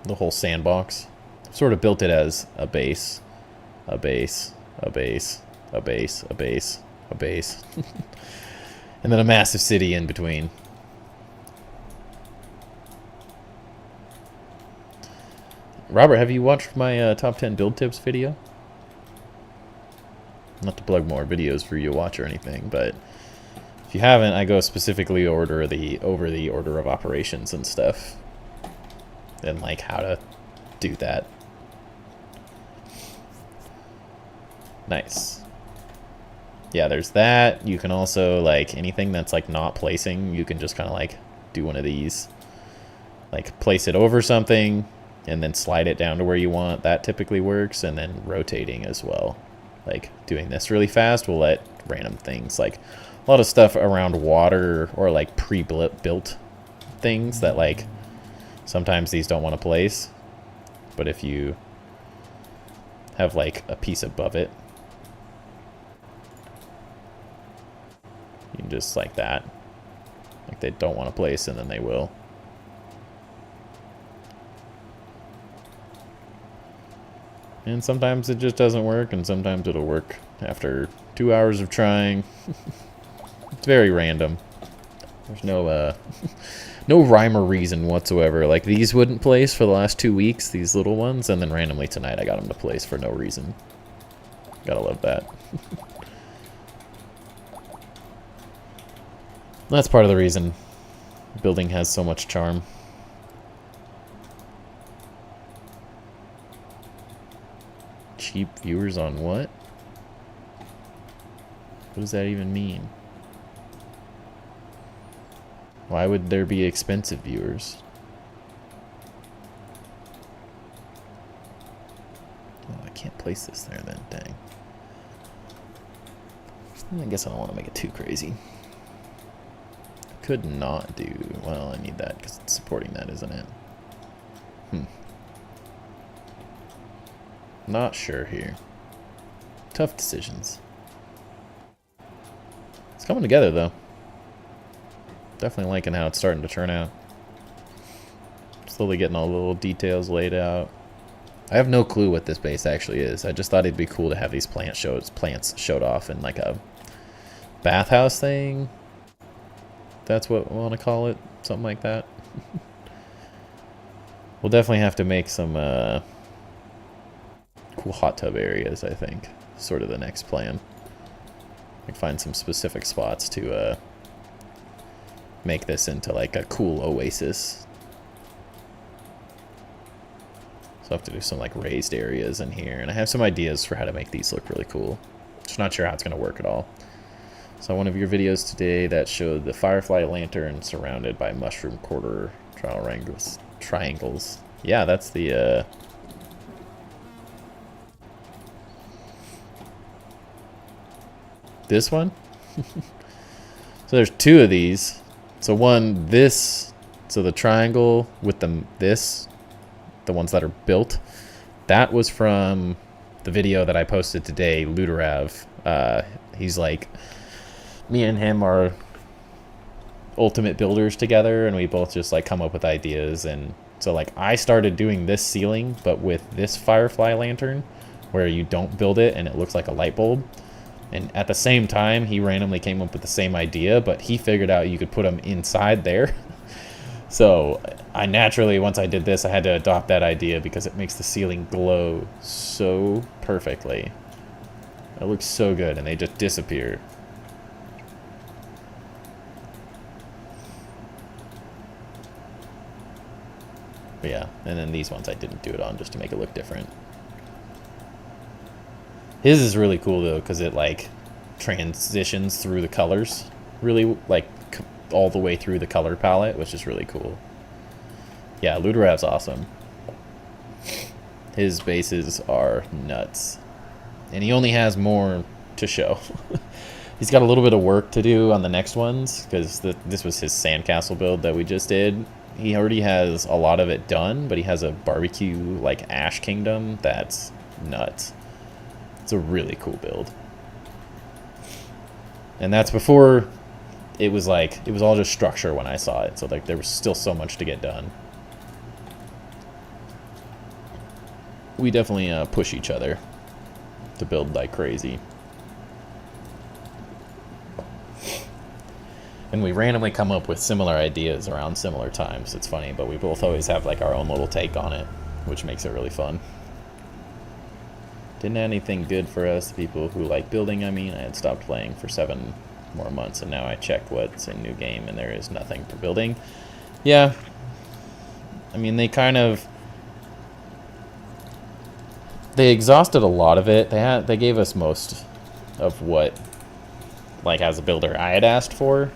A: The whole sandbox. sort of built it as a base, a base, a base, a base, a base, a base, and then a massive city in between. Robert, have you watched my top 10 build tips video? Not to plug more videos for you to watch or anything, but if you haven't, I go specifically over the order of operations and stuff, and like how to do that. Nice. Yeah, there's that. You can also, like, anything that's like not placing, you can just kind of like do one of these, like place it over something and then slide it down to where you want. That typically works. And then rotating as well, like doing this really fast will let random things, like a lot of stuff around water or like pre-built things that like sometimes these don't want to place, but if you have like a piece above it, you can just like that, like they don't want to place and then they will. And sometimes it just doesn't work, and sometimes it'll work after 2 hours of trying. It's very random. There's no no rhyme or reason whatsoever. Like, these wouldn't place for the last 2 weeks, these little ones, and then randomly tonight I got them to place for no reason. Gotta love that. That's part of the reason building has so much charm. Cheap viewers on what? What does that even mean? Why would there be expensive viewers? Oh, I can't place this there then, dang. I guess I don't want to make it too crazy. Could not do, well, I need that because it's supporting that, isn't it? Not sure here. Tough decisions. It's coming together though. Definitely liking how it's starting to turn out. Slowly getting all the little details laid out. I have no clue what this base actually is. I just thought it'd be cool to have these plants showed off in like a bathhouse thing. That's what we want to call it. Something like that. We'll definitely have to make some cool hot tub areas, I think. Sort of the next plan. Like find some specific spots to make this into like a cool oasis. So I have to do some like raised areas in here, and I have some ideas for how to make these look really cool. Just not sure how it's going to work at all. Saw one of your videos today that showed the firefly lantern surrounded by mushroom quarter triangles. Yeah, that's the this one. So there's two of these. So one, this, so the triangle with the the ones that are built, that was from the video that I posted today. Luderav, he's like, me and him are ultimate builders together, and we both just like come up with ideas. And so like I started doing this ceiling, but with this firefly lantern, where you don't build it and it looks like a light bulb. And at the same time, he randomly came up with the same idea, but he figured out you could put them inside there. So I naturally, once I did this, I had to adopt that idea because it makes the ceiling glow so perfectly. It looks so good, and they just disappear. But yeah, and then these ones I didn't do it on just to make it look different. His is really cool though, because it like transitions through the colors, really like all the way through the color palette, which is really cool. Yeah, Luderav's awesome. His bases are nuts, and he only has more to show. He's got a little bit of work to do on the next ones, because this was his sandcastle build that we just did. He already has a lot of it done, but he has a barbecue like ash kingdom that's nuts. It's a really cool build. And that's before it was like, it was all just structure when I saw it. So like there was still so much to get done. we definitely push each other to build like crazy. And we randomly come up with similar ideas around similar times. It's funny, but we both always have like our own little take on it, which makes it really fun. Didn't have anything good for us, people who like building. I mean, I had stopped playing for 7 more months, and now I checked what's in new game, and there is nothing for building. Yeah. I mean, they exhausted a lot of it. They gave us most of what, like, as a builder, I had asked for.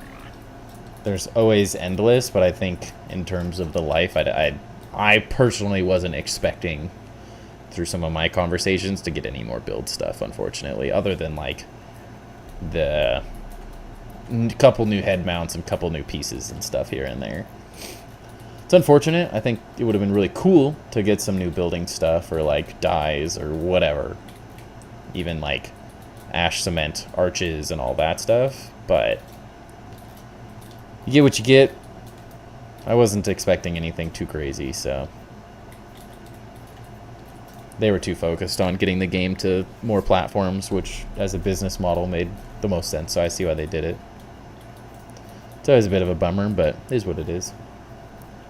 A: There's always endless, but I think in terms of the life, I personally wasn't expecting, through some of my conversations, to get any more build stuff, unfortunately, other than like the couple new head mounts and couple new pieces and stuff here and there. It's unfortunate. I think it would have been really cool to get some new building stuff, or like dyes or whatever, even like ash cement arches and all that stuff, but you get what you get. I wasn't expecting anything too crazy, so they were too focused on getting the game to more platforms, which as a business model made the most sense, so I see why they did it. It's always a bit of a bummer, but it is what it is.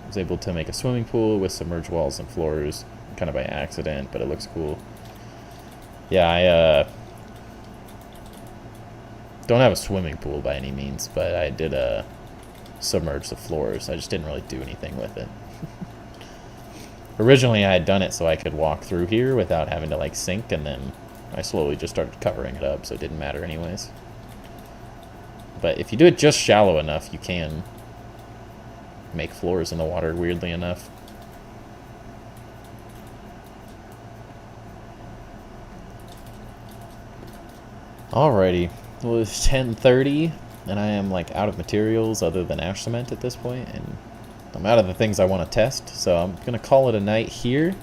A: I was able to make a swimming pool with submerged walls and floors, kind of by accident, but it looks cool. Yeah, I don't have a swimming pool by any means, but I did submerge the floors. I just didn't really do anything with it. Originally I had done it so I could walk through here without having to like sink, and then I slowly just started covering it up, so it didn't matter anyways. But if you do it just shallow enough, you can make floors in the water, weirdly enough. Alrighty, well, it's 10:30, and I am like out of materials other than ash cement at this point, and I'm out of the things I want to test, so I'm gonna call it a night here,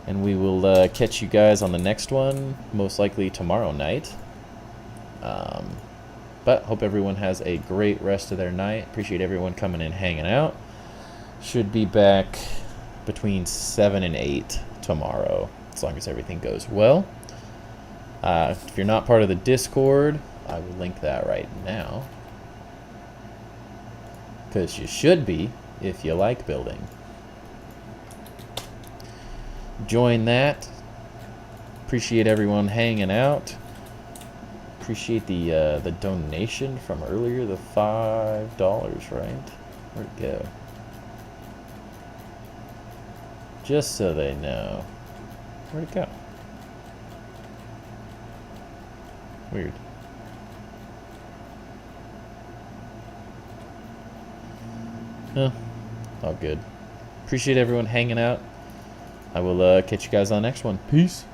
A: and we will catch you guys on the next one, most likely tomorrow night. But hope everyone has a great rest of their night. Appreciate everyone coming in, hanging out. Should be back between 7 and 8 tomorrow, as long as everything goes well. If you're not part of the Discord, I will link that right now, because you should be if you like building. Join that. Appreciate everyone hanging out. Appreciate the donation from earlier, the $5, right? Where'd it go? Just so they know. Where'd it go? Weird. Huh. All good. Appreciate everyone hanging out. I will catch you guys on the next one. Peace.